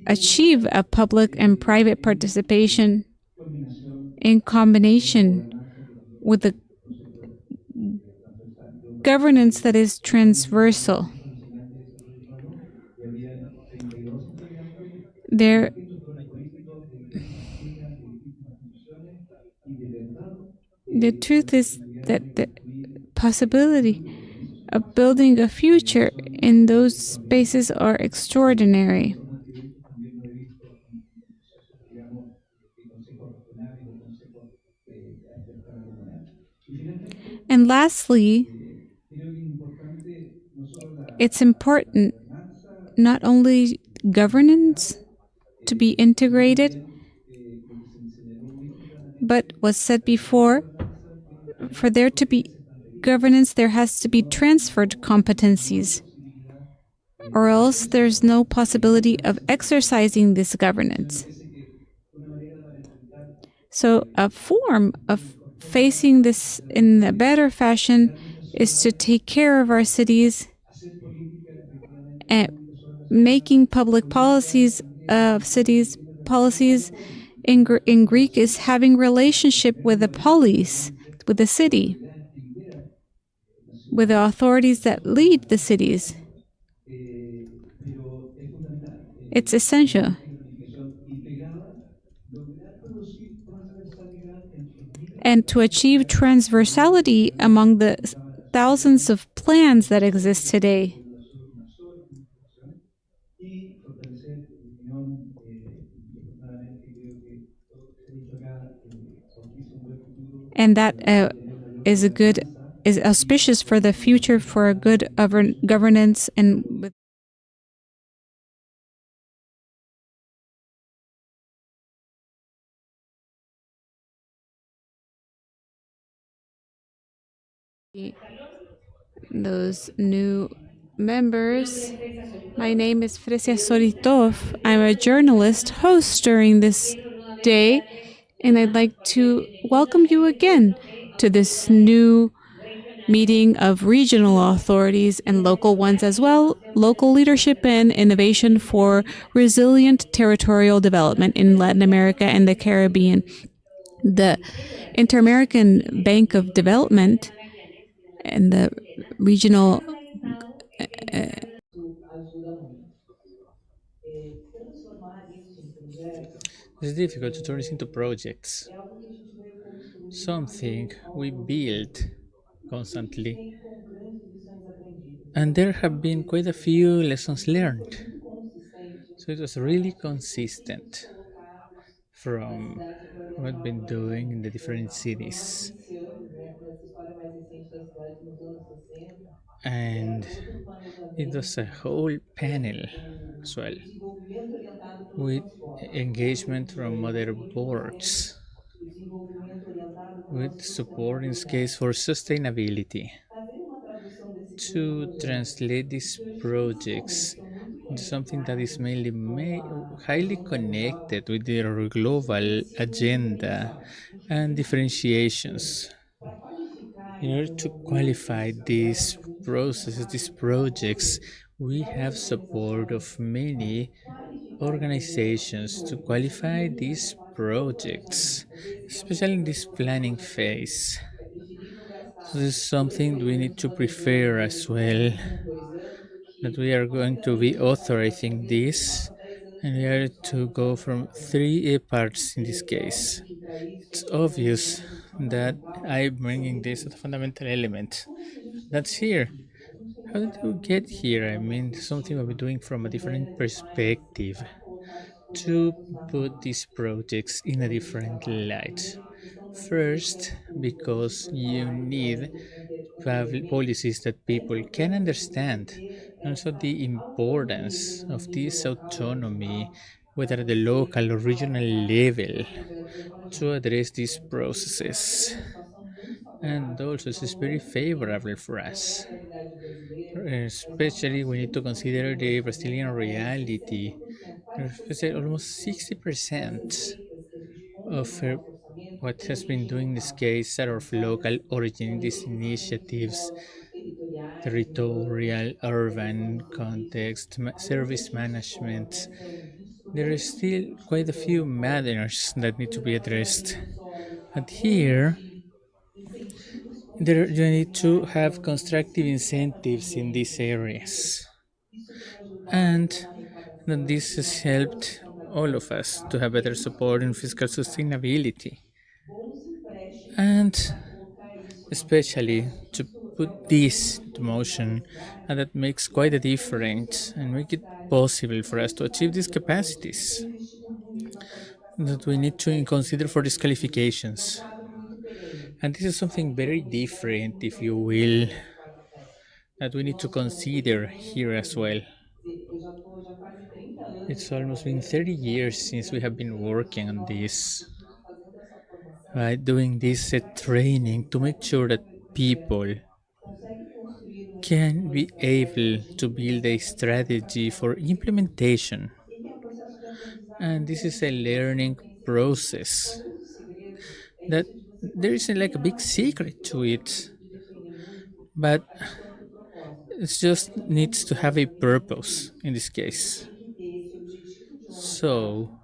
achieve a public and private participation in combination with a governance that is transversal. There, the truth is that the possibility of building a future in those spaces are extraordinary. And lastly, it's important not only governance to be integrated, but was said before, for there to be governance, there has to be transferred competencies, or else there's no possibility of exercising this governance. So a form of facing this in a better fashion is to take care of our cities and making public policies of cities. Policies in Greek is having relationship with the polis, with the city, with the authorities that lead the cities. It's essential. And to achieve transversality among the thousands of plans that exist today. And that is auspicious for the future, for a good governance and with those new members. My name is Fresia Soritov. I'm a journalist host during this day, and I'd like to welcome you again to this new meeting of regional authorities and local ones as well, local leadership and innovation for resilient territorial development in Latin America and the Caribbean. The Inter-American Bank of Development and the regional It's difficult to turn this into projects. Something we build constantly. And there have been quite a few lessons learned. So it was really consistent from what I've been doing in the different cities. And it was a whole panel as well, with engagement from other boards, with support in this case for sustainability, to translate these projects into something that is mainly highly connected with their global agenda and differentiations. In order to qualify these processes, these projects, we have support of many organizations to qualify these projects, especially in this planning phase. So this is something we need to prepare as well, that we are going to be authorizing this And we are to go from three parts in this case. E para isso, It's é, obvious a gente that fundamental I'm é bringing this as a entender fundamental element. como que a gente tem que That's here. prosseguir. A gente tem How did you trabalhado get muito de here? I forma mean, something I'll be coletiva, doing from a com different grandes painéis, perspective para colocar os to problemas na put mão these projects in a de different trabalho. light. Primeiro, a questão das First, políticas públicas. A gente because foi you falar need anteriormente policies that da people can importância de você understand, ter and also essa the importance autonomia no of nível this local ou autonomy, regional, para whether at the você local or regional alavancar os level, seus projetos e to planejamento. address these E nós processes. temos uma situação muito And favorável also, this para is um very longo tempo favorable for pela us. realidade brasileira. Especially, we need to Nós temos consider um the orçamento Brazilian aonde reality. 60%, quase Especially, almost 60% das 60% receitas que a gente compra no of nosso orçamento what é de has been origem doing in this local. case are of São local esses, origin, são these esses ações initiatives, desenvolvimentos territoriais, urbanos, territorial, prestação urban de serviços, context, aonde a service gente toma management. conta de There are instrumentos que still nos quite a few preservam, matters that need to be addressed. preservação dos solos, But até here, de incentivos you competitivos need na to área have do constructive ensino para incentives in fazendeiro, these por exemplo. areas. Isso tem ajudado And na arrecadação this e na has boa helped gestão da all vida of us to fiscal, have que é better isso que a support in gente tem fiscal buscado. sustainability. Bons empréstimos And para colocar isso na rua. Eu especially acho que to isso é put o this grande to potencial da motion, and cidade. that makes E quite a essa projeção difference da and nossa make it cidade, possible for us to achieve these principalmente atualmente, a gente capacities tem investido muito na qualificação that we need das to consider for these equipes. É um qualifications. quadro muito perene. And this is A something gente tem very alguns pontos different, muito if you will, avançados de qualidade. that we O need to nosso campo foi consider desenvolvido, here as well. eu já estou já quase 30 anos It's almost been trabalhando 30 e já years estou since we criando have been working on novos this, dispositivos, fazendo essa formação right? Doing this para que a training gente to make saiba sure that desenvolver projetos, people consegue construir can uma be estratégia able de to build a implementação strategy para for municípios. implementation. E que é um processo de aprendizagem And que this a is a gente trouxe learning muito recentemente. process Talvez o segredo é that isso de você there isn't conseguir like a big criar um plano. secret Eu to gosto it, de defender muito but a questão do propósito. it Nós just temos um needs to have a propósito muito purpose claro. in this A gente case. tem que ter esse objetivo de longo So prazo.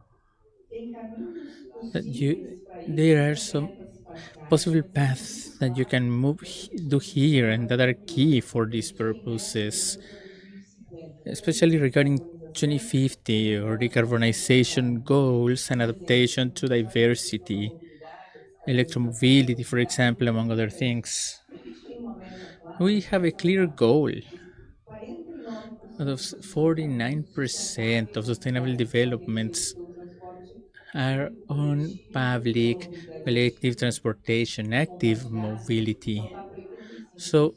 Tem caminhos that possíveis para isso, there are são some metas parciais, possible mas é paths muito that you claro can do que isso here vai and that are até key for a these gente tem metas, por purposes, exemplo, para 2050, especially regarding descarbonização, 2050 or decarbotização do decarbonization mercado. goals and Por exemplo, adaptation to a gente já tem a questão da diversity, mobilidade, a descarbonização da electromobility, for mobilidade example, e among other transporte. things. A gente tem uma meta We clara have a para clear tratar goal de 49% of dos deslocamentos 49% of sustentáveis sustainable serem feitos developments pelo transporte are público on coletivo ou public iniciativa collective legislativa transportation, active compartilhada, mobility. saltar para 85%. So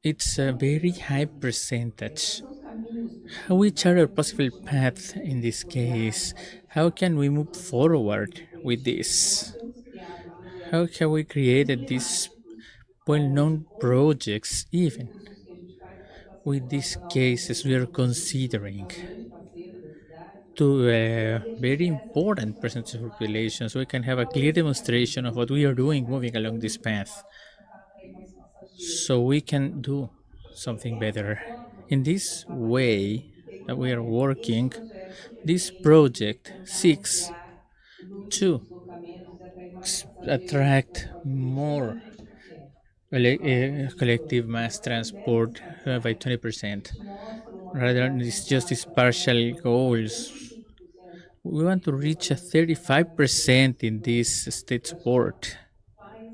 it's a Como que a very gente high faz isso? Quais percentage. são os caminhos Which possíveis? are Onde the a gente possible estimula paths in os this projetos case? How can we participativos move no transporte forward público with coletivo? Então, nós this? temos criado How projetos have we created these emblemáticos, aonde well-known com projects os even? recursos que a gente faz a participação With these nacional da cases, we are Prefeitura de Chile, considering é um grande parceiro da cidade, to e a a gente very dá essa important demonstração percentage of clara population, so we can have a qual é clear esse caminho, demonstration of como what que we a are gente doing faz, moving along como this que a gente path, pode tratar para ir mais passageiro. so we can do something Essa better. forma que a In gente está this trabalhando, way e tem that uma we are meta, esse working, projeto this pretende project tentar seeks ampliar o número de to deslocamentos e atrair mais passageiros no attract transporte coletivo more em 20%. Nós acreditamos. collective mass Então, essas transport metas by parciais, 20%. eles mostram uma Rather than correlação it's just clara these com essa partial meta de alcançar goals, 35% we want de to reach a deslocamentos sustentáveis em 35% in 2050. this state Eu acho que support. faz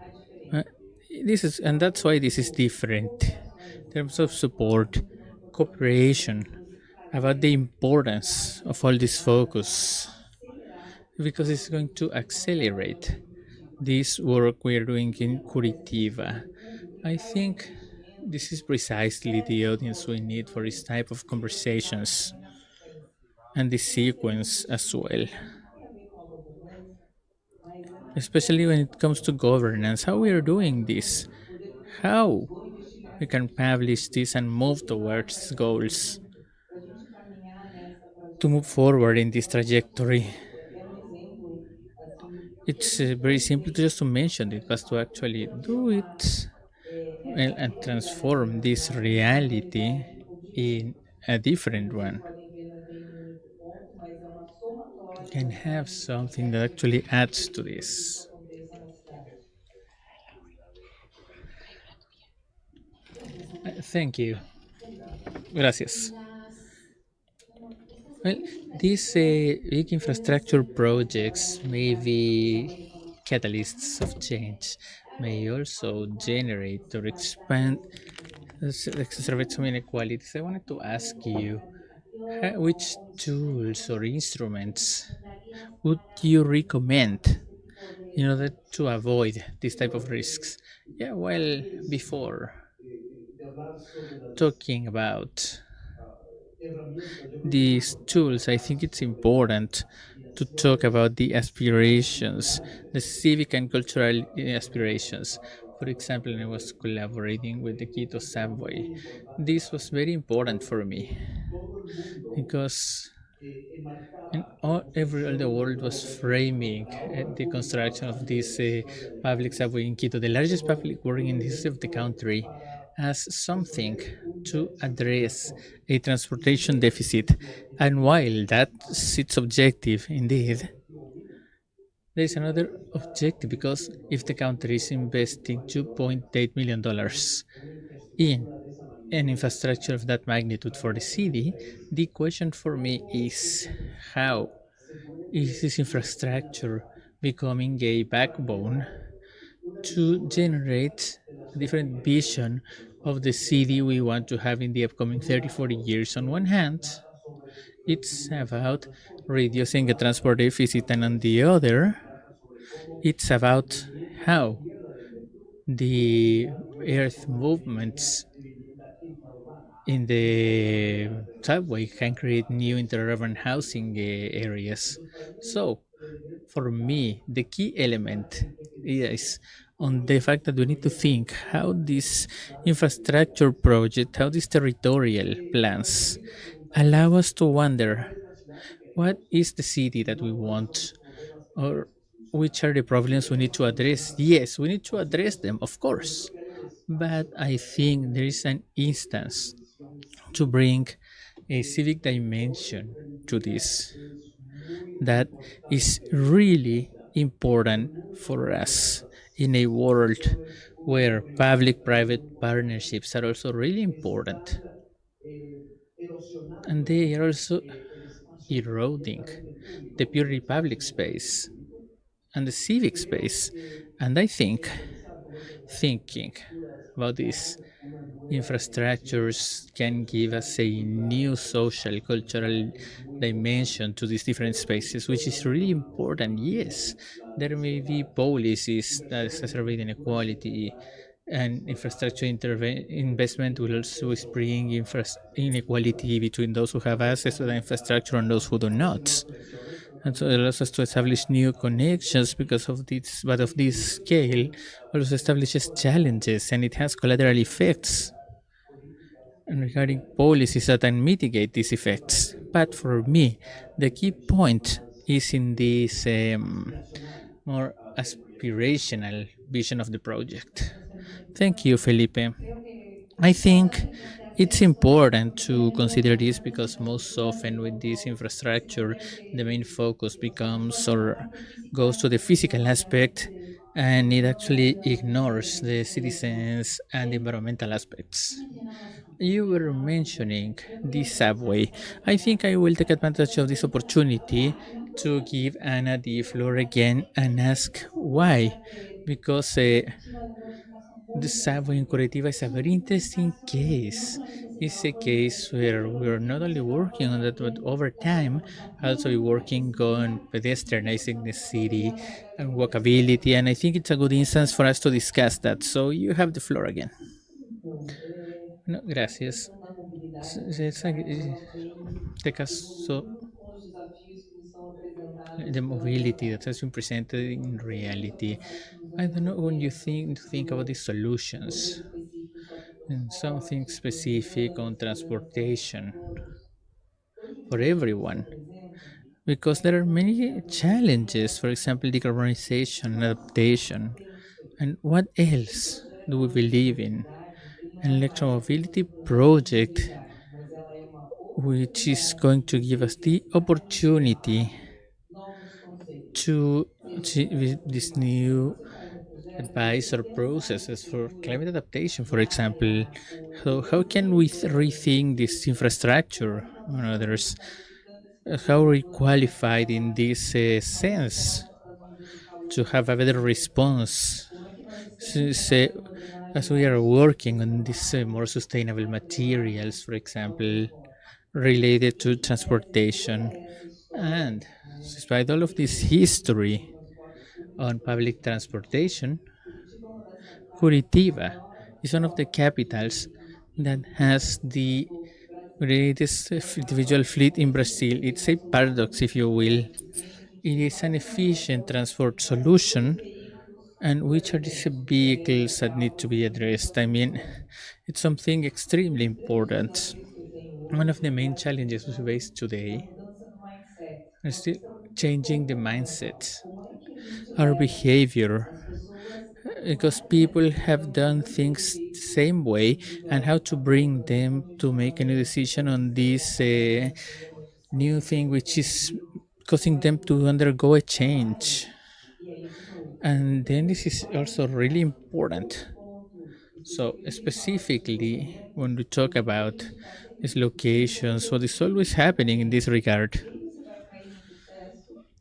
a Uh, diferença. this is, and that's why this is Apoio, different in terms of cooperacionalização, support, muito bem proporcional, cooperation, about the trazer importance práticas of all this aplicadas para focus, acelerar because a it's going to implementação da nova accelerate lei Curitiba. this work we are doing O que in acontece com o Curitiba. poder público? Ele I faz um think investimento, this is precisely the pede audience we desenvolvimento need for this type of de resultados, conversations mas na sequência. and the Esse sequence as well, investimento tem a ver com a governança, mas especially when it comes to governance, how we are doing this, o poder público how precisou investigar we can nisso, publish this and move estruturar towards goals, para a gente caminhar nessa to move trajetória. forward in this trajectory. É um exemplo, assim, It's pequeno very que eu simple to tenho just to mention para it, but te to falar, para actually do transformar it well essa and transform realidade this nacional numa reality realidade objetiva. in a Como different vocês one, podem ver, não tem um único ponto, mas é uma somatória can das have ações e something that projetos actually adds to que this. aconteçam na cidade. Thank you. Gracias. Las, bueno, estas Well, these big infrastructure projects may be catalysts of change, may also generate or expand, exacerbate some inequalities. I wanted to ask you, which tools or instruments would you recommend in order to avoid this type of risks? Yeah, well, before talking about these tools, I think it's important to talk about the aspirations, the civic and cultural aspirations. For example, when I was collaborating with the Quito subway, this was very important for me because all the world was framing the construction of this public subway in Quito, the largest public work in the history of the country, as something to address a transportation deficit. And while that's its objective, indeed, there is another objective because if the country is investing $2.8 million in an infrastructure of that magnitude for the city, the question for me is how is this infrastructure becoming a backbone to generate a different vision of the city we want to have in the upcoming 30, 40 years? On one hand, it's about reducing the transport deficit, and on the other, it's about how the earth movements in the subway can create new interurban housing areas. So, for me, the key element is on the fact that we need to think how this infrastructure project, how these territorial plans allow us to wonder what is the city that we want, or which are the problems we need to address. Yes, we need to address them, of course, but I think there is an instance to bring a civic dimension to this that is really important for us in a world where public private partnerships are also really important, and they are also eroding the purely public space and the civic space. And I think thinking about these infrastructures can give us a new social cultural dimension to these different spaces, which is really important. Yes, there may be policies that exacerbate inequality, and infrastructure investment will also bring inequality between those who have access to the infrastructure and those who do not. And so it allows us to establish new connections because of this, but of this scale also establishes challenges, and it has collateral effects and regarding policies that can mitigate these effects. But for me, the key point is in this more aspirational vision of the project. Thank you, Felipe. I think it's important to consider this because most often with this infrastructure, the main focus becomes or goes to the physical aspect, and it actually ignores the citizens and the environmental aspects. You were mentioning the subway. I think I will take advantage of this opportunity to give Anna the floor again and ask why. Because the subway in Curitiba is a very interesting case. It's a case where we're not only working on that, but over time, also we're working on pedestrianizing the city and walkability. And I think it's a good instance for us to discuss that. So you have the floor again. No, gracias. Este caso, com os desafios que nos são apresentados the mobility that has been presented in reality. I don't know when you think about the solutions programas específicos para o and something transporte, specific on segurança transportation para todos. Hoje em for dia, everyone, por exemplo, because there are many challenges, for example, decarbonization, adaptation, and what else do we believe in? ele não An é apenas electromobility uma project possibilidade, mas ela é uma which is oportunidade going to give us the para opportunity novos conceitos. to Seja with this new você faz um projeto, advice or pensar processes for arquitetura, climate adaptation, for example. o So how can we rethink this infrastructure and others? how are we qualified in this sense to have a better response? Since, as we are working on these more sustainable materials, for example, related to transportation, and despite all of this history on public transportation, Curitiba is one of the capitals that has the greatest individual fleet in Brazil. It's a paradox, if you will. It is an efficient transport solution, and which are these vehicles that need to be addressed? I mean, it's something extremely important. One of the main challenges we face today is still changing the mindset, our behavior, because people have done things the same way, and how to bring them to make a new decision on this new thing which is causing them to undergo a change. And then this is also really important. So specifically when we talk about these locations, what is always happening in this regard.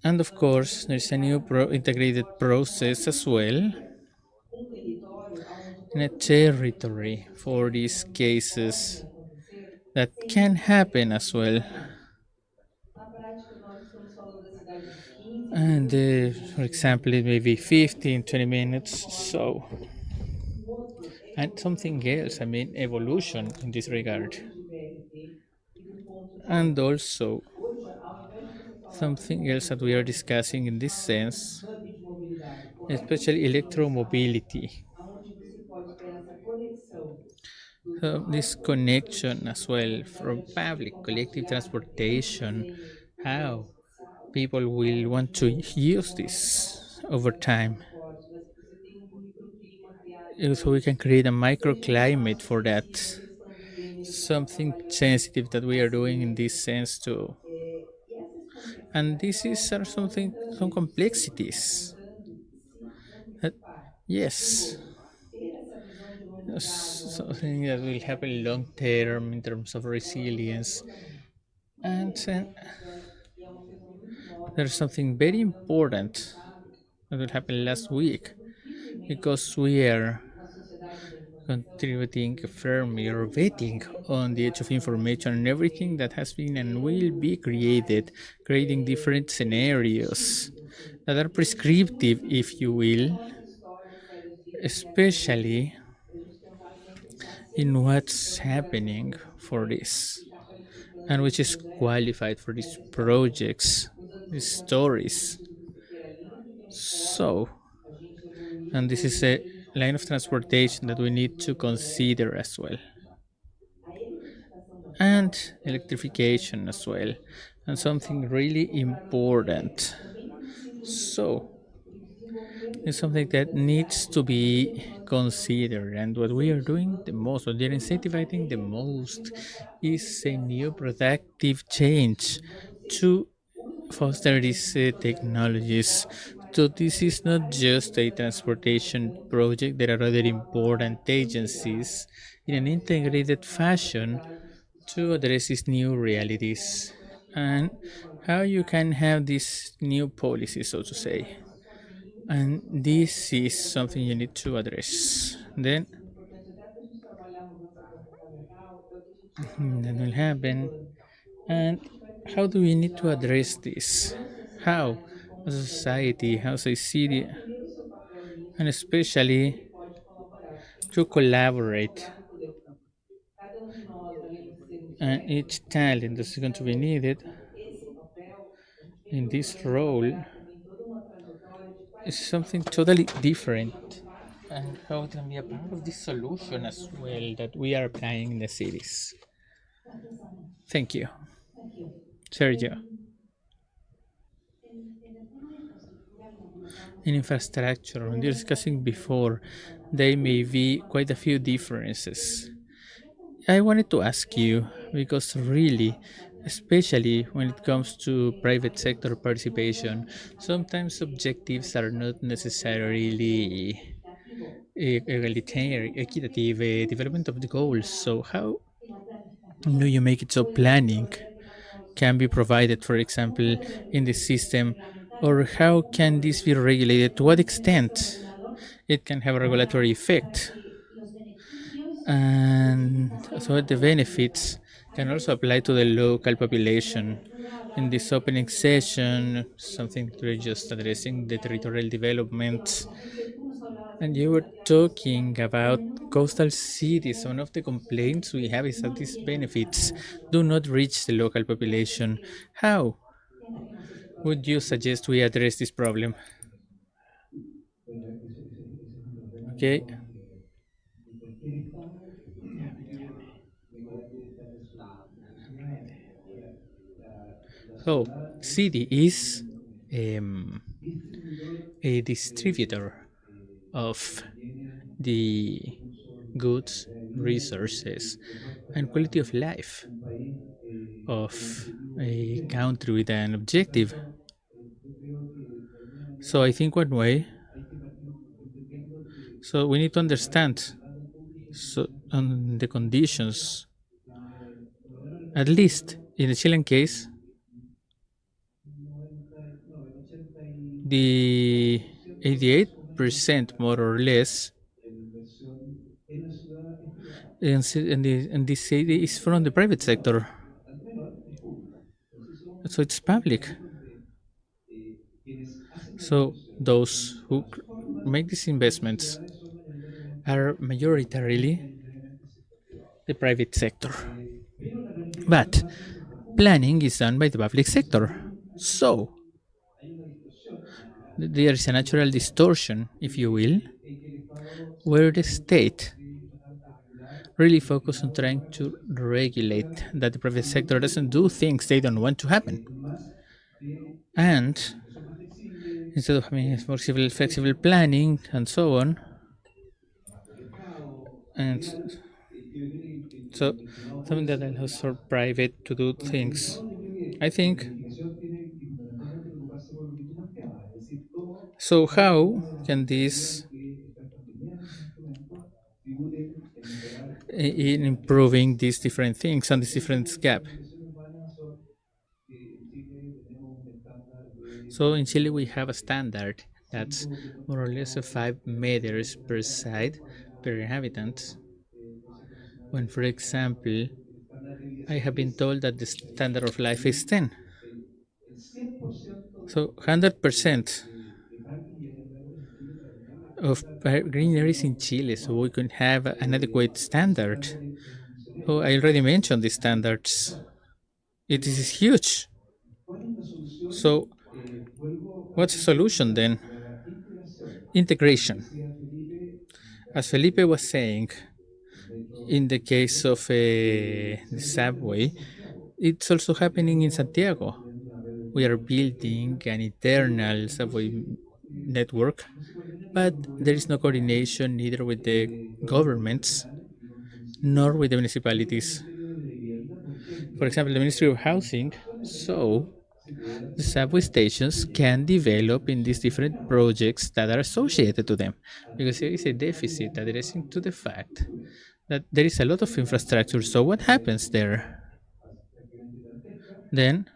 And of course there's a new integrated process as well in a territory for these cases that can happen as well. And for example, it may be 15, 20 minutes. So, and something else, I mean, evolution in this regard. And also, something else that we are discussing in this sense, especially electromobility. This connection as well from public collective transportation, how people will want to use this over time. So we can create a microclimate for that. Something sensitive that we are doing in this sense too. And this is something, some complexities. That, yes, something that will happen long term in terms of resilience. And there's something very important that will happen last week, because we are contributing firmly or betting on the age of information and everything that has been and will be created, creating different scenarios that are prescriptive, if you will, especially in what's happening for this and which is qualified for these projects, these stories. So, and this is a line of transportation that we need to consider as well, and electrification as well, and something really important. So, it's something that needs to be considered, and what we are doing the most, what we are incentivizing the most, is a new productive change to foster these technologies. So this is not just a transportation project. There are other important agencies in an integrated fashion to address these new realities and how you can have this new policy, so to say. And this is something you need to address. Then that will happen. And how do we need to address this? How? As a society, as a city, and especially to collaborate. And each talent that is going to be needed in this role is something totally different. And how it can be a part of this solution as well that we are applying in the cities. Thank you. Sergio. In infrastructure, when you're discussing before, there may be quite a few differences. I wanted to ask you, because really, especially when it comes to private sector participation, sometimes objectives are not necessarily egalitarian, equitative development of the goals. So how do you make it so planning can be provided, for example, in the system, or how can this be regulated? To what extent it can have a regulatory effect? And so the benefits can also apply to the local population. In this opening session, something that we're just addressing the territorial development, and you were talking about coastal cities. One of the complaints we have is that these benefits do not reach the local population. How would you suggest we address this problem? Okay. So, city is um, a distributor of the goods, resources, and quality of life of a country with an objective. So I think one way, so we need to understand so on the conditions, at least in the Chilean case, the 88% more or less in this city is from the private sector. So it's public. So those who make these investments are majoritarily the private sector. But planning is done by the public sector. So there is a natural distortion, if you will, where the state really focus on trying to regulate that the private sector doesn't do things they don't want to happen. And instead of having flexible planning and so on, and so something that allows for private to do things. I think so. How can this in improving these different things and this different gap? So in Chile we have a standard that's more or less 5 meters per side per inhabitant. When, for example, I have been told that the standard of life is 10. So 100% of green areas in Chile, so we can have an adequate standard. Oh, I already mentioned the standards. It is huge. So, what's the solution then? Integration. As Felipe was saying, in the case of the subway, it's also happening in Santiago. We are building an eternal subway network, but there is no coordination neither with the governments nor with the municipalities. For example, the Ministry of Housing, so the subway stations can develop in these different projects that are associated to them, because there is a deficit addressing to the fact that there is a lot of infrastructure. So what happens there? Then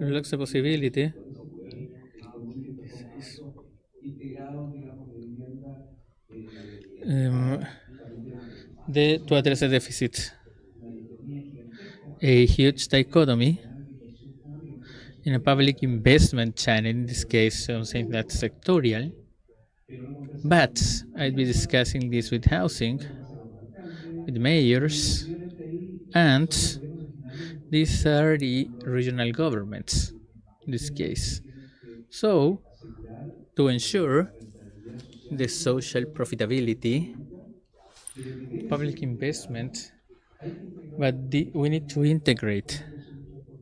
looks a possibility to address the deficit. A huge dichotomy in a public investment channel, in this case, something that's sectorial. But I'd be discussing this with housing, with mayors, and these are the regional governments in this case. So, to ensure the social profitability, public investment, but we need to integrate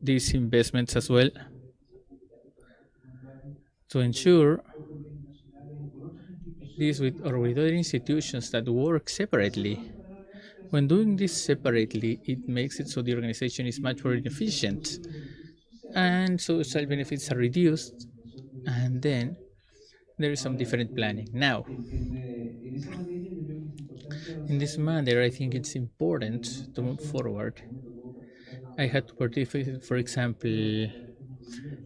these investments as well to ensure this with other institutions that work separately. When doing this separately, it makes it so the organization is much more efficient and social benefits are reduced, and then there is some different planning. Now, In this manner, I think it's important to move forward. I had to participate, for example,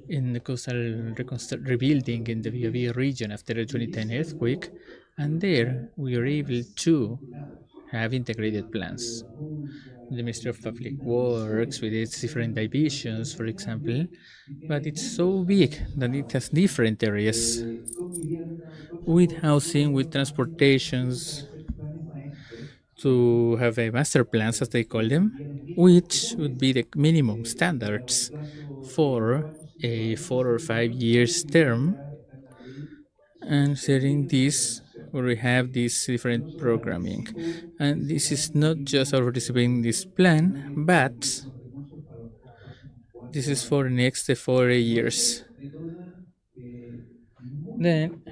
in the coastal rebuilding in the Biobío region after the 2010 earthquake, and there we were able to have integrated plans. The Ministry of Public Works with its different divisions, for example, but it's so big that it has different areas with housing, with transportations, to have a master plans, as they call them, which would be the minimum standards for a 4 or 5 years term, and setting this where we have this different programming. And this is not just our participating in this plan, but this is for the next 4 years. Then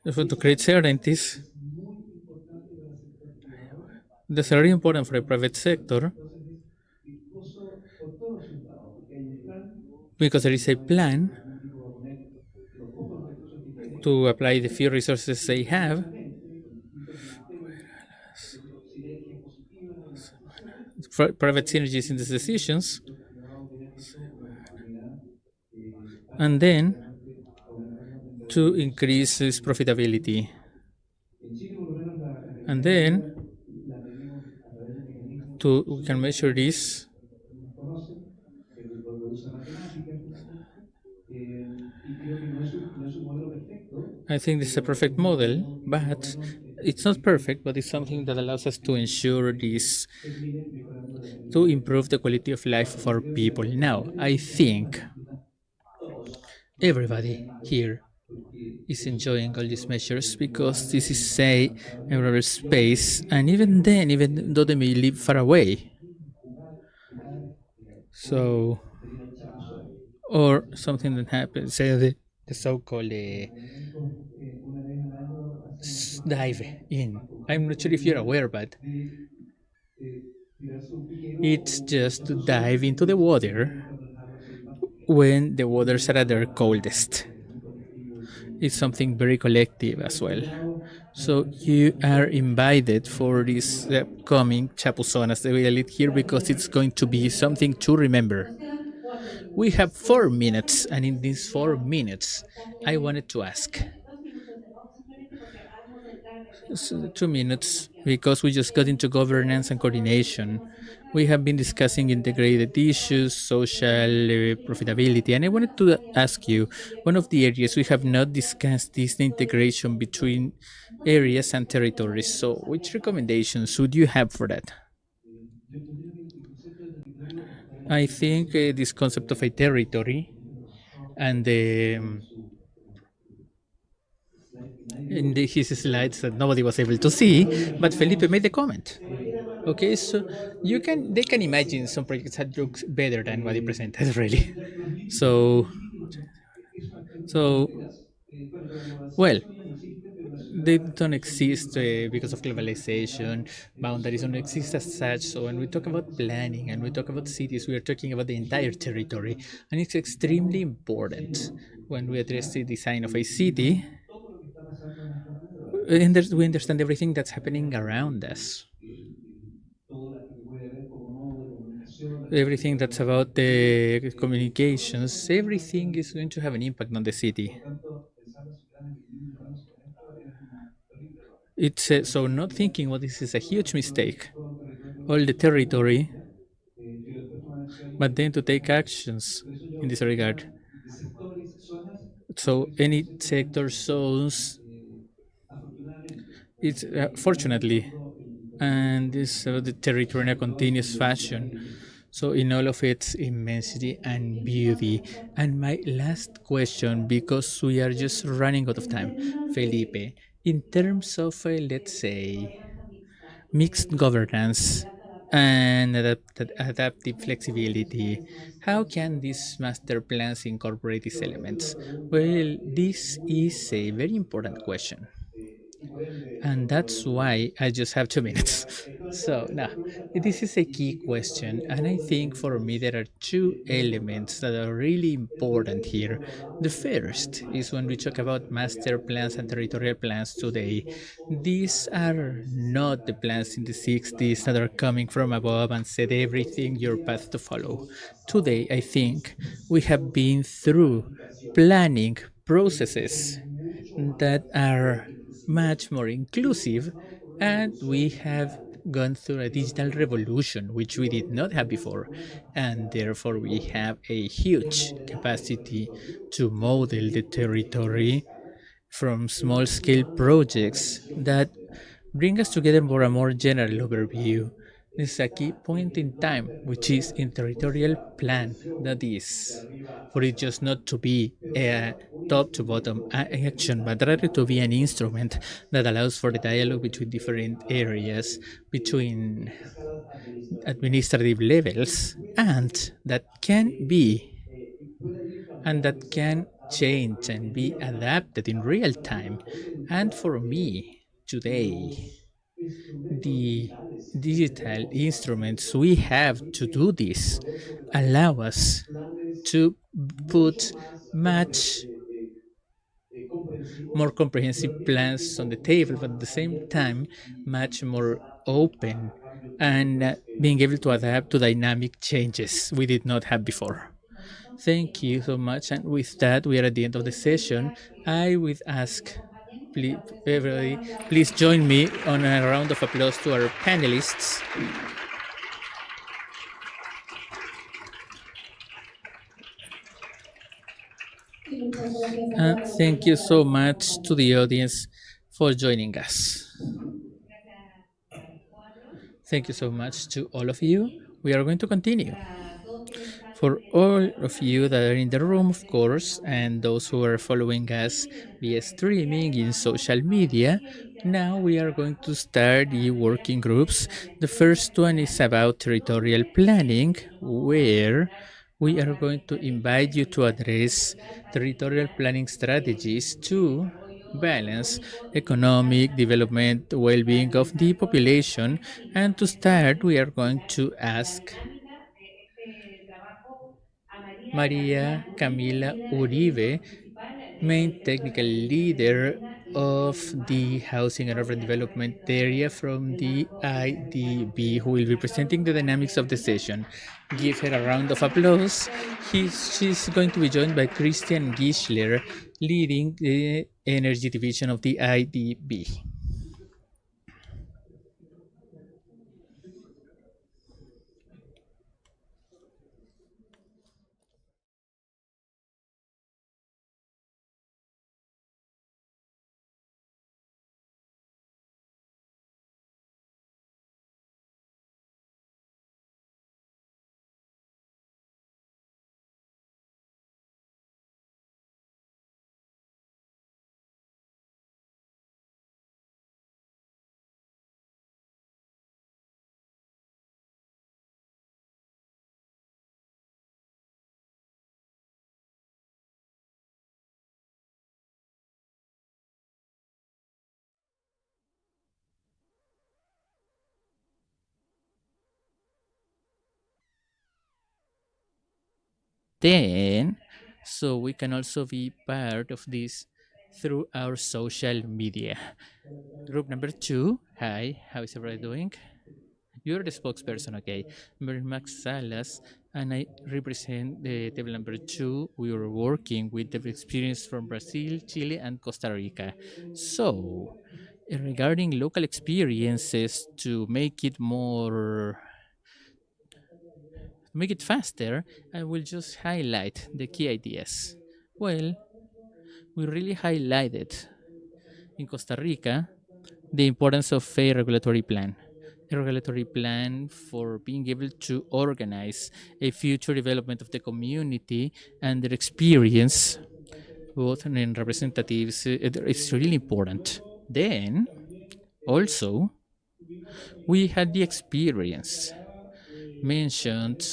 to create certainties, that's very important for the private sector because there is a plan to apply the few resources they have. Private synergies in these decisions, and then to increase its profitability, and then we can measure this I think this is a perfect model, but it's not perfect, but it's something that allows us to ensure this, to improve the quality of life of our people. Now, I think everybody here is enjoying all these measures because this is a rural space, and even then, even though they may live far away, so, or something that happens, say the so-called dive in. I'm not sure if you're aware, but it's just to dive into the water when the waters are at their coldest. It's something very collective as well. So you are invited for this upcoming chapuzón, as we call it here, because it's going to be something to remember. We have 4 minutes, and in these 4 minutes, I wanted to ask. 2 minutes, because we just got into governance and coordination. We have been discussing integrated issues, social profitability, and I wanted to ask you, one of the areas we have not discussed is the integration between areas and territories. So which recommendations would you have for that? I think this concept of a territory and in his slides that nobody was able to see, but Felipe made the comment. Okay, so they can imagine some projects that look better than what he presented, really. So well, they don't exist because of globalization. Boundaries don't exist as such. So when we talk about planning and we talk about cities, we are talking about the entire territory, and it's extremely important when we address the design of a city. We understand everything that's happening around us. Everything that's about the communications, everything is going to have an impact on the city. It's so not thinking, well, this is a huge mistake. All the territory, but then to take actions in this regard. So any sector zones, it's fortunately, and this the territory in a continuous fashion. So in all of its immensity and beauty. And my last question, because we are just running out of time, Felipe, in terms of, let's say, mixed governance and adaptive flexibility, how can these master plans incorporate these elements? Well, this is a very important question. And that's why I just have 2 minutes. So now, this is a key question, and I think for me there are two elements that are really important here. The first is when we talk about master plans and territorial plans today. These are not the plans in the 60s that are coming from above and said everything your path to follow. Today, I think we have been through planning processes that are much more inclusive, and we have gone through a digital revolution which we did not have before, and therefore we have a huge capacity to model the territory from small scale projects that bring us together for a more general overview. This is a key point in time, which is in territorial plan. That is, for it just not to be a top to bottom action, but rather to be an instrument that allows for the dialogue between different areas, between administrative levels, and that can change and be adapted in real time. And for me, today, the digital instruments we have to do this allow us to put much more comprehensive plans on the table, but at the same time, much more open and being able to adapt to dynamic changes we did not have before. Thank you so much. And with that, we are at the end of the session. I would ask, please, everybody, please join me on a round of applause to our panelists. And thank you so much to the audience for joining us. Thank you so much to all of you. We are going to continue. For all of you that are in the room, of course, and those who are following us via streaming in social media, now we are going to start the working groups. The first one is about territorial planning, where we are going to invite you to address territorial planning strategies to balance economic development, well-being of the population. And to start, we are going to ask Maria Camila Uribe, main technical leader of the Housing and Urban Development area from the IDB, who will be presenting the dynamics of the session. Give her a round of applause. She's going to be joined by Christian Gischler, leading the energy division of the IDB. Then, so we can also be part of this through our social media. Group number 2, hi, how is everybody doing? You're the spokesperson, okay? I'm Max Salas, and I represent the table number 2. We are working with the experience from Brazil, Chile, and Costa Rica. So, regarding local experiences to make it faster, I will just highlight the key ideas. Well, we really highlighted in Costa Rica the importance of a regulatory plan. A regulatory plan for being able to organize a future development of the community and their experience, both in representatives. It's really important. Then, also, we had the experience mentioned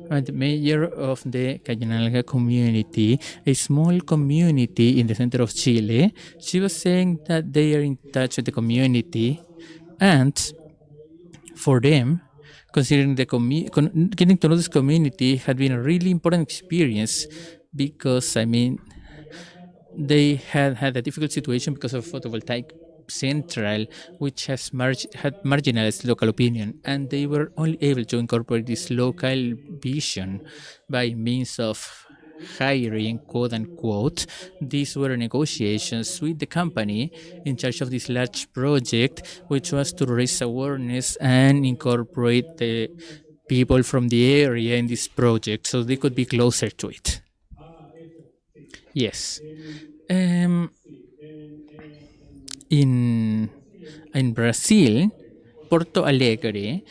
by the mayor of the Callanalga community, a small community in the center of Chile. She was saying that they are in touch with the community and for them, considering getting to know this community had been a really important experience because, I mean, they had a difficult situation because of photovoltaic central, which had marginalized local opinion, and they were only able to incorporate this local vision by means of hiring, quote unquote. These were negotiations with the company in charge of this large project, which was to raise awareness and incorporate the people from the area in this project so they could be closer to it. Yes. In Brazil, Porto Alegre,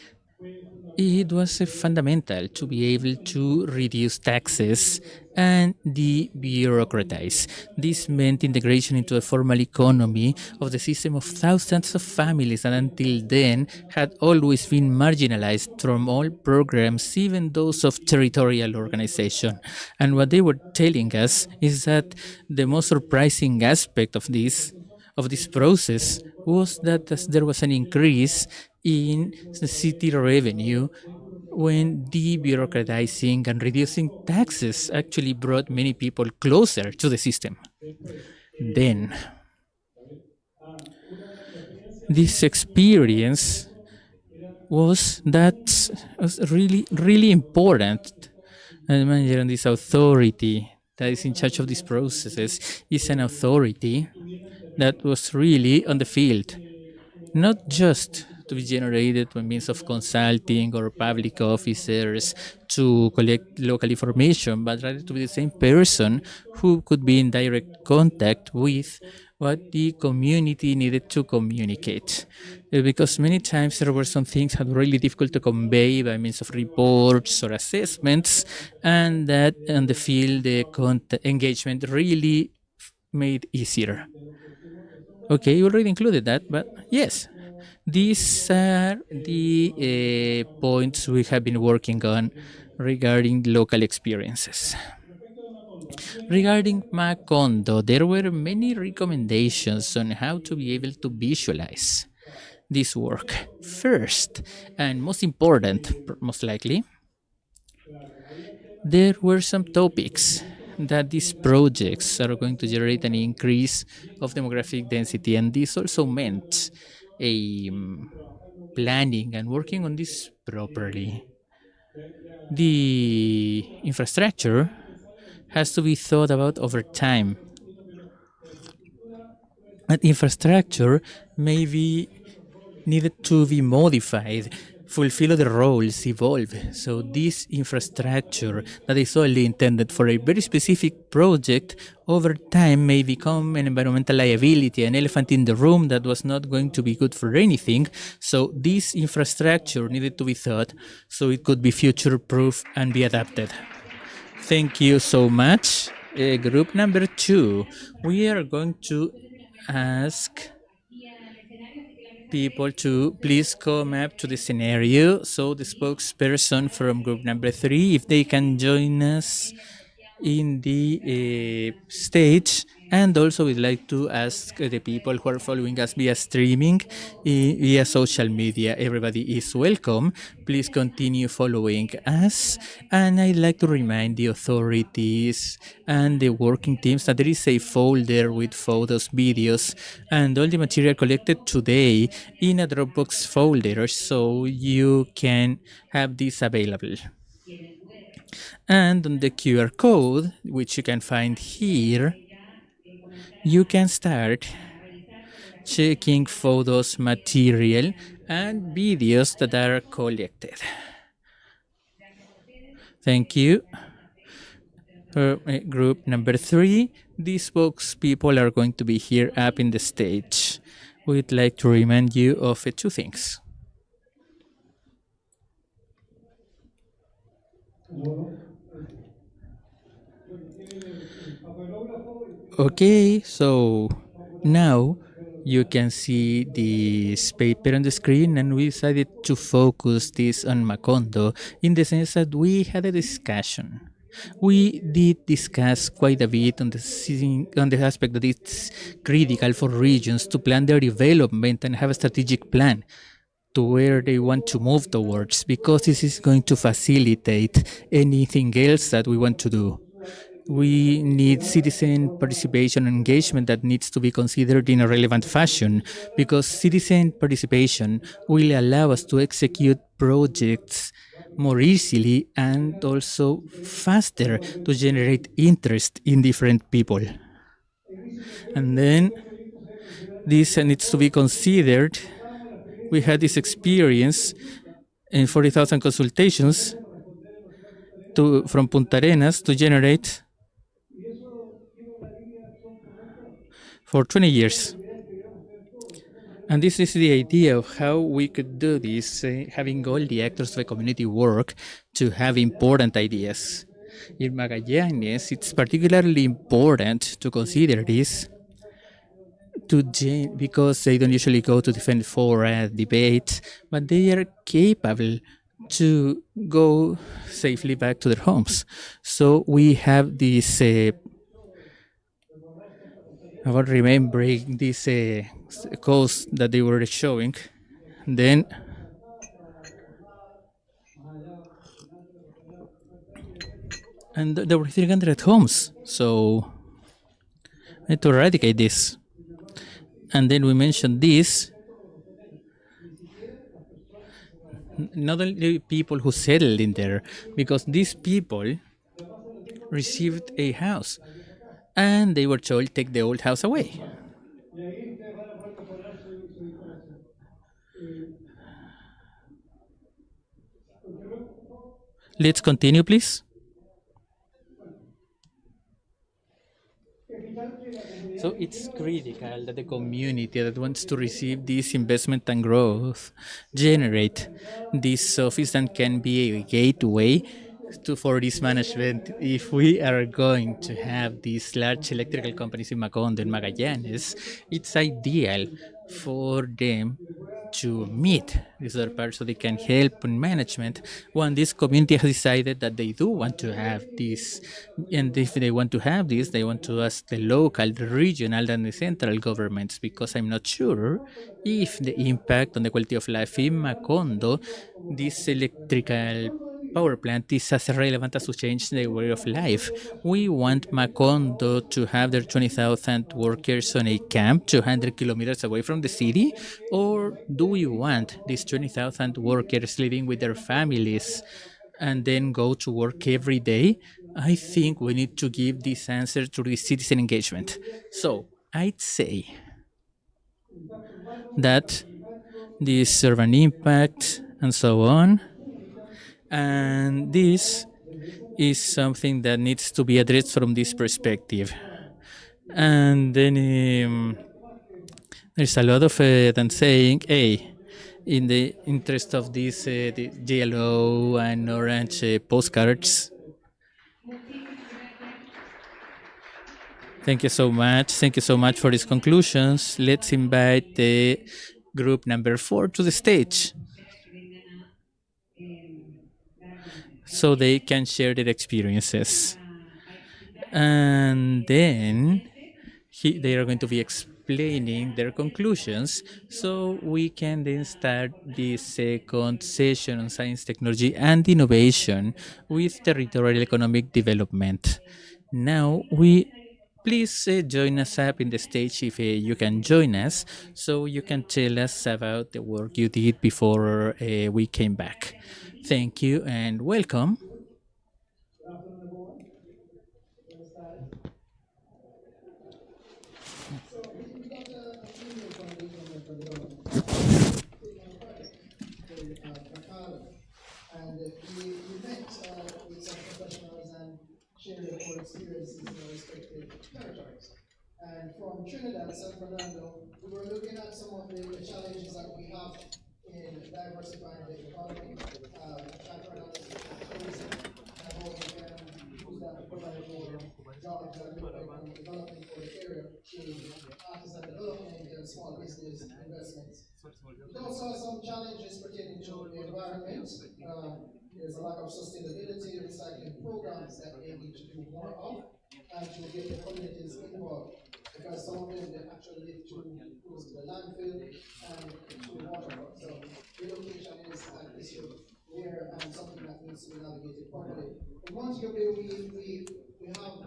it was fundamental to be able to reduce taxes and debureaucratize. This meant integration into a formal economy of the system of thousands of families that until then had always been marginalized from all programs, even those of territorial organization. And what they were telling us is that the most surprising aspect of this process was that there was an increase in the city revenue when debureaucratizing and reducing taxes actually brought many people closer to the system. Then, this experience was really, really important. And this authority that is in charge of these processes is an authority that was really on the field, not just to be generated by means of consulting or public officers to collect local information, but rather to be the same person who could be in direct contact with what the community needed to communicate. Because many times there were some things that were really difficult to convey by means of reports or assessments, and that on the field, the engagement really made easier. Okay, you already included that, but yes, these are the points we have been working on regarding local experiences. Regarding Macondo, there were many recommendations on how to be able to visualize this work. First, and most important, most likely, there were some topics that these projects are going to generate an increase of demographic density, and this also meant a planning and working on this properly. The infrastructure has to be thought about over time. That infrastructure may be needed to be modified, fulfill the roles, evolve. So this infrastructure that is solely intended for a very specific project over time may become an environmental liability, an elephant in the room that was not going to be good for anything. So this infrastructure needed to be thought so it could be future-proof and be adapted. Thank you so much. Group number 2, we are going to ask people to please come up to the scenario. So the spokesperson from group number 3, if they can join us in the stage. And also we'd like to ask the people who are following us via streaming, via social media, everybody is welcome. Please continue following us. And I'd like to remind the authorities and the working teams that there is a folder with photos, videos, and all the material collected today in a Dropbox folder, so you can have this available. And on the QR code, which you can find here, you can start checking photos, material, and videos that are collected. Thank you. Group number 3, these spokespeople are going to be here up in the stage. We'd like to remind you of 2 things. Okay, so now you can see this paper on the screen, and we decided to focus this on Macondo in the sense that we had a discussion. We did discuss quite a bit on the aspect that it's critical for regions to plan their development and have a strategic plan to where they want to move towards, because this is going to facilitate anything else that we want to do. We need citizen participation and engagement that needs to be considered in a relevant fashion, because citizen participation will allow us to execute projects more easily and also faster to generate interest in different people. And then this needs to be considered. We had this experience in 40,000 consultations from Punta Arenas to generate for 20 years. And this is the idea of how we could do this, having all the actors of the community work to have important ideas. In Magallanes, it's particularly important to consider this because they don't usually go to defend for a debate, but they are capable to go safely back to their homes. So we have this about remembering this coast that they were showing. Then and there were 300 homes, so I had to eradicate this. And then we mentioned this, not only people who settled in there, because these people received a house and they were told, take the old house away. Let's continue, please. So it's critical that the community that wants to receive this investment and growth generate this office and can be a gateway for this management. If we are going to have these large electrical companies in Macondo and Magallanes, it's ideal for them to meet these other parts so they can help in management when this community has decided that they do want to have this. And if they want to have this, they want to ask the local, the regional, and the central governments, because I'm not sure if the impact on the quality of life in Macondo, this electrical power plant is as relevant as to change the way of life. We want Macondo to have their 20,000 workers on a camp 200 kilometers away from the city, or do we want these 20,000 workers living with their families and then go to work every day? I think we need to give this answer to the citizen engagement. So I'd say that this urban impact and so on, and this is something that needs to be addressed from this perspective. And then there's a lot of them saying, hey, in the interest of these the yellow and orange postcards. Thank you so much. Thank you so much for these conclusions. Let's invite the group number 4 to the stage so they can share their experiences. And then they are going to be explaining their conclusions, so we can then start the second session on science, technology, and innovation with territorial economic development. Now, please join us up in the stage if you can join us, so you can tell us about the work you did before we came back. Thank you and welcome. And we met with some professionals and shared our experiences in our respective territories. And from Trinidad, San Fernando, we were looking at some of the challenges that we have in diversifying the economy, background tourism, and how we can use that to provide more jobs and economic development for the area through artisan development and small business investments. We also have some challenges pertaining to the environment. There's a lack of sustainability, recycling programs that they need to do more of, and to get the communities involved. because some of them they actually live too close to the landfill and to the waterfront. So relocation is an issue there and something that needs to be navigated properly. In Montego Bay, we have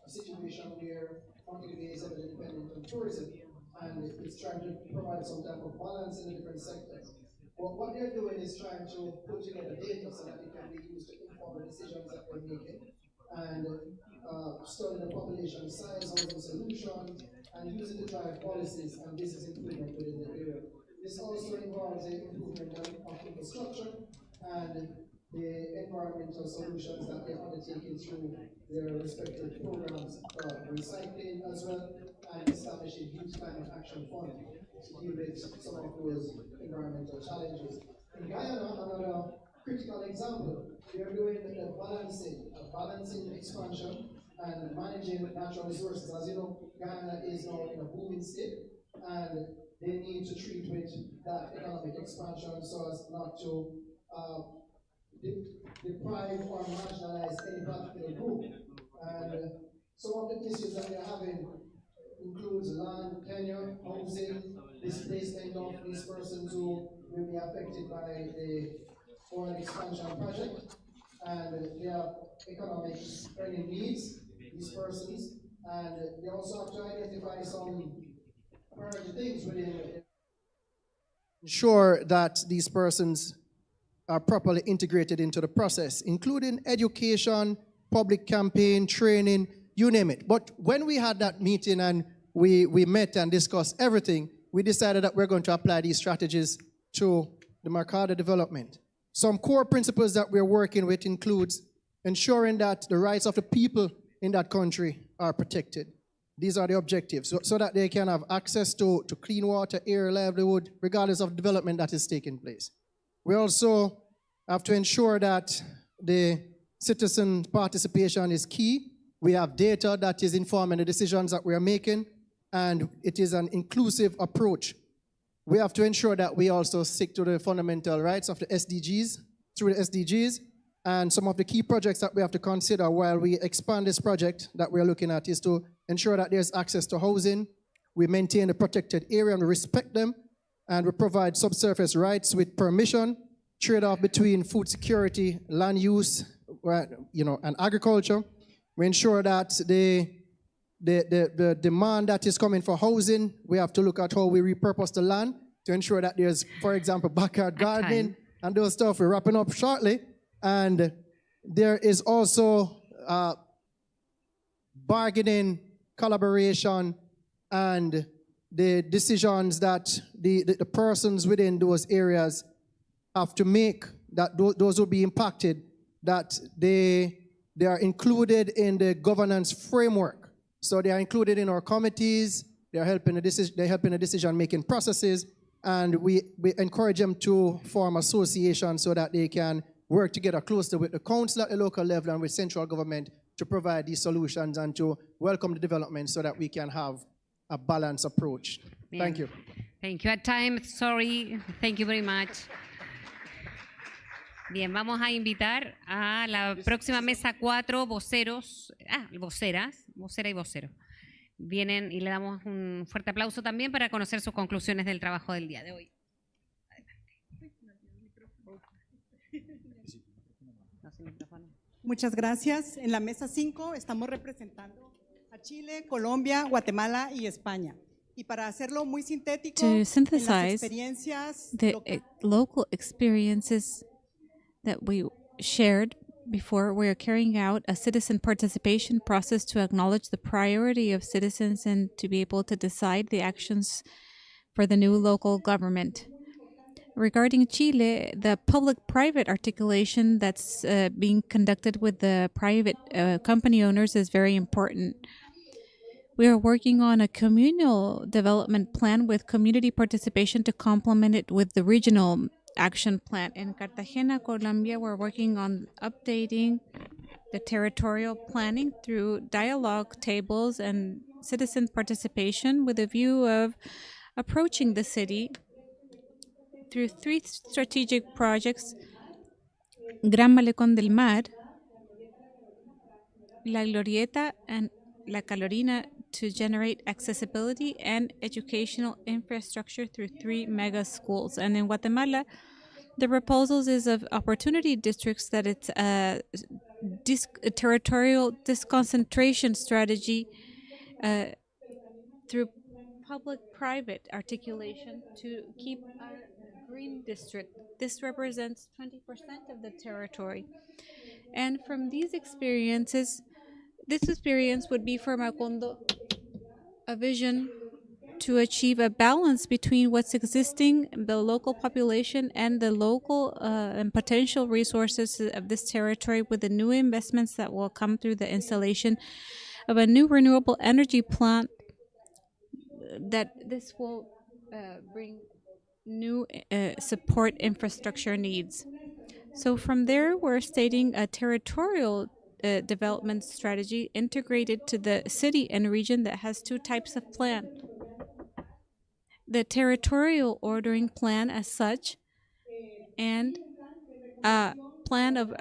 a situation where Montego Bay is heavily dependent on tourism, and it's trying to provide some type of balance in the different sectors. But what they're doing is trying to put together data so that it can be used to inform the decisions that they're making, and study the population size, housing solutions, and use it to drive policies and business improvement within the area. This also involves the improvement of infrastructure and the environmental solutions that they're undertaking through their respective programs, recycling as well, and establishing youth climate action fund to deal with some of those environmental challenges. In Guyana, another critical example, they are doing a balancing expansion and managing natural resources. As you know, Guyana is now in a booming state, and they need to treat with that economic expansion so as not to deprive or marginalize any particular group. And some of the issues that they're having includes land tenure, housing, displacement of these persons who will be affected by the oil expansion project, and they have economic earning needs, these persons, and they also have to identify some priority things within ensure that these persons are properly integrated into the process, including education, public campaign, training, you name it. But when we had that meeting and we met and discussed everything, we decided that we're going to apply these strategies to the Mercado development. Some core principles that we're working with includes ensuring that the rights of the people in that country are protected. These are the objectives, so that they can have access to clean water, air, livelihood, regardless of development that is taking place. We also have to ensure that the citizen participation is key. We have data that is informing the decisions that we are making, and it is an inclusive approach. We have to ensure that we also stick to the fundamental rights of the SDGs, through the SDGs, and some of the key projects that we have to consider while we expand this project that we're looking at is to ensure that there's access to housing, we maintain a protected area and we respect them, and we provide subsurface rights with permission, trade-off between food security, land use, and agriculture. We ensure that the demand that is coming for housing, we have to look at how we repurpose the land to ensure that there's, for example, backyard gardening and those stuff. We're wrapping up shortly. And there is also bargaining, collaboration, and the decisions that the persons within those areas have to make, that those will be impacted, that they are included in the governance framework. So they are included in our committees, they're helping the decision-making processes, and we encourage them to form associations so that they can work together closely with the council at the local level and with central government to provide these solutions and to welcome the development so that we can have a balanced approach. Bien. Thank you. Thank you. At time, sorry. Thank you very much. Bien, vamos a invitar a la próxima mesa 4 voceros, vocera y vocero. Vienen y le damos un fuerte aplauso también para conocer sus conclusiones del trabajo del día de hoy. Muchas gracias. En la mesa 5 estamos representando a Chile, Colombia, Guatemala y España. Y para hacerlo muy sintético, To en las synthesize experiencias the local experiences that we shared before, we are carrying out a citizen participation process to acknowledge the priority of citizens and to be able to decide the actions for the new local government. Regarding Chile, the public-private articulation that's being conducted with the private company owners is very important. We are working on a communal development plan with community participation to complement it with the regional action plan. In Cartagena, Colombia, we're working on updating the territorial planning through dialogue tables and citizen participation with a view of approaching the city through 3 strategic projects: Gran Malecón del Mar, La Glorieta, and La Calorina, to generate accessibility and educational infrastructure through 3 mega schools. And in Guatemala, the proposals is of opportunity districts that it's a territorial disconcentration strategy through public-private articulation to keep a green district. This represents 20% of the territory. And from these experiences, this experience would be for Macondo a vision to achieve a balance between what's existing, the local population, and the local and potential resources of this territory with the new investments that will come through the installation of a new renewable energy plant that this will bring new support infrastructure needs. So from there, we're stating a territorial development strategy integrated to the city and region that has 2 types of plan. The territorial ordering plan as such, and a plan of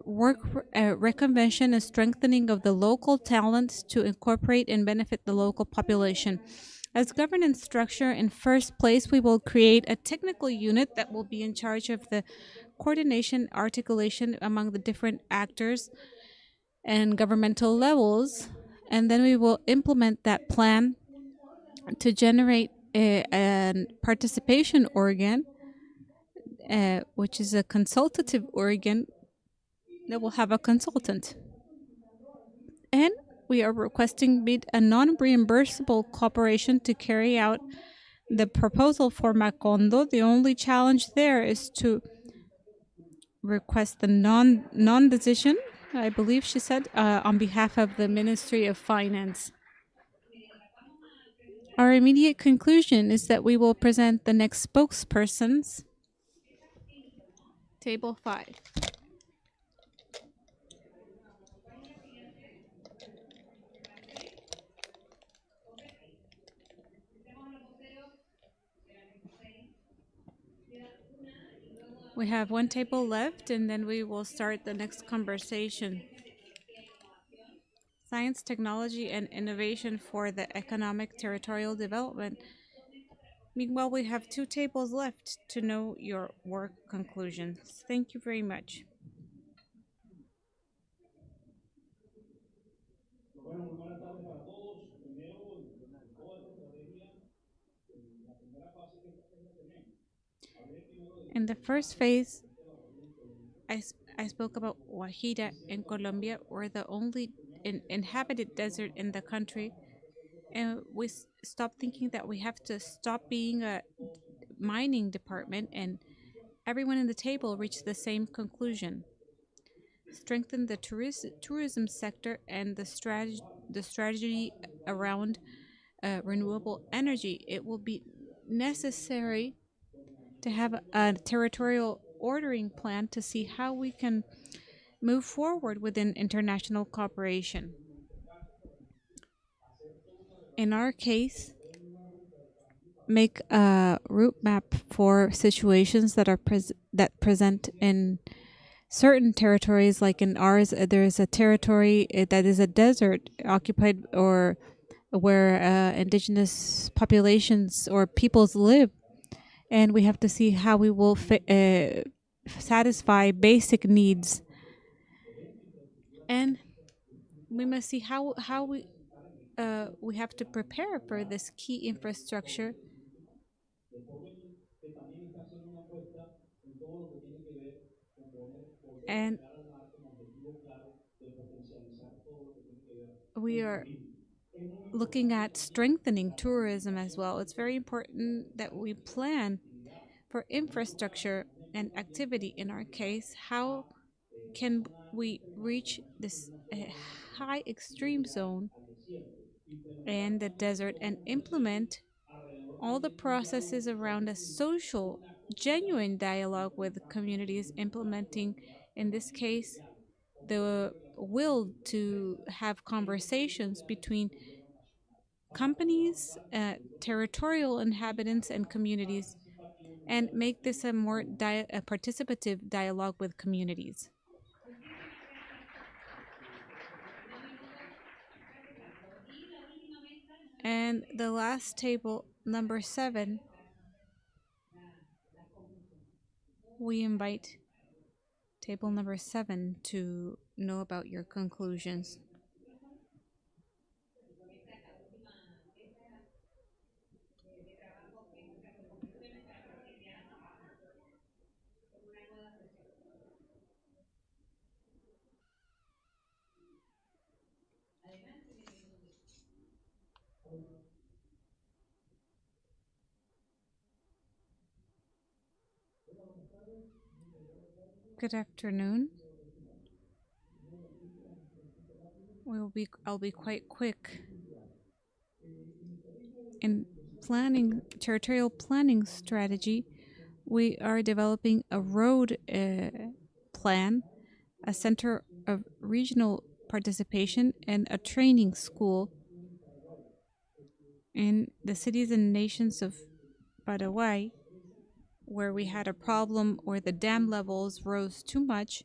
work reconvention and strengthening of the local talents to incorporate and benefit the local population. As governance structure, in first place, we will create a technical unit that will be in charge of the coordination, articulation among the different actors and governmental levels, and then we will implement that plan to generate a participation organ, which is a consultative organ that will have a consultant. And we are requesting a non-reimbursable cooperation to carry out the proposal for Macondo. The only challenge there is to request the non-decision, I believe she said, on behalf of the Ministry of Finance. Our immediate conclusion is that we will present the next spokespersons. Table 5. We have 1 table left, and then we will start the next conversation. Science, technology, and innovation for the economic territorial development. Meanwhile, we have 2 tables left to know your work conclusions. Thank you very much. In the first phase, I spoke about Guajira in Colombia. We're the only inhabited desert in the country. And we stopped thinking that we have to stop being a mining department, and everyone in the table reached the same conclusion. Strengthen the tourism sector and the strategy around renewable energy. It will be necessary to have a territorial ordering plan to see how we can move forward within international cooperation. In our case, make a route map for situations that are present in certain territories. Like in ours, there is a territory that is a desert occupied or where indigenous populations or peoples live, and we have to see how we will satisfy basic needs, and we must see how we have to prepare for this key infrastructure. And we are looking at strengthening tourism as well. It's very important that we plan for infrastructure and activity. In our case, how can we reach this high extreme zone and the desert and implement all the processes around a social, genuine dialogue with communities, implementing, in this case, the will to have conversations between companies, territorial inhabitants, and communities, and make this a more participative dialogue with communities. And the last table, number 7, we invite table number 7 to know about your conclusions. Good afternoon. I'll be quite quick. In territorial planning strategy, we are developing a road plan, a center of regional participation, and a training school in the cities and nations of Paraguay, where we had a problem where the dam levels rose too much,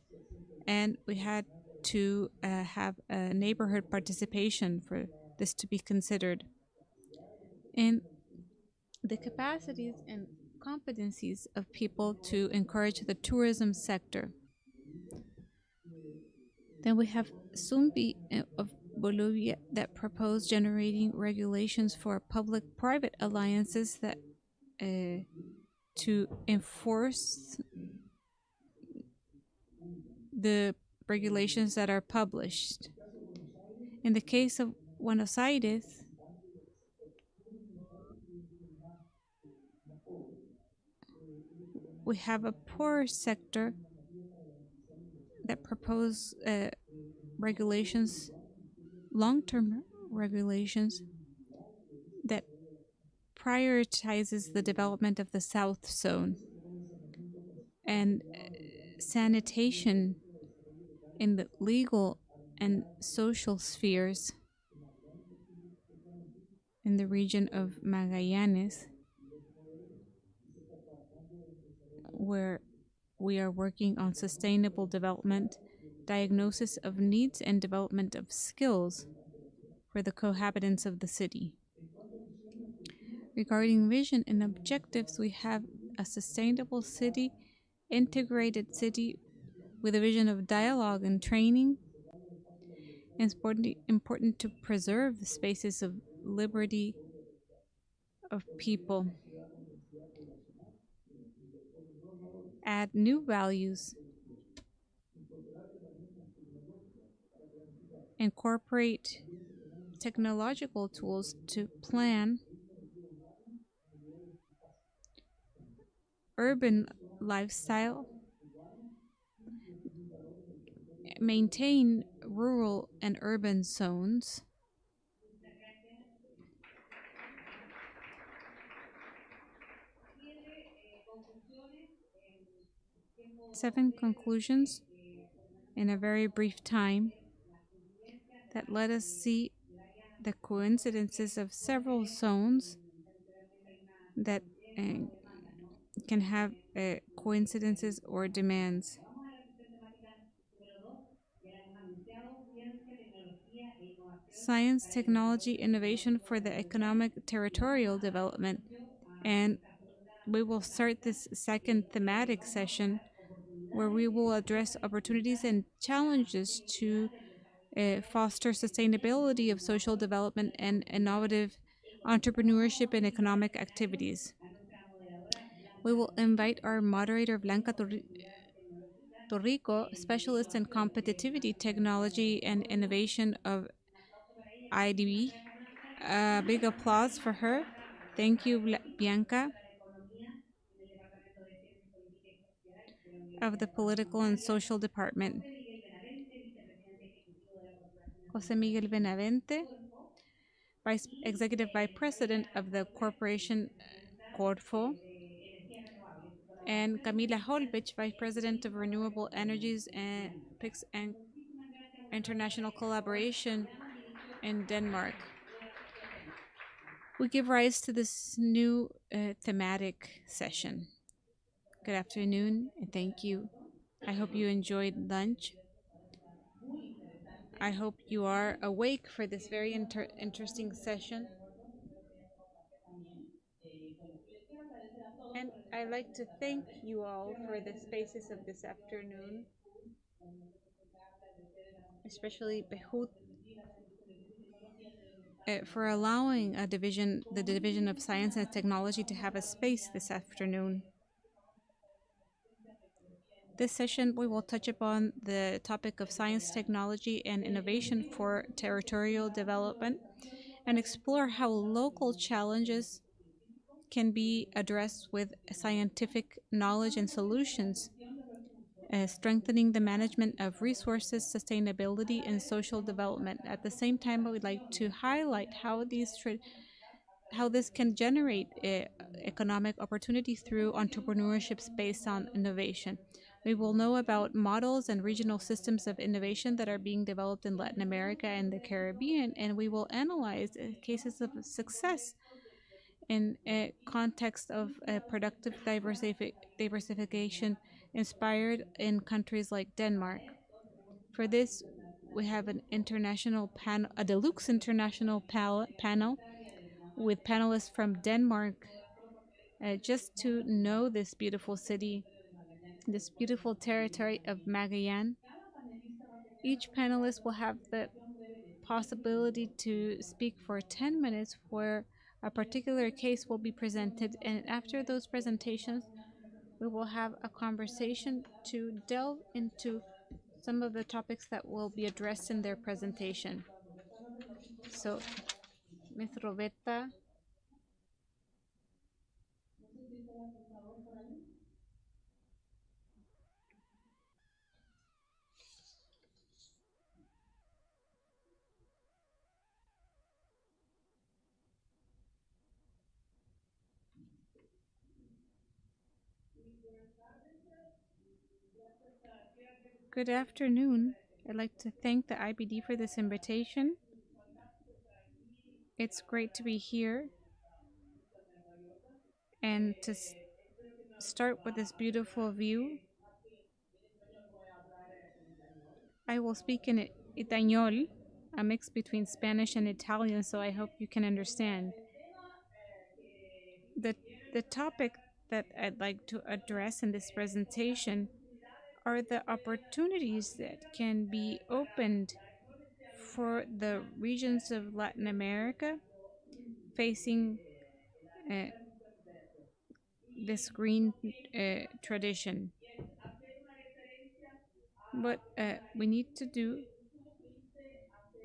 and we had to have a neighborhood participation for this to be considered. And the capacities and competencies of people to encourage the tourism sector. Then we have Sumbi of Bolivia that proposed generating regulations for public-private alliances that to enforce the regulations that are published. In the case of Buenos Aires, we have a poor sector that propose regulations, long-term regulations that prioritizes the development of the South Zone and sanitation in the legal and social spheres in the region of Magallanes, where we are working on sustainable development, diagnosis of needs, and development of skills for the cohabitants of the city. Regarding vision and objectives, we have a sustainable city, integrated city with a vision of dialogue and training. It's important to preserve the spaces of liberty of people. Add new values. Incorporate technological tools to plan urban lifestyle, maintain rural and urban zones, seven conclusions in a very brief time that let us see the coincidences of several zones that can have coincidences or demands. Science, technology, innovation for the economic territorial development. And we will start this second thematic session where we will address opportunities and challenges to foster sustainability of social development and innovative entrepreneurship and economic activities. We will invite our moderator, Blanca Torrico, specialist in competitivity, technology, and innovation of IDB. A big applause for her. Thank you, Bianca, of the Political and Social Department. Jose Miguel Benavente, Executive Vice President of the Corporation Corfo, and Camila Holbich, Vice President of Renewable Energies and PICS and International Collaboration in Denmark. We give rise to this new thematic session. Good afternoon, and thank you. I hope you enjoyed lunch. I hope you are awake for this very interesting session. I'd like to thank you all for the spaces of this afternoon, especially Behut, for allowing the Division of Science and Technology to have a space this afternoon. This session, we will touch upon the topic of science, technology, and innovation for territorial development and explore how local challenges can be addressed with scientific knowledge and solutions, strengthening the management of resources, sustainability, and social development. At the same time, I would like to highlight how this can generate economic opportunity through entrepreneurship based on innovation. We will know about models and regional systems of innovation that are being developed in Latin America and the Caribbean, and we will analyze cases of success in a context of productive diversification inspired in countries like Denmark. For this, we have an international panel, a deluxe international panel with panelists from Denmark, just to know this beautiful city, this beautiful territory of Magallanes. Each panelist will have the possibility to speak for 10 minutes where a particular case will be presented, and after those presentations, we will have a conversation to delve into some of the topics that will be addressed in their presentation. So, Ms. Roberta. Good afternoon. I'd like to thank the IBD for this invitation. It's great to be here and to start with this beautiful view. I will speak in Itañol, a mix between Spanish and Italian, so I hope you can understand. The topic that I'd like to address in this presentation are the opportunities that can be opened for the regions of Latin America facing this green tradition. What we need to do,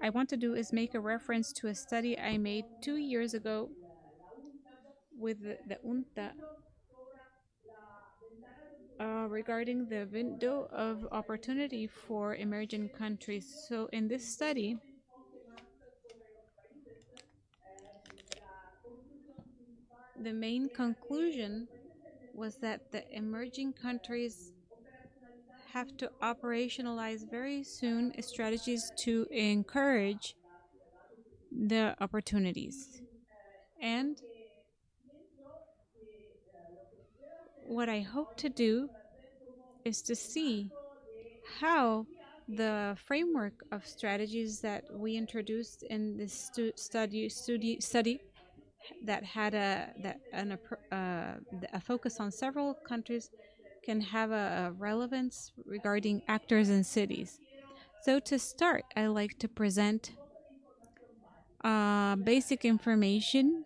I want to do, is make a reference to a study I made 2 years ago with the UNTA regarding the window of opportunity for emerging countries. So in this study, the main conclusion was that the emerging countries have to operationalize very soon strategies to encourage the opportunities. And what I hope to do is to see how the framework of strategies that we introduced in this study that had a focus on several countries can have a relevance regarding actors and cities. So to start, I like to present basic information.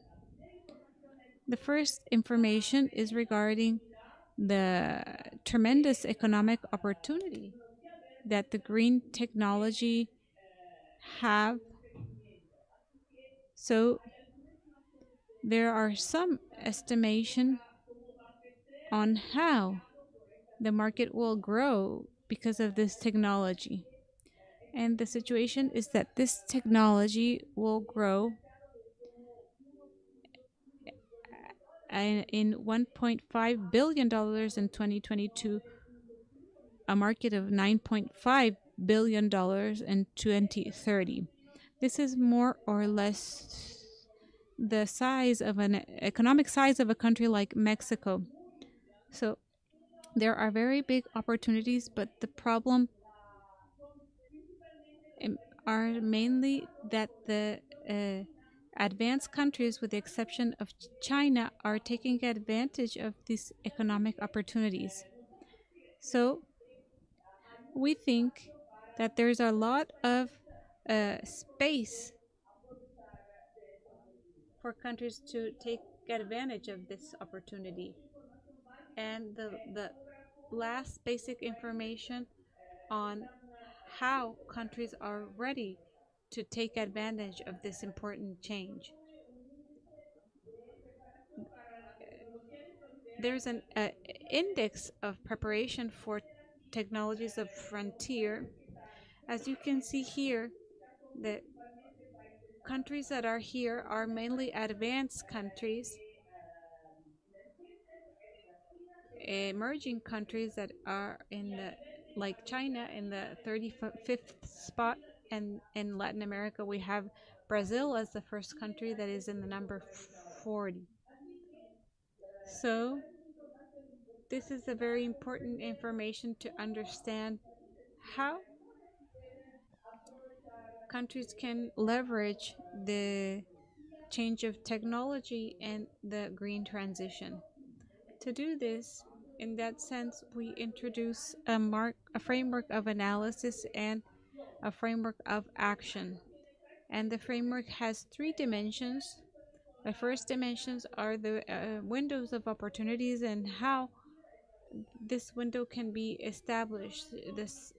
The first information is regarding the tremendous economic opportunity that the green technology have. So there are some estimation on how the market will grow because of this technology. And the situation is that this technology will grow in $1.5 billion in 2022, a market of $9.5 billion in 2030. This is more or less the size of an economic size of a country like Mexico. So there are very big opportunities, but the problem are mainly that the advanced countries, with the exception of China, are taking advantage of these economic opportunities. So we think that there's a lot of space for countries to take advantage of this opportunity. And the last basic information on how countries are ready to take advantage of this important change. There's an index of preparation for technologies of frontier. As you can see here, the countries that are here are mainly advanced countries, emerging countries that are in the, like China, in the 35th spot, and in Latin America we have Brazil as the first country that is in the number 40. So this is a very important information to understand how countries can leverage the change of technology and the green transition. To do this, in that sense, we introduce a framework of analysis and a framework of action. And the framework has 3 dimensions. The first dimensions are the windows of opportunities and how this window can be established. This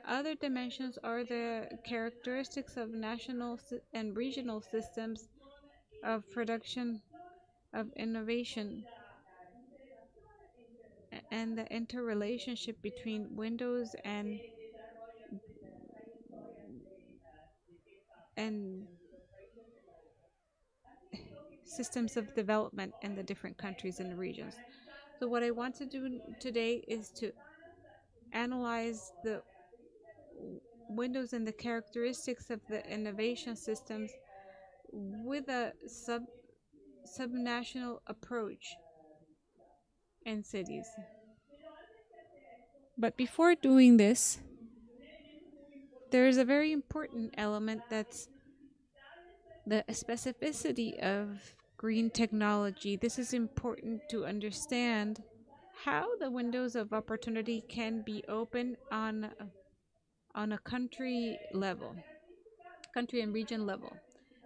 other dimensions are the characteristics of national and regional systems of production of innovation and the interrelationship between windows and systems of development in the different countries and regions. So what I want to do today is to analyze the windows and the characteristics of the innovation systems with a subnational approach in cities. But before doing this, there is a very important element that's the specificity of green technology. This is important to understand how the windows of opportunity can be open on a country level, country and region level.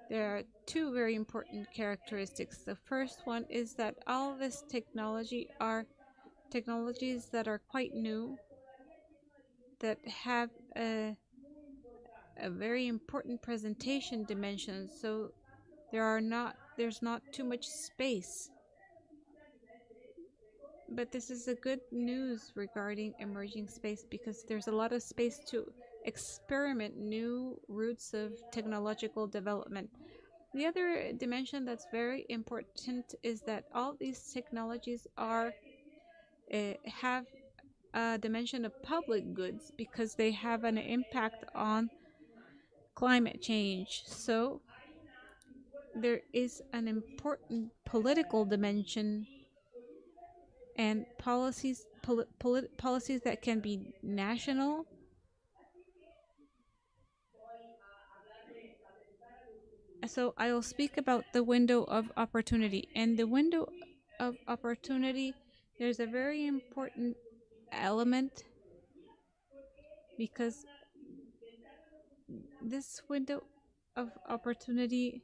There are 2 very important characteristics. The first one is that all of this technology are technologies that are quite new, that have a very important presentation dimension, so there's not too much space. But this is a good news regarding emerging space, because there's a lot of space to experiment new routes of technological development. The other dimension that's very important is that all these technologies are have a dimension of public goods, because they have an impact on climate change. So there is an important political dimension and policies that can be national so I'll speak about the window of opportunity. And the window of opportunity, there's a very important element, because this window of opportunity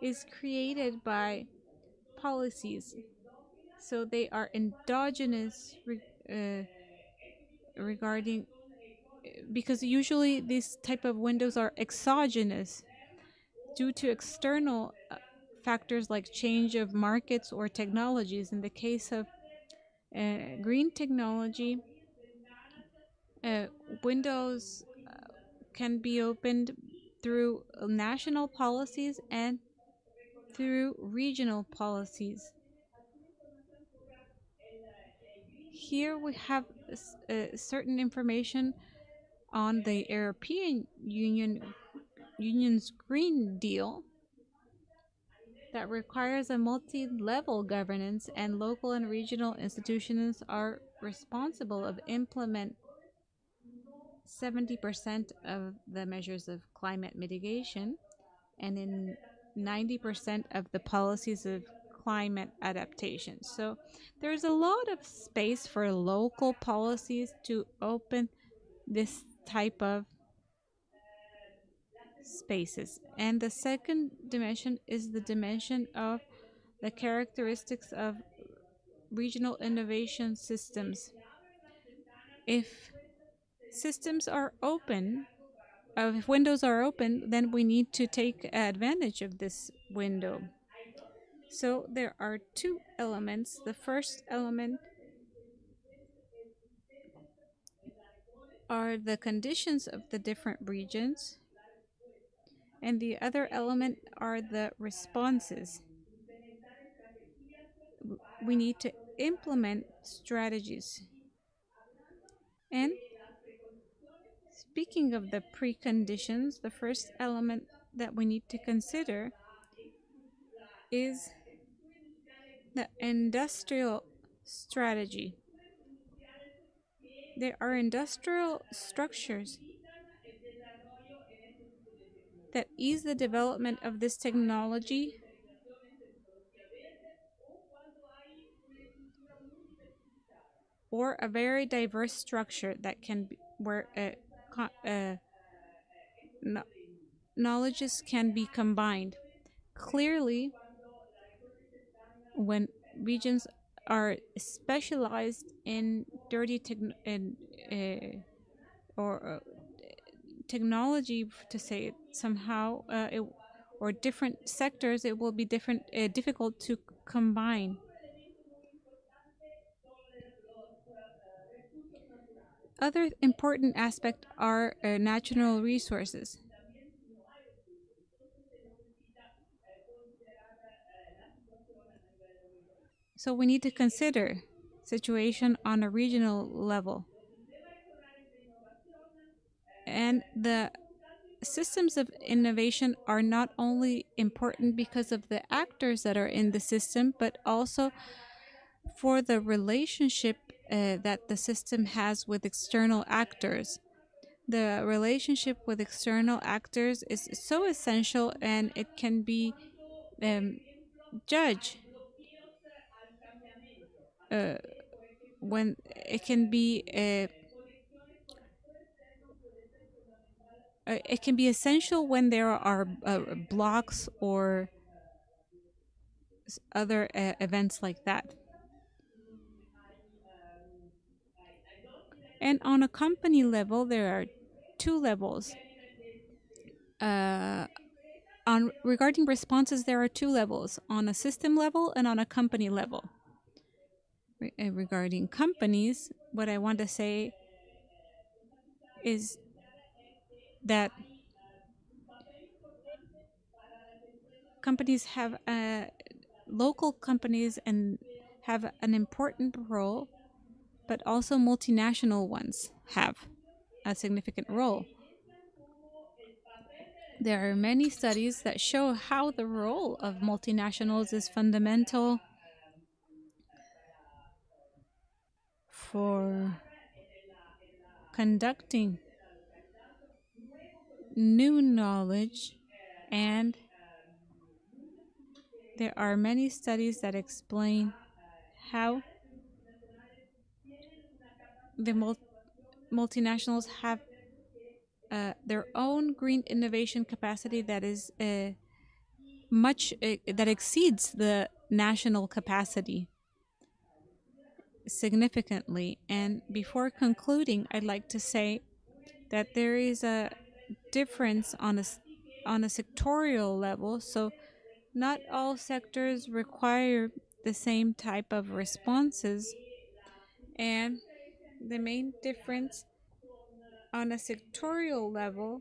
is created by policies. So they are endogenous regarding, because usually these type of windows are exogenous due to external factors like change of markets or technologies. In the case of green technology, windows can be opened through national policies and through regional policies. Here we have certain information on the European Union's Green Deal that requires a multi-level governance, and local and regional institutions are responsible of implement 70% of the measures of climate mitigation, and in 90% of the policies of climate adaptation. So there's a lot of space for local policies to open this type of spaces. And the second dimension is the dimension of the characteristics of regional innovation systems. If systems are open, if windows are open, then we need to take advantage of this window. So there are two elements. The first element are the conditions of the different regions, and the other element are the responses. We need to implement strategies. And speaking of the preconditions, the first element that we need to consider is the industrial strategy. There are industrial structures that ease the development of this technology or a very diverse structure that can be where knowledges can be combined. Clearly, when regions are specialized in or technology, to say it somehow, or different sectors, it will be difficult to combine. Other important aspects are natural resources. So we need to consider situation on a regional level. And the systems of innovation are not only important because of the actors that are in the system, but also for the relationship that the system has with external actors. The relationship with external actors is so essential, and it can be judged when it can be essential when there are blocks or other events like that. And on a company level, there are two levels. On regarding responses, there are two levels: on a system level and on a company level. Regarding companies, what I want to say is that companies have local companies and have an important role, but also multinational ones have a significant role. There are many studies that show how the role of multinationals is fundamental for conducting new knowledge, and there are many studies that explain how the multinationals have their own green innovation capacity that is that exceeds the national capacity significantly. And before concluding, I'd like to say that there is a difference on a sectorial level. So not all sectors require the same type of responses, and the main difference on a sectorial level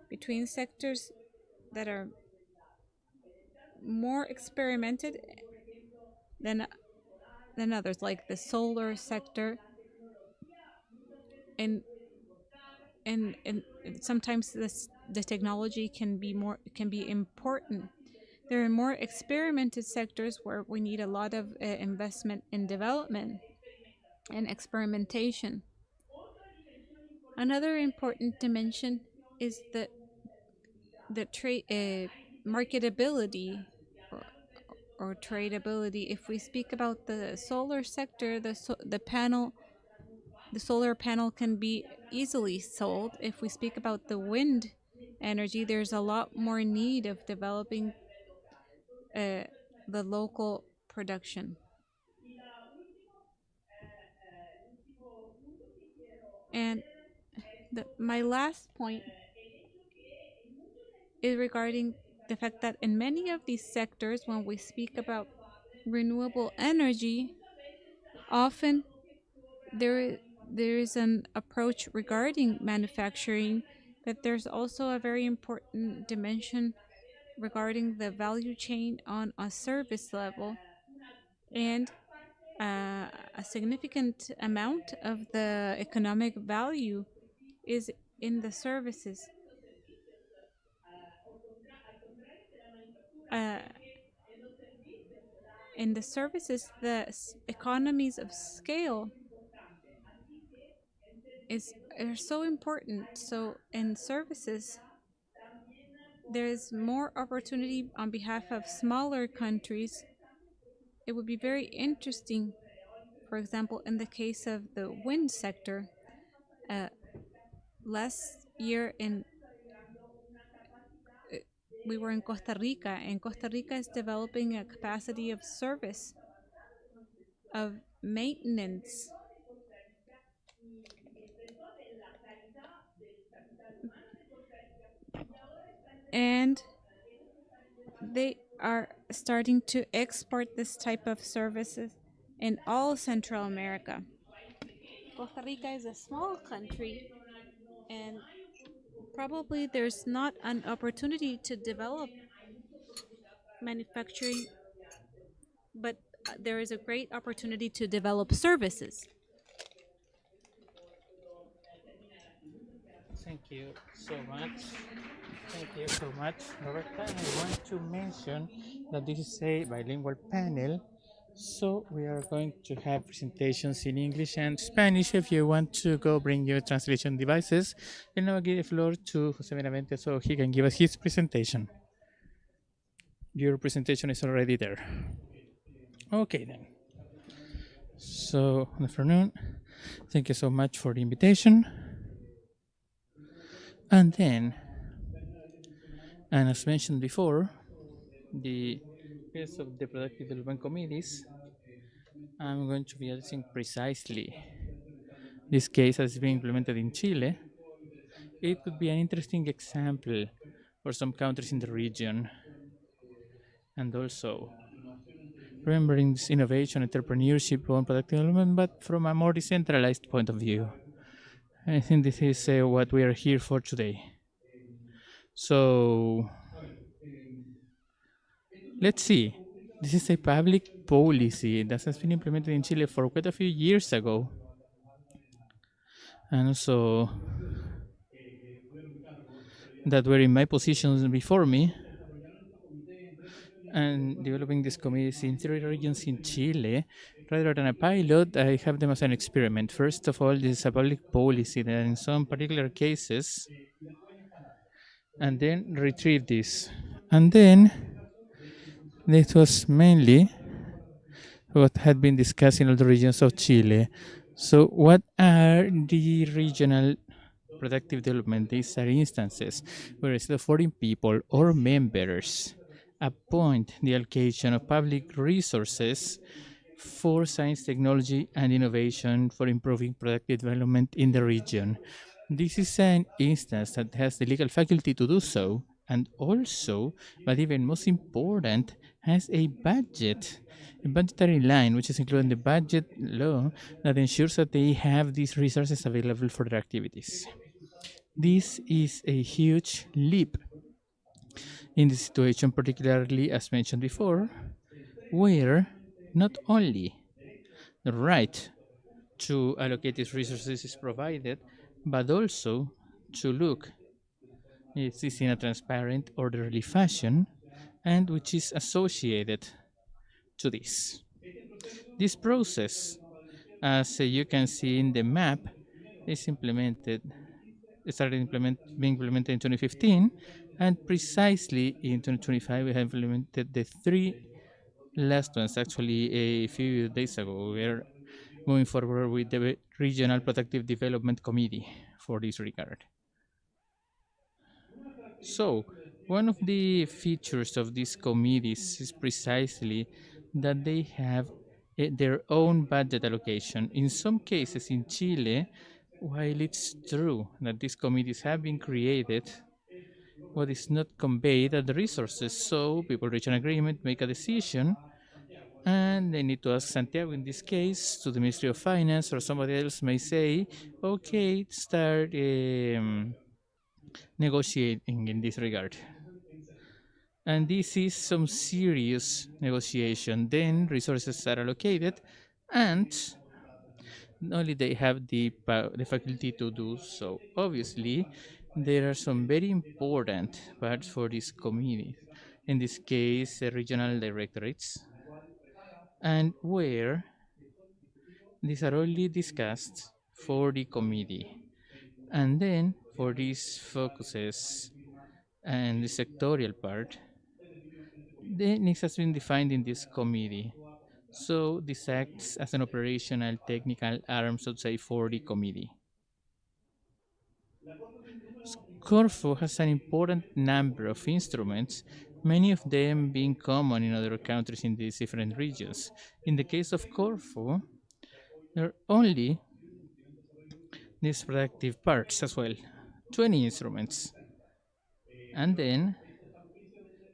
between sectors that are more experimented than others, like the solar sector, and sometimes the technology can be important. There are more experimented sectors where we need a lot of investment in development and experimentation. Another important dimension is the marketability or tradability. If we speak about the solar sector, the solar panel can be easily sold. If we speak about the wind energy, there's a lot more need of developing the local production. And my last point is regarding the fact that in many of these sectors, when we speak about renewable energy, often there is an approach regarding manufacturing, but there's also a very important dimension regarding the value chain on a service level, and a significant amount of the economic value is in the services. Uh, in the services, the economies of scale are so important. So in services, there is more opportunity on behalf of smaller countries. It would be very interesting, for example, in the case of the wind sector. Last year we were in Costa Rica, and Costa Rica is developing a capacity of service, of maintenance. And they are starting to export this type of services in all Central America. Costa Rica is a small country, and probably there's not an opportunity to develop manufacturing, but there is a great opportunity to develop services. Thank you so much. Thank you so much, Roberta. I want to mention that this is a bilingual panel, so we are going to have presentations in English and Spanish. If you want to go bring your translation devices, and now I'll give the floor to Jose Benavente so he can give us his presentation. Your presentation is already there. Okay then. So, good afternoon. Thank you so much for the invitation. And then, and as mentioned before, the case of the productive development committees, I'm going to be addressing precisely this case has been implemented in Chile. It could be an interesting example for some countries in the region. And also, remembering this innovation, entrepreneurship, on productive development, but from a more decentralized point of view. I think this is what we are here for today. So, let's see. This is a public policy that has been implemented in Chile for quite a few years ago. And also, that were in my positions before me, and developing these committees in 3 regions in Chile, rather than a pilot, I have them as an experiment. First of all, this is a public policy that in some particular cases, and then retrieve this. And then, this was mainly what had been discussed in all the regions of Chile. So what are the regional productive development? These are instances where instead of foreign people or members appoint the allocation of public resources for science, technology, and innovation for improving productive development in the region. This is an instance that has the legal faculty to do so, and also, but even most important, has a budgetary line, which is included in the budget law, that ensures that they have these resources available for their activities. This is a huge leap in the situation, particularly as mentioned before, where not only the right to allocate these resources is provided, but also to look if this in a transparent, orderly fashion, and which is associated to this. This process, as you can see in the map, is being implemented in 2015, And precisely in 2025, we have implemented the three last ones. Actually, a few days ago, we're moving forward with the Regional Protective Development Committee for this regard. So, one of the features of these committees is precisely that they have their own budget allocation. In some cases in Chile, while it's true that these committees have been created, what is not conveyed are the resources. So people reach an agreement, make a decision, and they need to ask Santiago in this case to the Ministry of Finance, or somebody else may say, okay, start negotiating in this regard. And this is some serious negotiation. Then resources are allocated, and not only they have the faculty to do so. Obviously, there are some very important parts for this committee. In this case, regional directorates, and where these are only discussed for the committee. And then for these focuses and the sectorial part, the needs has been defined in this committee. So this acts as an operational technical arm, so to say, for the committee. Corfu has an important number of instruments, many of them being common in other countries in these different regions. In the case of Corfu, there are only these productive parts as well, 20 instruments. And then,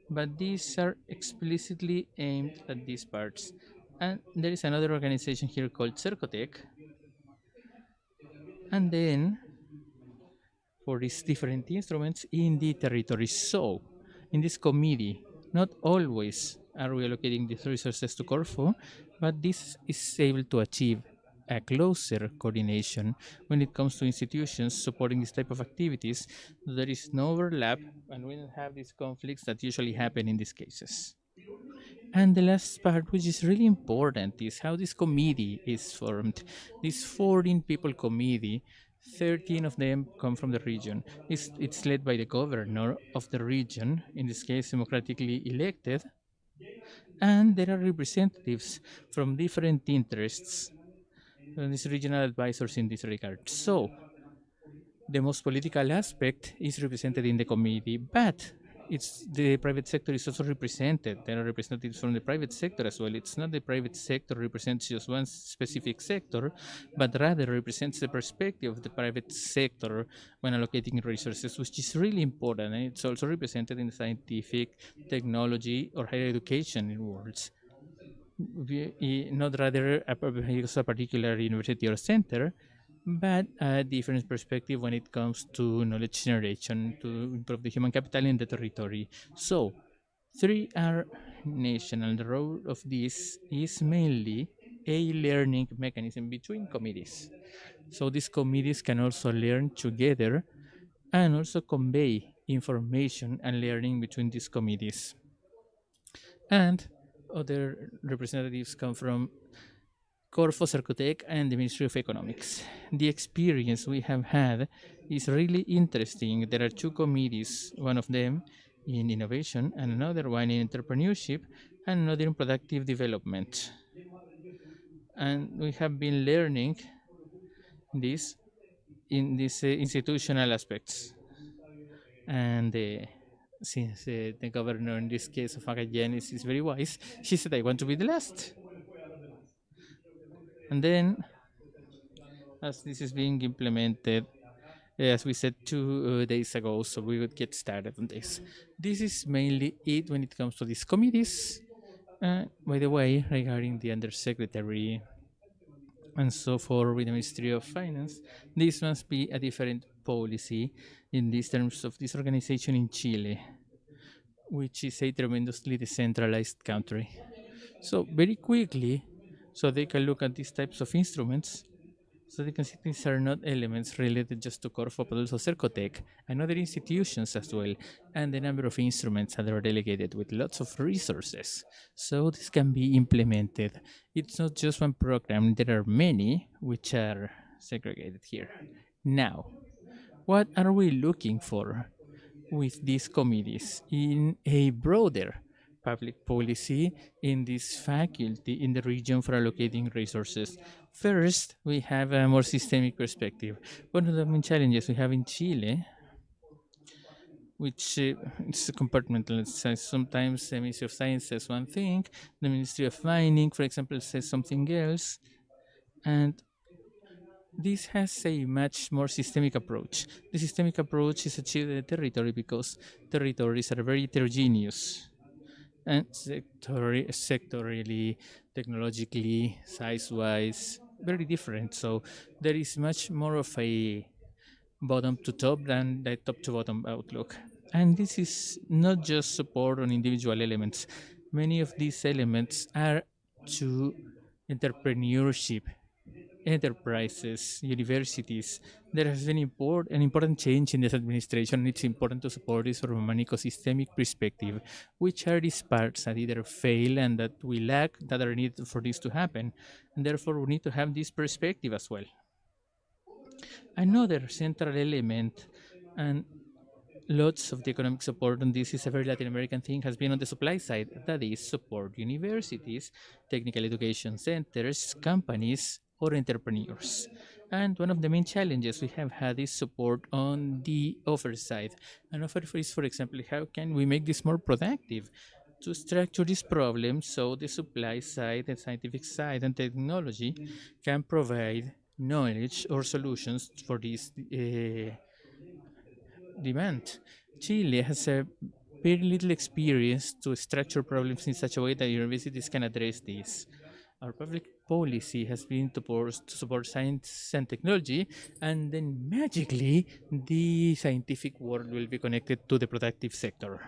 but these are explicitly aimed at these parts. And there is another organization here called Cercotec. And then, for these different instruments in the territory. So, in this committee, not always are we allocating these resources to Corfu, but this is able to achieve a closer coordination when it comes to institutions supporting this type of activities. There is no overlap, and we don't have these conflicts that usually happen in these cases. And the last part, which is really important, is how this committee is formed. This 14 people committee, 13 of them come from the region. It's led by the governor of the region, in this case democratically elected, and there are representatives from different interests, these regional advisors in this regard. So the most political aspect is represented in the committee, but it's the private sector is also represented. There are representatives from the private sector as well. It's not the private sector represents just one specific sector, but rather represents the perspective of the private sector when allocating resources, which is really important. And it's also represented in scientific, technology, or higher education in worlds. Not rather a particular university or center, but a different perspective when it comes to knowledge generation to improve the human capital in the territory. So, 3R national. The role of this is mainly a learning mechanism between committees. So these committees can also learn together and also convey information and learning between these committees. And other representatives come from Corfo Cercotec and the Ministry of Economics. The experience we have had is really interesting. There are two committees, one of them in innovation and another one in entrepreneurship and another in productive development. And we have been learning this in these institutional aspects. And since the governor in this case of Magallanes is very wise, she said, I want to be the last. And then, as this is being implemented, as we said 2 days ago, so we would get started on this. This is mainly it when it comes to these committees. By the way, regarding the undersecretary and so forth with the Ministry of Finance, this must be a different policy in these terms of this organization in Chile, which is a tremendously decentralized country. So very quickly, so they can look at these types of instruments, so they can see these are not elements related just to Corfo, but also Cercotec and other institutions as well, and the number of instruments that are delegated with lots of resources. So this can be implemented. It's not just one program, there are many which are segregated here. Now, what are we looking for? with these committees in a broader public policy in this faculty in the region for allocating resources. First, we have a more systemic perspective. One of the main challenges we have in Chile, which it's compartmental. Sometimes the Ministry of Science says one thing, the Ministry of Mining, for example, says something else, and this has a much more systemic approach. The systemic approach is achieved at the territory because territories are very heterogeneous and sectorially, technologically, size-wise, very different. So there is much more of a bottom to top than the top to bottom outlook. And this is not just support on individual elements. Many of these elements are to entrepreneurship, enterprises, universities. There has been an important change in this administration. It's important to support this from an ecosystemic perspective, which are these parts that either fail and that we lack that are needed for this to happen. And therefore, we need to have this perspective as well. Another central element, and lots of the economic support on this is a very Latin American thing, has been on the supply side. That is, support universities, technical education centers, companies, or entrepreneurs. And one of the main challenges we have had is support on the offer side. An offer is, for example, how can we make this more productive? To structure this problem so the supply side, the scientific side, and technology can provide knowledge or solutions for this demand. Chile has a very little experience to structure problems in such a way that universities can address this. Our public policy has been to support science and technology, and then magically the scientific world will be connected to the productive sector.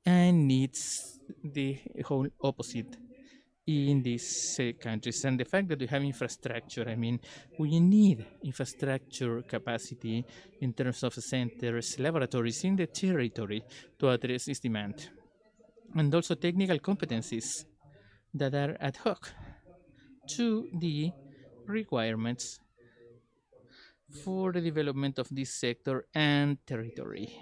And it's the whole opposite in these countries. And the fact that we have infrastructure, I mean, we need infrastructure capacity in terms of centers, laboratories in the territory to address this demand. And also technical competencies that are ad hoc to the requirements for the development of this sector and territory.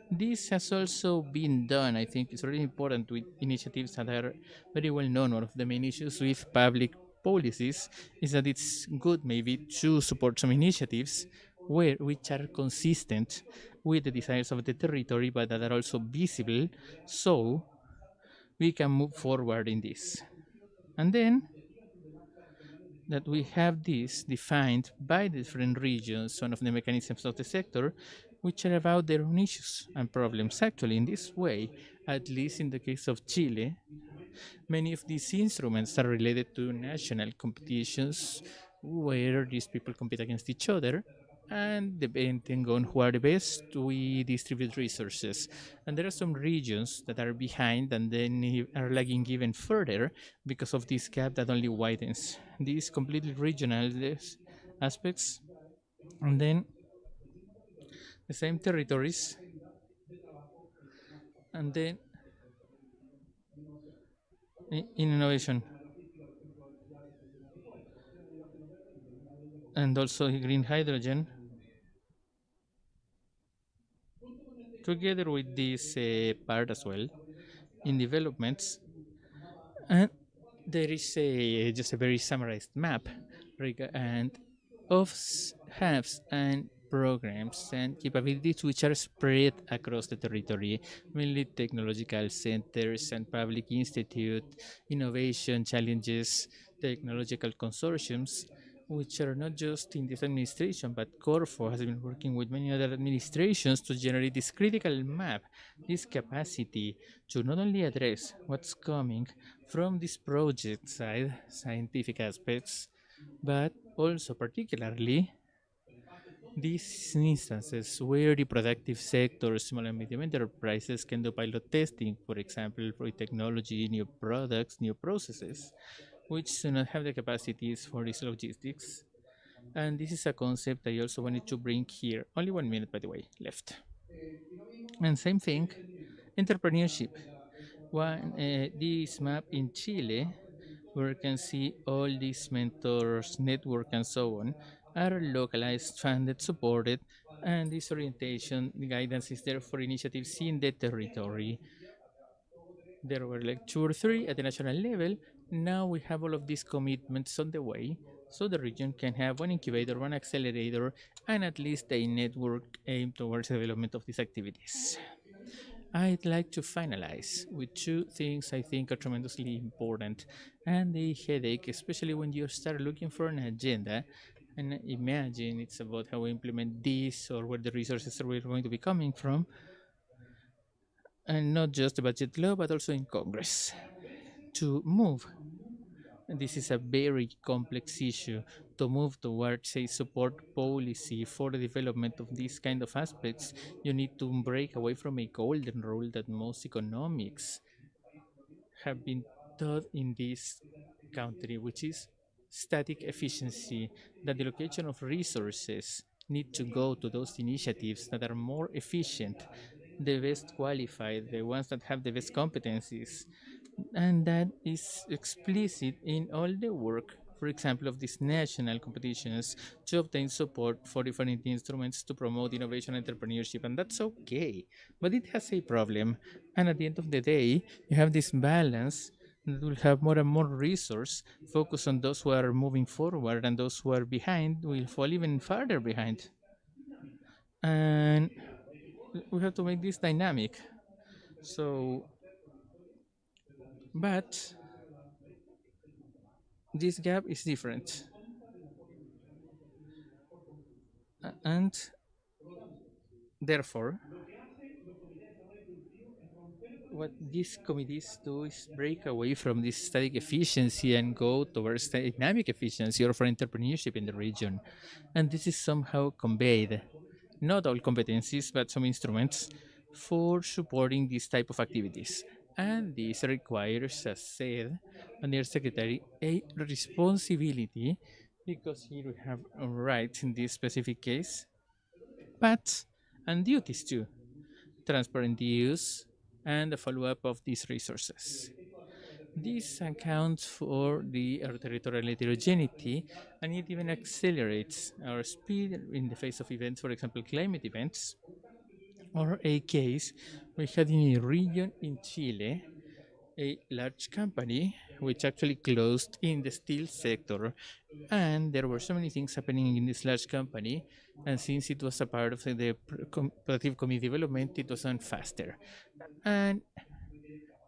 This has also been done. I think it's really important with initiatives that are very well known. One of the main issues with public policies is that it's good maybe to support some initiatives which are consistent with the desires of the territory, but that are also visible, so we can move forward in this. And then that we have this defined by different regions, one of the mechanisms of the sector, which are about their own issues and problems. Actually, in this way, at least in the case of Chile, many of these instruments are related to national competitions where these people compete against each other, and depending on who are the best, we distribute resources. And there are some regions that are behind and then are lagging even further because of this gap that only widens. These completely regional aspects, and then the same territories, and then in innovation, and also green hydrogen, together with this part as well in developments. And there is just a very summarized map and of hubs and programs and capabilities which are spread across the territory, mainly technological centers and public institute, innovation challenges, technological consortiums, which are not just in this administration, but Corfo has been working with many other administrations to generate this critical map, this capacity to not only address what's coming from this project side, scientific aspects, but also particularly these instances where the productive sector, small and medium enterprises can do pilot testing, for example, for technology, new products, new processes, which do not have the capacities for this logistics. And this is a concept I also wanted to bring here. Only 1 minute, by the way, left. And same thing, entrepreneurship. This map in Chile, where you can see all these mentors, network, and so on, are localized, funded, supported And this orientation, the guidance is there for initiatives in the territory. There were like 2 or 3 at the national level. Now we have all of these commitments on the way, so the region can have one incubator, one accelerator, and at least a network aimed towards the development of these activities. I'd like to finalize with 2 things I think are tremendously important, and the headache, especially when you start looking for an agenda and imagine it's about how we implement this or where the resources are going to be coming from, and not just the budget law but also in Congress to move. And this is a very complex issue to move towards a support policy for the development of these kind of aspects. You need to break away from a golden rule that most economics have been taught in this country, which is static efficiency, that the allocation of resources need to go to those initiatives that are more efficient, the best qualified, the ones that have the best competencies. And that is explicit in all the work, for example, of these national competitions to obtain support for different instruments to promote innovation and entrepreneurship. And that's okay, but it has a problem. And at the end of the day, you have this balance that will have more and more resource focus on those who are moving forward, and those who are behind will fall even farther behind. And we have to make this dynamic. So, but this gap is different. And therefore, what these committees do is break away from this static efficiency and go towards dynamic efficiency or for entrepreneurship in the region. And this is somehow conveyed, not all competencies, but some instruments for supporting this type of activities. And this requires, as said, Under Secretary, a responsibility, because here we have a right in this specific case, but and duties too, transparent use and the follow-up of these resources. This accounts for the territorial heterogeneity, and it even accelerates our speed in the face of events, for example, climate events, or a case we had in a region in Chile, a large company which actually closed in the steel sector, and there were so many things happening in this large company, and since it was a part of the productive community development, it was done faster. And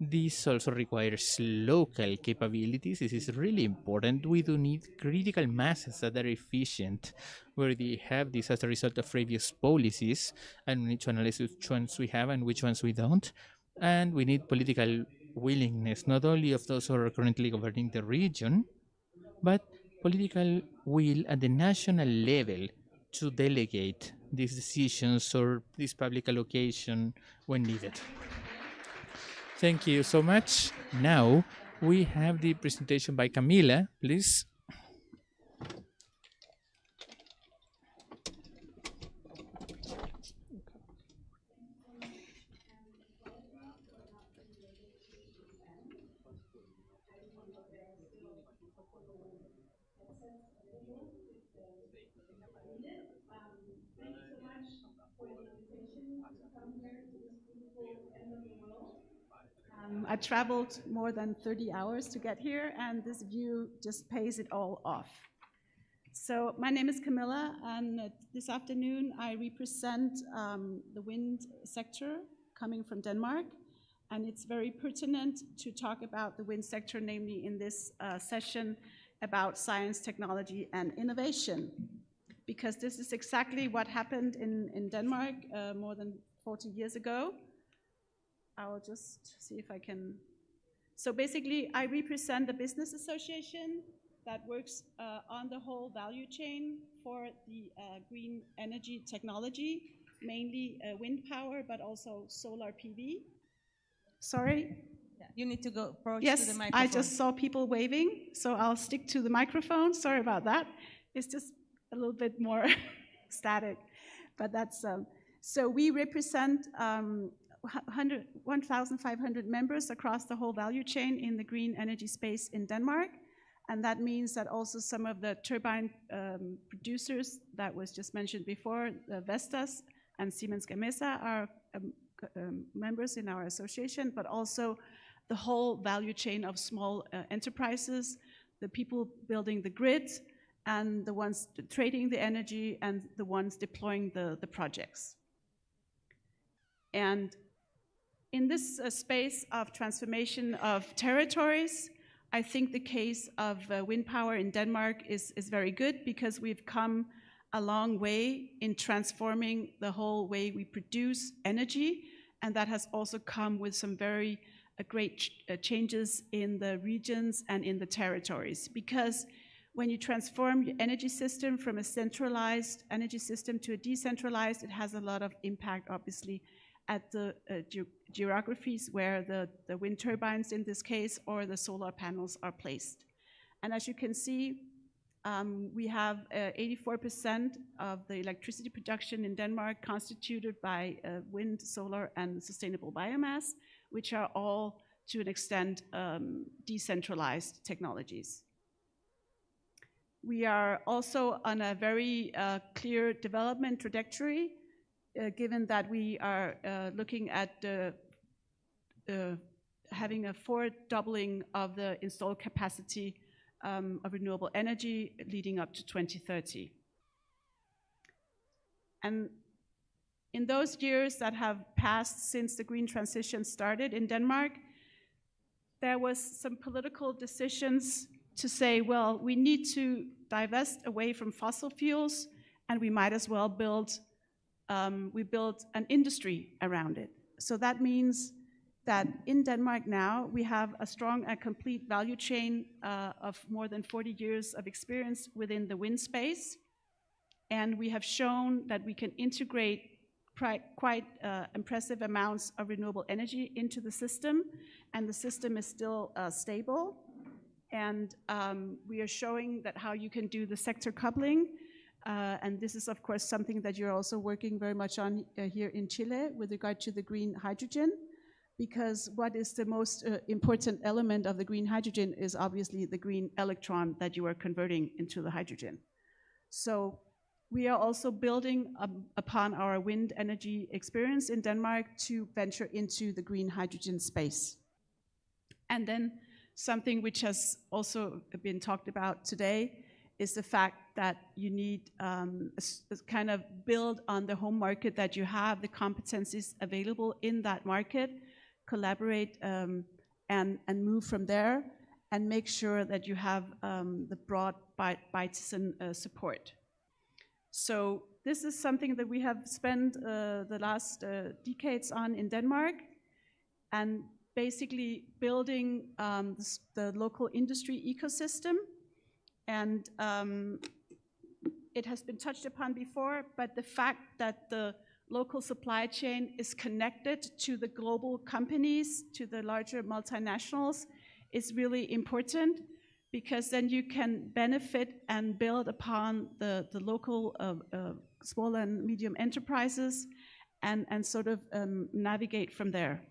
this also requires local capabilities. This is really important. We do need critical masses that are efficient, where they have this as a result of previous policies, and we need to analyze which ones we have and which ones we don't. And we need political willingness, not only of those who are currently governing the region, but political will at the national level to delegate these decisions or this public allocation when needed. Thank you so much. Now we have the presentation by Camila, please. I traveled more than 30 hours to get here, and this view just pays it all off. So my name is Camilla, and this afternoon I represent the wind sector coming from Denmark, and it's very pertinent to talk about the wind sector, namely in this session about science, technology, and innovation, because this is exactly what happened in Denmark more than 40 years ago. I'll just see if I can. So basically, I represent the business association that works on the whole value chain for the green energy technology, mainly wind power, but also solar PV. Sorry? Yeah, you need to go approach yes, to the microphone. I just saw people waving, so I'll stick to the microphone. Sorry about that. It's just a little bit more static, but that's, so we represent 1,500 members across the whole value chain in the green energy space in Denmark. And that means that also some of the turbine producers that was just mentioned before, Vestas and Siemens Gamesa are members in our association, but also the whole value chain of small enterprises, the people building the grid, and the ones trading the energy, and the ones deploying the projects. And in this space of transformation of territories, I think the case of wind power in Denmark is very good, because we've come a long way in transforming the whole way we produce energy, and that has also come with some very great changes in the regions and in the territories. Because when you transform your energy system from a centralized energy system to a decentralized, it has a lot of impact, obviously, at the geographies where the wind turbines, in this case, or the solar panels are placed. And as you can see, we have 84% of the electricity production in Denmark constituted by wind, solar, and sustainable biomass, which are all, to an extent, decentralized technologies. We are also on a very clear development trajectory, given that we are looking at having a doubling of the installed capacity of renewable energy leading up to 2030. And in those years that have passed since the green transition started in Denmark, there was some political decisions to say, well, we need to divest away from fossil fuels, and we might as well build an industry around it. So that means that in Denmark now, we have a strong and complete value chain of more than 40 years of experience within the wind space. And we have shown that we can integrate quite impressive amounts of renewable energy into the system, and the system is still stable. And we are showing that how you can do the sector coupling. And this is, of course, something that you're also working very much on here in Chile with regard to the green hydrogen, because what is the most important element of the green hydrogen is obviously the green electron that you are converting into the hydrogen. So we are also building upon our wind energy experience in Denmark to venture into the green hydrogen space. And then something which has also been talked about today is the fact that you need kind of build on the home market that you have, the competencies available in that market, collaborate and move from there, and make sure that you have the broad bipartisan support. So this is something that we have spent the last decades on in Denmark, and basically building the local industry ecosystem. And it has been touched upon before, but the fact that the local supply chain is connected to the global companies, to the larger multinationals, is really important, because then you can benefit and build upon the local small and medium enterprises and sort of navigate from there.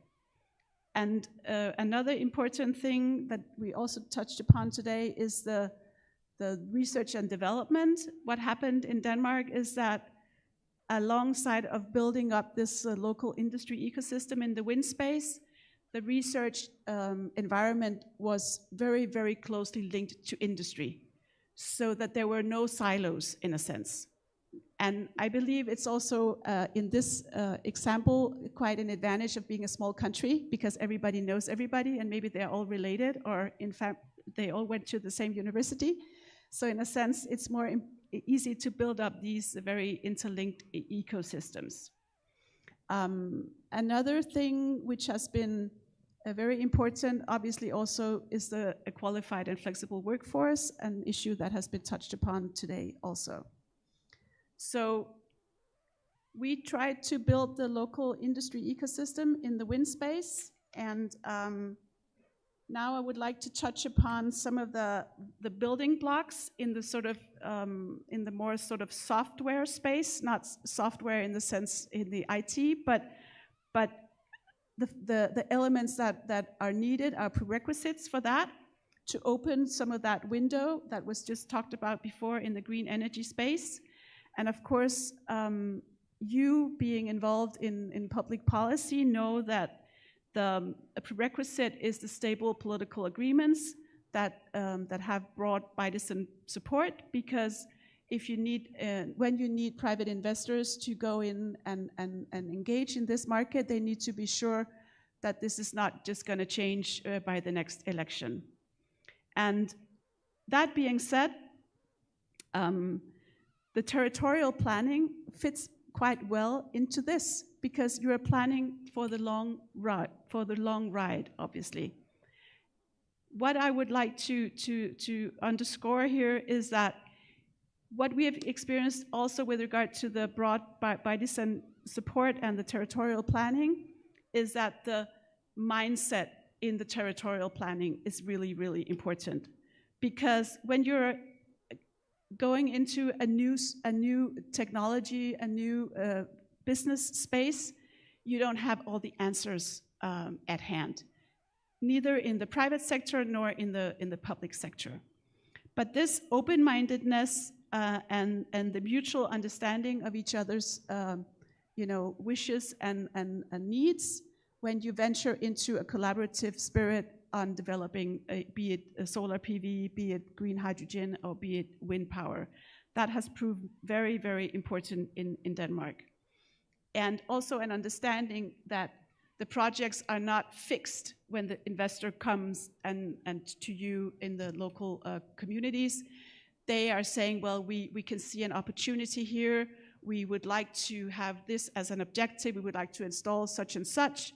And another important thing that we also touched upon today is the research and development. What happened in Denmark is that alongside of building up this local industry ecosystem in the wind space, the research environment was very, very closely linked to industry, so that there were no silos in a sense. And I believe it's also, in this example, quite an advantage of being a small country, because everybody knows everybody, and maybe they're all related, or in fact, they all went to the same university. So in a sense, it's more easy to build up these very interlinked ecosystems. Another thing which has been very important, obviously, also is the qualified and flexible workforce, an issue that has been touched upon today also. So we tried to build the local industry ecosystem in the wind space, and now I would like to touch upon some of the building blocks in the sort of in the more sort of software space, not software in the sense in the IT, but the elements that are needed are prerequisites for that. to open some of that window that was just talked about before in the green energy space. And of course, you being involved in public policy know that the prerequisite is the stable political agreements that have broad bipartisan support, because if you need, when you need private investors to go in and engage in this market, they need to be sure that this is not just going to change by the next election. And that being said, the territorial planning fits quite well into this, because you are planning for the long ride, obviously. What I would like to underscore here is that what we have experienced also with regard to the broad bipartisan support and the territorial planning is that the mindset in the territorial planning is really, really important. Because when you're going into a new technology, a new business space, you don't have all the answers at hand, neither in the private sector nor in the public sector. But this open-mindedness and the mutual understanding of each other's wishes and needs, when you venture into a collaborative spirit on developing, be it solar PV, be it green hydrogen, or be it wind power, that has proved very, very important in Denmark. And also an understanding that the projects are not fixed when the investor comes and to you in the local communities. They are saying, well, we can see an opportunity here. We would like to have this as an objective. We would like to install such and such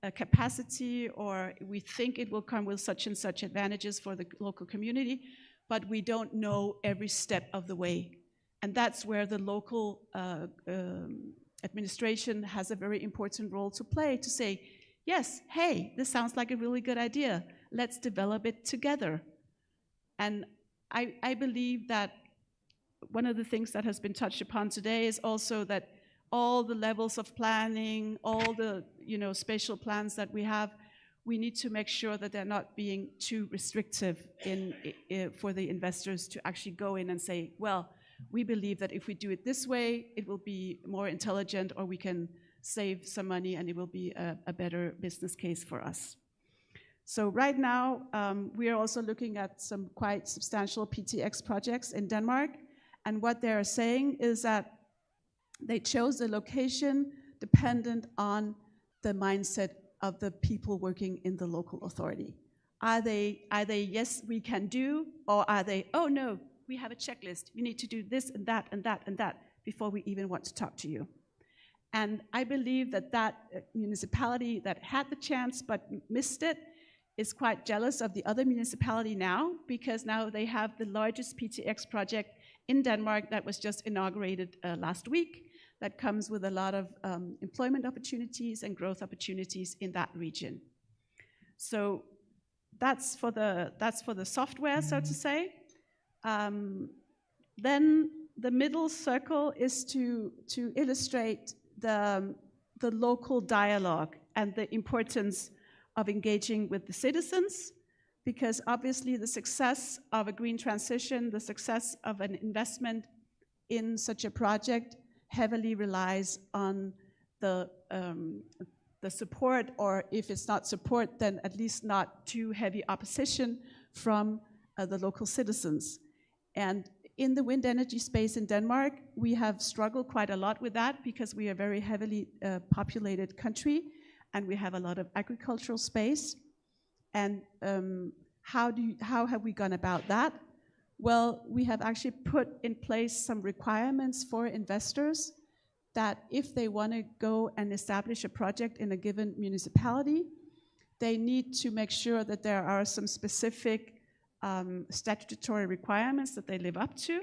a capacity, or we think it will come with such and such advantages for the local community, but we don't know every step of the way. And that's where the local administration has a very important role to play, to say, yes, hey, this sounds like a really good idea. Let's develop it together. And I believe that one of the things that has been touched upon today is also that all the levels of planning, all the spatial plans that we have, we need to make sure that they're not being too restrictive for the investors to actually go in and say, well, we believe that if we do it this way, it will be more intelligent, or we can save some money and it will be a better business case for us. So right now, we are also looking at some quite substantial PTX projects in Denmark. And what they're saying is that they chose the location dependent on the mindset of the people working in the local authority. Are they yes, we can do, or are they, oh no, we have a checklist, you need to do this and that and that and that before we even want to talk to you. And I believe that that municipality that had the chance but missed it is quite jealous of the other municipality now, because now they have the largest PTX project in Denmark that was just inaugurated last week, that comes with a lot of employment opportunities and growth opportunities in that region. So that's for the software, so to say. Then the middle circle is to illustrate the local dialogue and the importance of engaging with the citizens, because obviously the success of a green transition, the success of an investment in such a project heavily relies on the support, or if it's not support, then at least not too heavy opposition from the local citizens. And in the wind energy space in Denmark, we have struggled quite a lot with that, because we are a very heavily populated country, and we have a lot of agricultural space. And how have we gone about that? Well, we have actually put in place some requirements for investors that if they want to go and establish a project in a given municipality, they need to make sure that there are some specific statutory requirements that they live up to,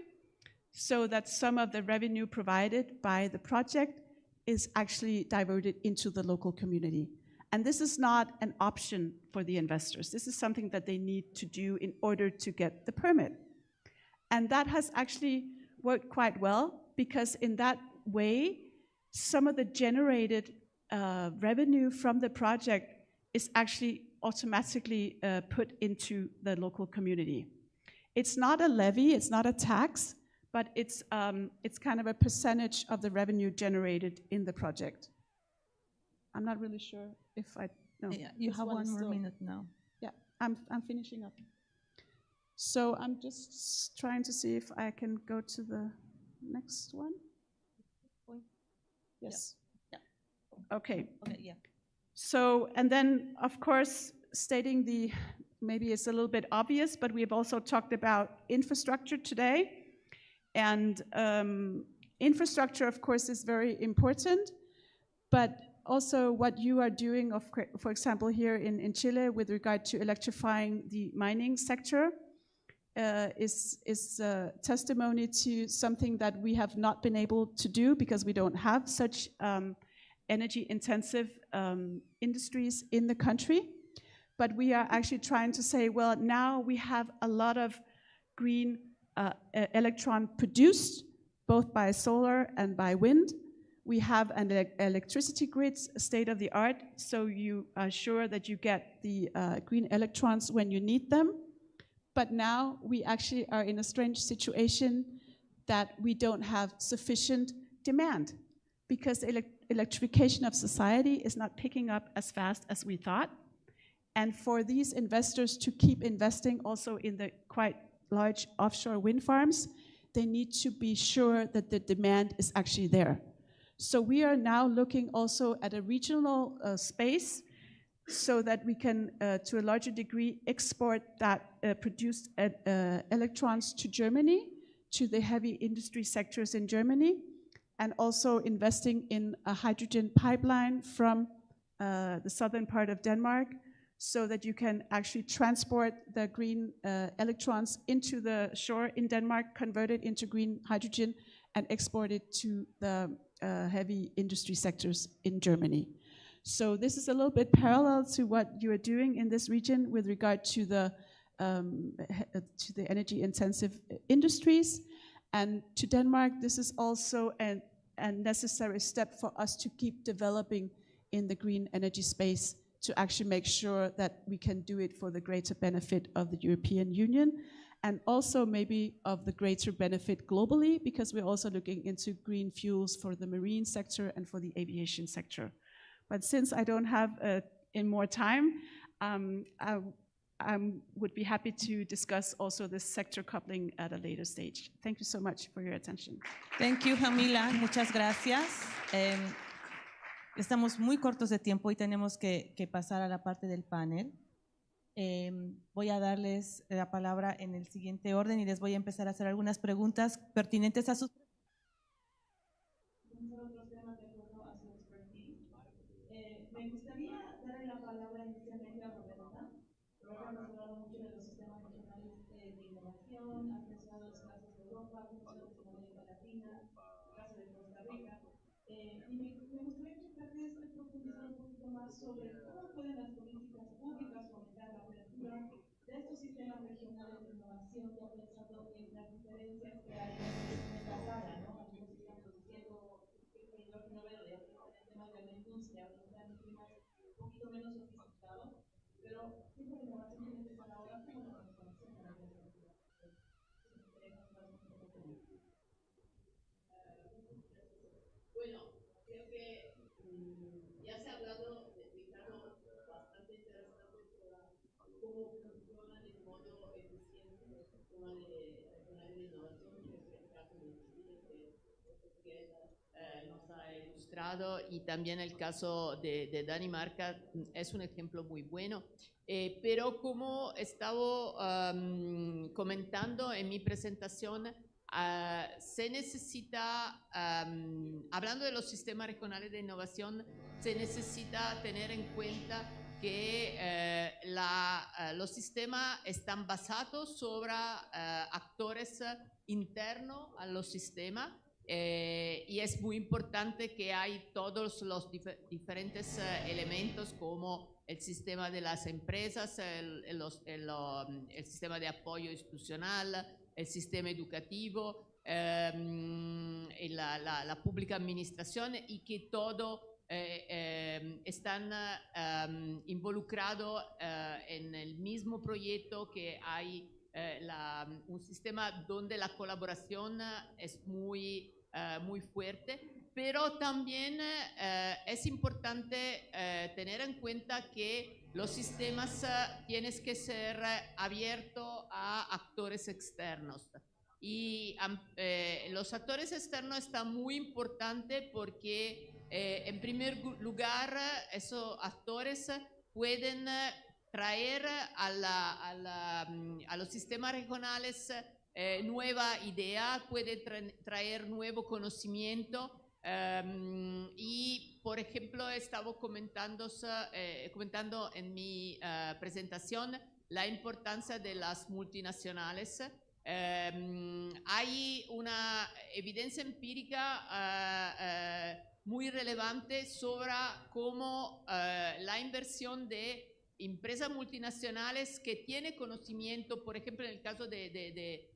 so that some of the revenue provided by the project is actually diverted into the local community. And this is not an option for the investors. This is something that they need to do in order to get the permit. And that has actually worked quite well, because in that way, some of the generated revenue from the project is actually automatically put into the local community. It's not a levy, it's not a tax, but it's kind of a percentage of the revenue generated in the project. I'm not really sure if I, no. Yeah, you this have one is more still- minute now. Yeah, I'm finishing up. So I'm just trying to see if I can go to the next one. Yes. Yeah. Okay. Okay, yeah. So, and then, of course, stating maybe it's a little bit obvious, but we have also talked about infrastructure today. And infrastructure, of course, is very important, but also what you are doing, for example, here in Chile with regard to electrifying the mining sector is testimony to something that we have not been able to do because we don't have such energy-intensive industries in the country. But we are actually trying to say, well, now we have a lot of green electron produced, both by solar and by wind. We have an electricity grid, state-of-the-art, so you are sure that you get the green electrons when you need them. But now we actually are in a strange situation that we don't have sufficient demand because electrification of society is not picking up as fast as we thought. And for these investors to keep investing also in the quite large offshore wind farms, they need to be sure that the demand is actually there. So we are now looking also at a regional space so that we can, to a larger degree, export that produced electrons to Germany, to the heavy industry sectors in Germany, and also investing in a hydrogen pipeline from the southern part of Denmark so that you can actually transport the green electrons into the shore in Denmark, convert it into green hydrogen, and export it to the heavy industry sectors in Germany. So this is a little bit parallel to what you are doing in this region with regard to the energy-intensive industries. And to Denmark, this is also a necessary step for us to keep developing in the green energy space to actually make sure that we can do it for the greater benefit of the European Union and also maybe of the greater benefit globally, because we're also looking into green fuels for the marine sector and for the aviation sector. But since I don't have in more time, I would be happy to discuss also this sector coupling at a later stage. Thank you so much for your attention. Thank you, Camila. Muchas gracias. Estamos muy cortos de tiempo y tenemos que pasar a la parte del panel. Voy a darles la palabra en el siguiente orden y les voy a empezar a hacer algunas preguntas pertinentes a sus Me gustaría darle la palabra inicialmente a Roberta. Roberta nos ha hablado mucho de los sistemas regionales de innovación, ha mencionado los casos de Europa, ha mencionado los de América Latina, el caso de Costa Rica. Y me gustaría que tal vez profundizar un poquito más sobre cómo pueden las políticas públicas fomentar la apertura de estos sistemas regionales de innovación, ya pensando en las diferencias que hay en esta sala, ¿no? Algunos están diciendo que el hidrógeno verde, otros están en temas de agroindustria, otros están en temas un poquito menos sofisticados, pero siempre la innovación tiene que estar ahora como la transformación de la infraestructura. Bueno, creo que ya se ha hablado, Ricardo, bastante interesante sobre cómo funciona de modo eficiente el sistema regional de innovación, que es el caso de Chile, que nos ha ilustrado, y también el caso de Dinamarca es un ejemplo muy bueno. Pero como estaba comentando en mi presentación, se necesita, hablando de los sistemas regionales de innovación, se necesita tener en cuenta que los sistemas están basados sobre actores internos a los sistemas, y es muy importante que hay todos los diferentes elementos como el sistema de las empresas, el sistema de apoyo institucional, el sistema educativo, la pública administración, y que todo están involucrados en el mismo proyecto, que hay un sistema donde la colaboración es muy fuerte, pero también es importante tener en cuenta que los sistemas tienen que ser abiertos a actores externos. Y los actores externos están muy importantes porque, en primer lugar, esos actores pueden traer a los sistemas regionales nueva idea, puede traer nuevo conocimiento. Y, por ejemplo, estaba comentando en mi presentación la importancia de las multinacionales. Hay una evidencia empírica muy relevante sobre cómo la inversión de empresas multinacionales que tienen conocimiento, por ejemplo, en el caso de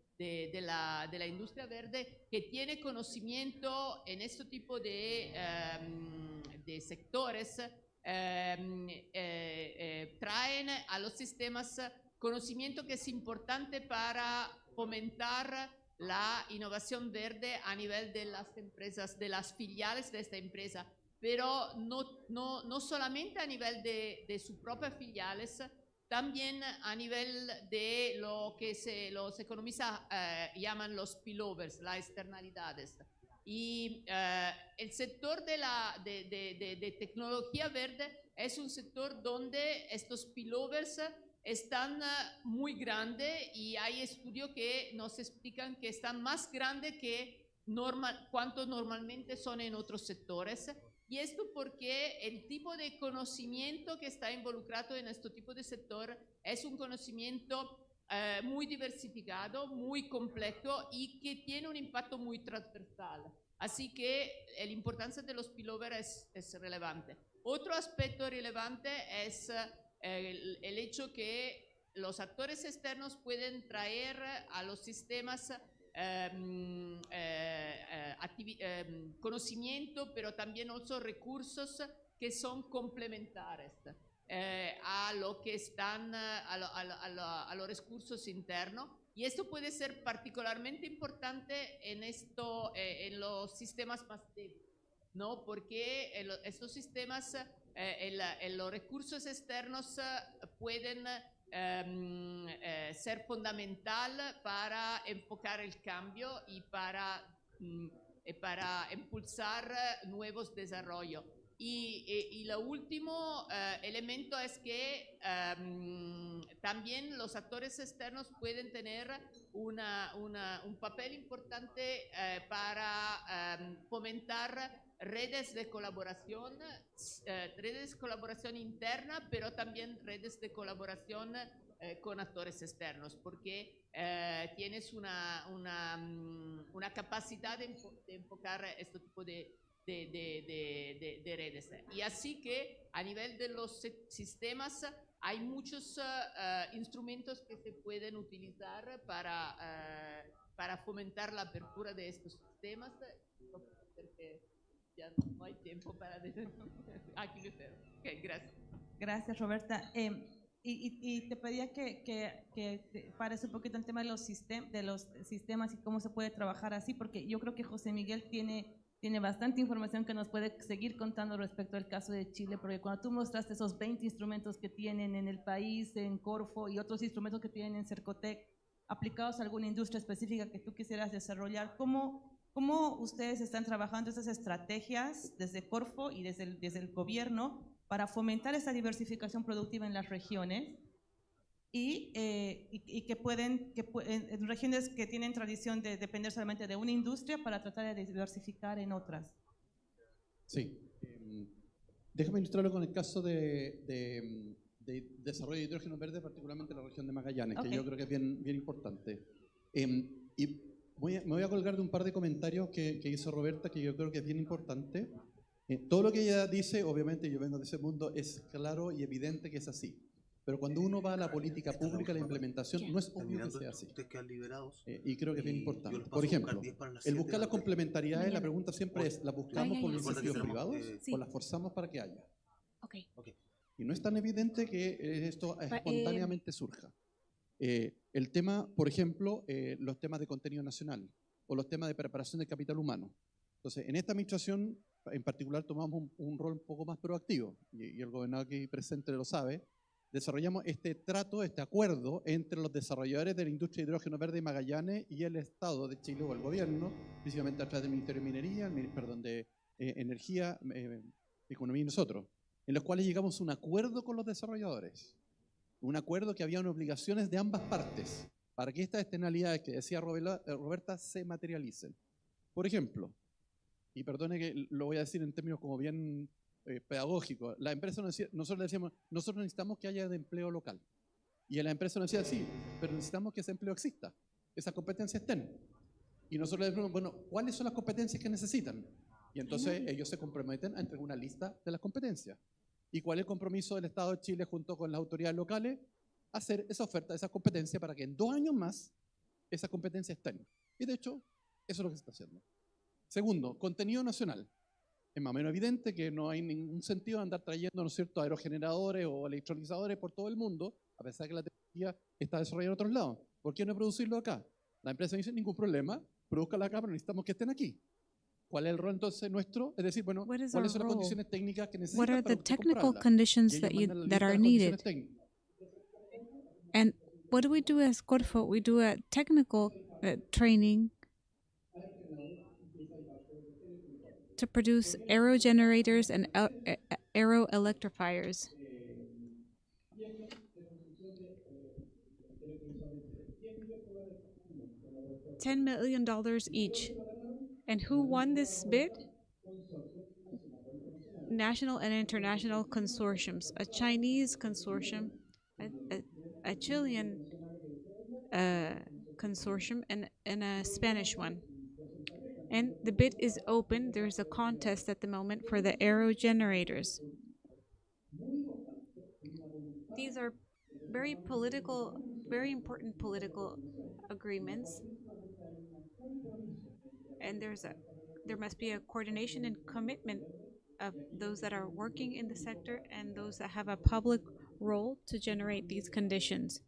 la industria verde, que tiene conocimiento en este tipo de sectores, traen a los sistemas conocimiento que es importante para fomentar la innovación verde a nivel de las empresas, de las filiales de esta empresa, pero no solamente a nivel de sus propias filiales, también a nivel de lo que los economistas llaman los spillovers, las externalidades. Y el sector de tecnología verde es un sector donde estos spillovers están muy grandes, y hay estudios que nos explican que están más grandes que cuanto normalmente son en otros sectores. Y esto porque el tipo de conocimiento que está involucrado en este tipo de sector es un conocimiento muy diversificado, muy complejo y que tiene un impacto muy transversal. Así que la importancia de los spillovers es relevante. Otro aspecto relevante es el hecho que los actores externos pueden traer a los sistemas conocimiento, pero también otros recursos que son complementares a lo que están a los recursos internos. Y esto puede ser particularmente importante en los sistemas más débiles, ¿no? Porque estos sistemas, los recursos externos pueden ser fundamental para enfocar el cambio y para impulsar nuevos desarrollos. Y el último elemento es que también los actores externos pueden tener un papel importante para fomentar redes de colaboración interna, pero también redes de colaboración con actores externos, porque tienes una capacidad de enfocar este tipo de redes. Y así que a nivel de los sistemas hay muchos instrumentos que se pueden utilizar para fomentar la apertura de estos sistemas. Porque ya no hay tiempo para decir. Aquí lo espero. Okay, gracias. Gracias, Roberta. Y te pedía que pares un poquito el tema de los sistemas y cómo se puede trabajar así, porque yo creo que José Miguel tiene bastante información que nos puede seguir contando respecto al caso de Chile, porque cuando tú mostraste esos 20 instrumentos que tienen en el país, en Corfo, y otros instrumentos que tienen en Cercotec, aplicados a alguna industria específica que tú quisieras desarrollar, ¿cómo ustedes están trabajando esas estrategias desde Corfo y desde el gobierno para fomentar esa diversificación productiva en las regiones y en regiones que tienen tradición de depender solamente de una industria para tratar de diversificar en otras? Sí. Déjame ilustrarlo con el caso de desarrollo de hidrógeno verde, particularmente en la región de Magallanes, que yo creo que es bien importante. Y me voy a colgar de un par de comentarios que hizo Roberta, que yo creo que es bien importante. Todo lo que ella dice, obviamente yo vengo de ese mundo, es claro y evidente que es así. Pero cuando uno va a la política pública, la implementación, no es obvio que sea así. Y creo que es bien importante. Por ejemplo, el buscar las complementariedades, la pregunta siempre es, ¿las buscamos con los incentivos privados o las forzamos para que haya? Y no es tan evidente que esto espontáneamente surja. El tema, por ejemplo, los temas de contenido nacional o los temas de preparación del capital humano. Entonces, en esta administración en particular tomamos un rol un poco más proactivo, y el gobernador aquí presente lo sabe. Desarrollamos este trato, este acuerdo entre los desarrolladores de la industria de hidrógeno verde de Magallanes y el Estado de Chile o el gobierno, principalmente a través del Ministerio de Minería, de Energía, Economía y nosotros, en los cuales llegamos a un acuerdo con los desarrolladores. Un acuerdo que había unas obligaciones de ambas partes para que estas externalidades que decía Roberta se materialicen. Por ejemplo, y perdone que lo voy a decir en términos como bien pedagógicos, la empresa nosotros le decíamos, nosotros necesitamos que haya de empleo local. Y la empresa nos decía, sí, pero necesitamos que ese empleo exista, esas competencias estén. Y nosotros le decimos, bueno, ¿cuáles son las competencias que necesitan? Y entonces ellos se comprometen a entregar una lista de las competencias. ¿Y cuál es el compromiso del Estado de Chile junto con las autoridades locales? Hacer esa oferta, esa competencia para que en 2 años más esas competencias estén. Y de hecho, eso es lo que se está haciendo. Segundo, contenido nacional. Es más o menos evidente que no hay ningún sentido andar trayendo, ¿no es cierto?, aerogeneradores o electrolizadores por todo el mundo, a pesar de que la tecnología está desarrollada en otros lados. ¿Por qué no producirlo acá? La empresa dice, ningún problema, produzcanla acá, pero necesitamos que estén aquí. ¿Cuál es el rol entonces nuestro? Es decir, bueno, ¿cuáles son las condiciones técnicas que necesitan What are para the usted technical comprarla? conditions Y ellos mandan la that lista de are las condiciones needed? técnicas. And what do we do as Corfo? We do a technical training to produce aerogenerators and aero electrifiers. $10 million each. And who won this bid? National and international consortiums, a Chinese consortium, a Chilean consortium, and a Spanish one. And the bid is open. There's a contest at the moment for the aerogenerators. These are very important political agreements. And there must be a coordination and commitment of those that are working in the sector and those that have a public role to generate these conditions.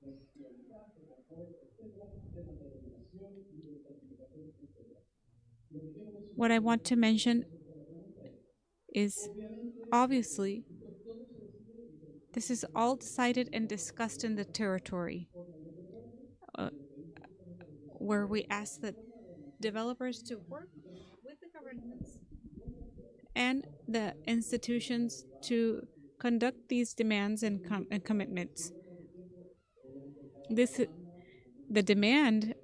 What I want to mention is, obviously, this is all decided and discussed in the territory, where we ask the developers to work with the governments and the institutions to conduct these demands and commitments. The demand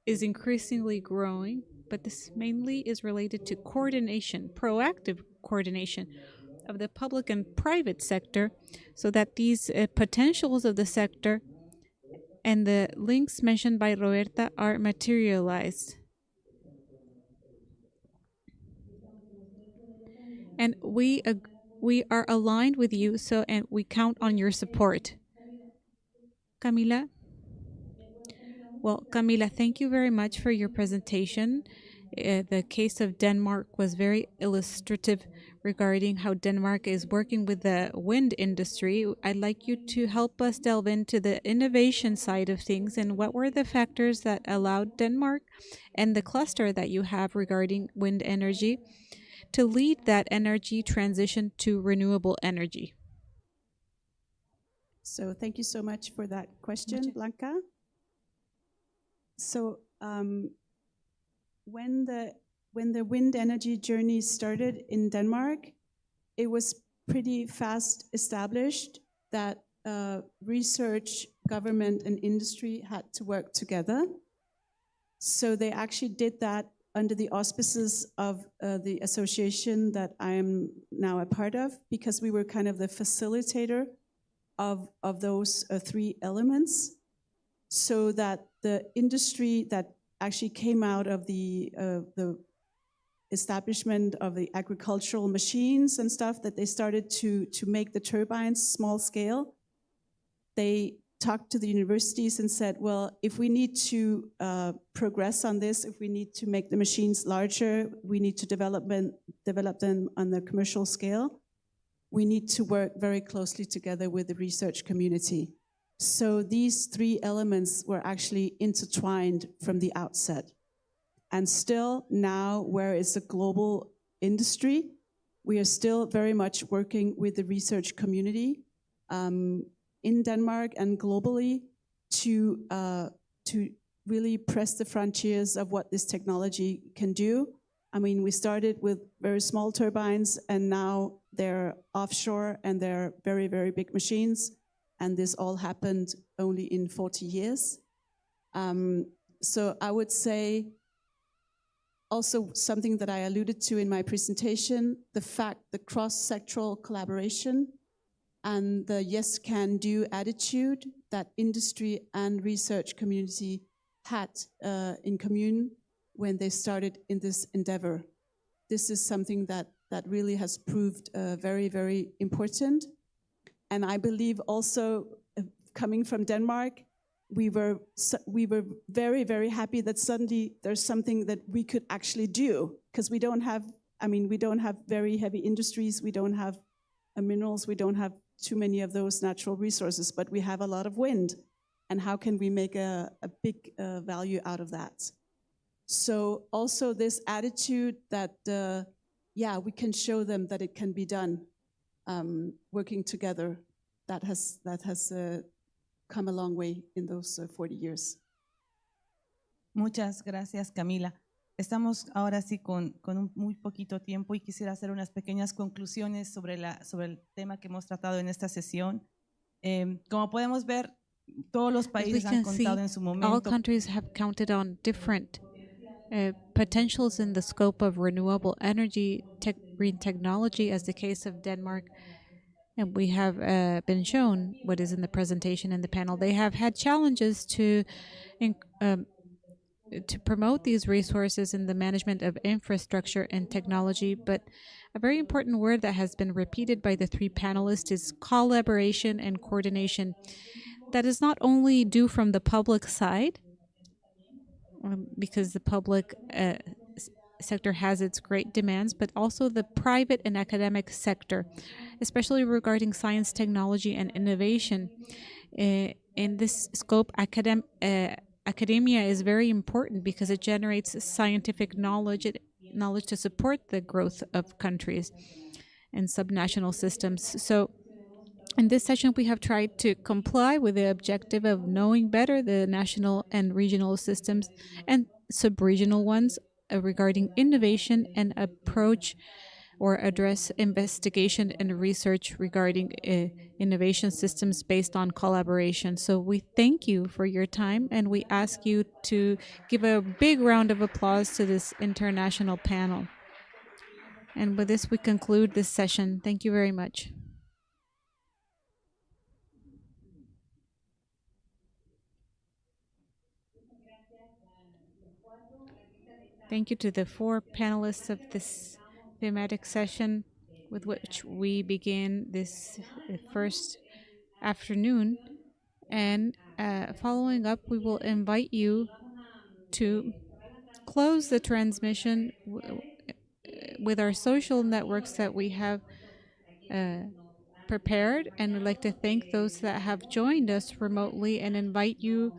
is increasingly growing, but this mainly is related to coordination, proactive coordination of the public and private sector, so that these potentials of the sector and the links mentioned by Roberta are materialized. And we are aligned with you, and we count on your support. Camila? Well, Camila, thank you very much for your presentation. The case of Denmark was very illustrative regarding how Denmark is working with the wind industry. I'd like you to help us delve into the innovation side of things and what were the factors that allowed Denmark and the cluster that you have regarding wind energy to lead that energy transition to renewable energy. So thank you so much for that question, Blanca. So when the wind energy journey started in Denmark, it was pretty fast established that research, government, and industry had to work together. So they actually did that under the auspices of the association that I am now a part of, because we were kind of the facilitator of those 3 elements, so that the industry that actually came out of the establishment of the agricultural machines and stuff, that they started to make the turbines small scale, they talked to the universities and said, well, if we need to progress on this, if we need to make the machines larger, we need to develop them on the commercial scale, we need to work very closely together with the research community. So these three elements were actually intertwined from the outset. And still now, where it's a global industry, we are still very much working with the research community in Denmark and globally to really press the frontiers of what this technology can do. I mean, we started with very small turbines, and now they're offshore and they're very, very big machines. And this all happened only in 40 years. So I would say also something that I alluded to in my presentation, the cross-sectoral collaboration and the yes can do attitude that industry and research community had in commune when they started in this endeavor. This is something that really has proved very, very important. And I believe also, coming from Denmark, we were very, very happy that suddenly there's something that we could actually do, because we don't have very heavy industries, we don't have minerals, we don't have too many of those natural resources, but we have a lot of wind. And how can we make a big value out of that? So also this attitude that, we can show them that it can be done, working together, that has come a long way in those 40 years. Muchas gracias, Camila. Estamos ahora sí con muy poquito tiempo y quisiera hacer unas pequeñas conclusiones sobre el tema que hemos tratado en esta sesión. Como podemos ver, todos los países han contado en su momento. All countries have counted on different potentials in the scope of renewable energy, green technology, as the case of Denmark. And we have been shown what is in the presentation in the panel. They have had challenges to promote these resources in the management of infrastructure and technology, but a very important word that has been repeated by the three panelists is collaboration and coordination. That is not only due from the public side, because the public sector has its great demands, but also the private and academic sector, especially regarding science, technology, and innovation. In this scope, academia is very important because it generates scientific knowledge to support the growth of countries and subnational systems. So in this session, we have tried to comply with the objective of knowing better the national and regional systems and sub-regional ones regarding innovation and approach or address investigation and research regarding innovation systems based on collaboration. So we thank you for your time, and we ask you to give a big round of applause to this international panel. And with this, we conclude this session. Thank you very much. Thank you to the four panelists of this thematic session with which we begin this first afternoon. And following up, we will invite you to close the transmission with our social networks that we have prepared. And I'd like to thank those that have joined us remotely and invite you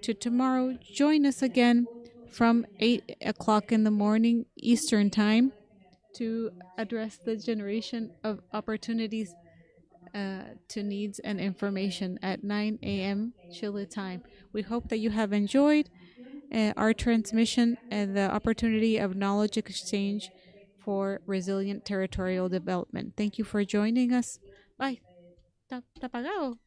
to tomorrow. Join us again from 8 o'clock in the morning Eastern Time to address the generation of opportunities to needs and information at 9 a.m. Chile time. We hope that you have enjoyed our transmission and the opportunity of knowledge exchange for resilient territorial development. Thank you for joining us. Bye. Está apagado.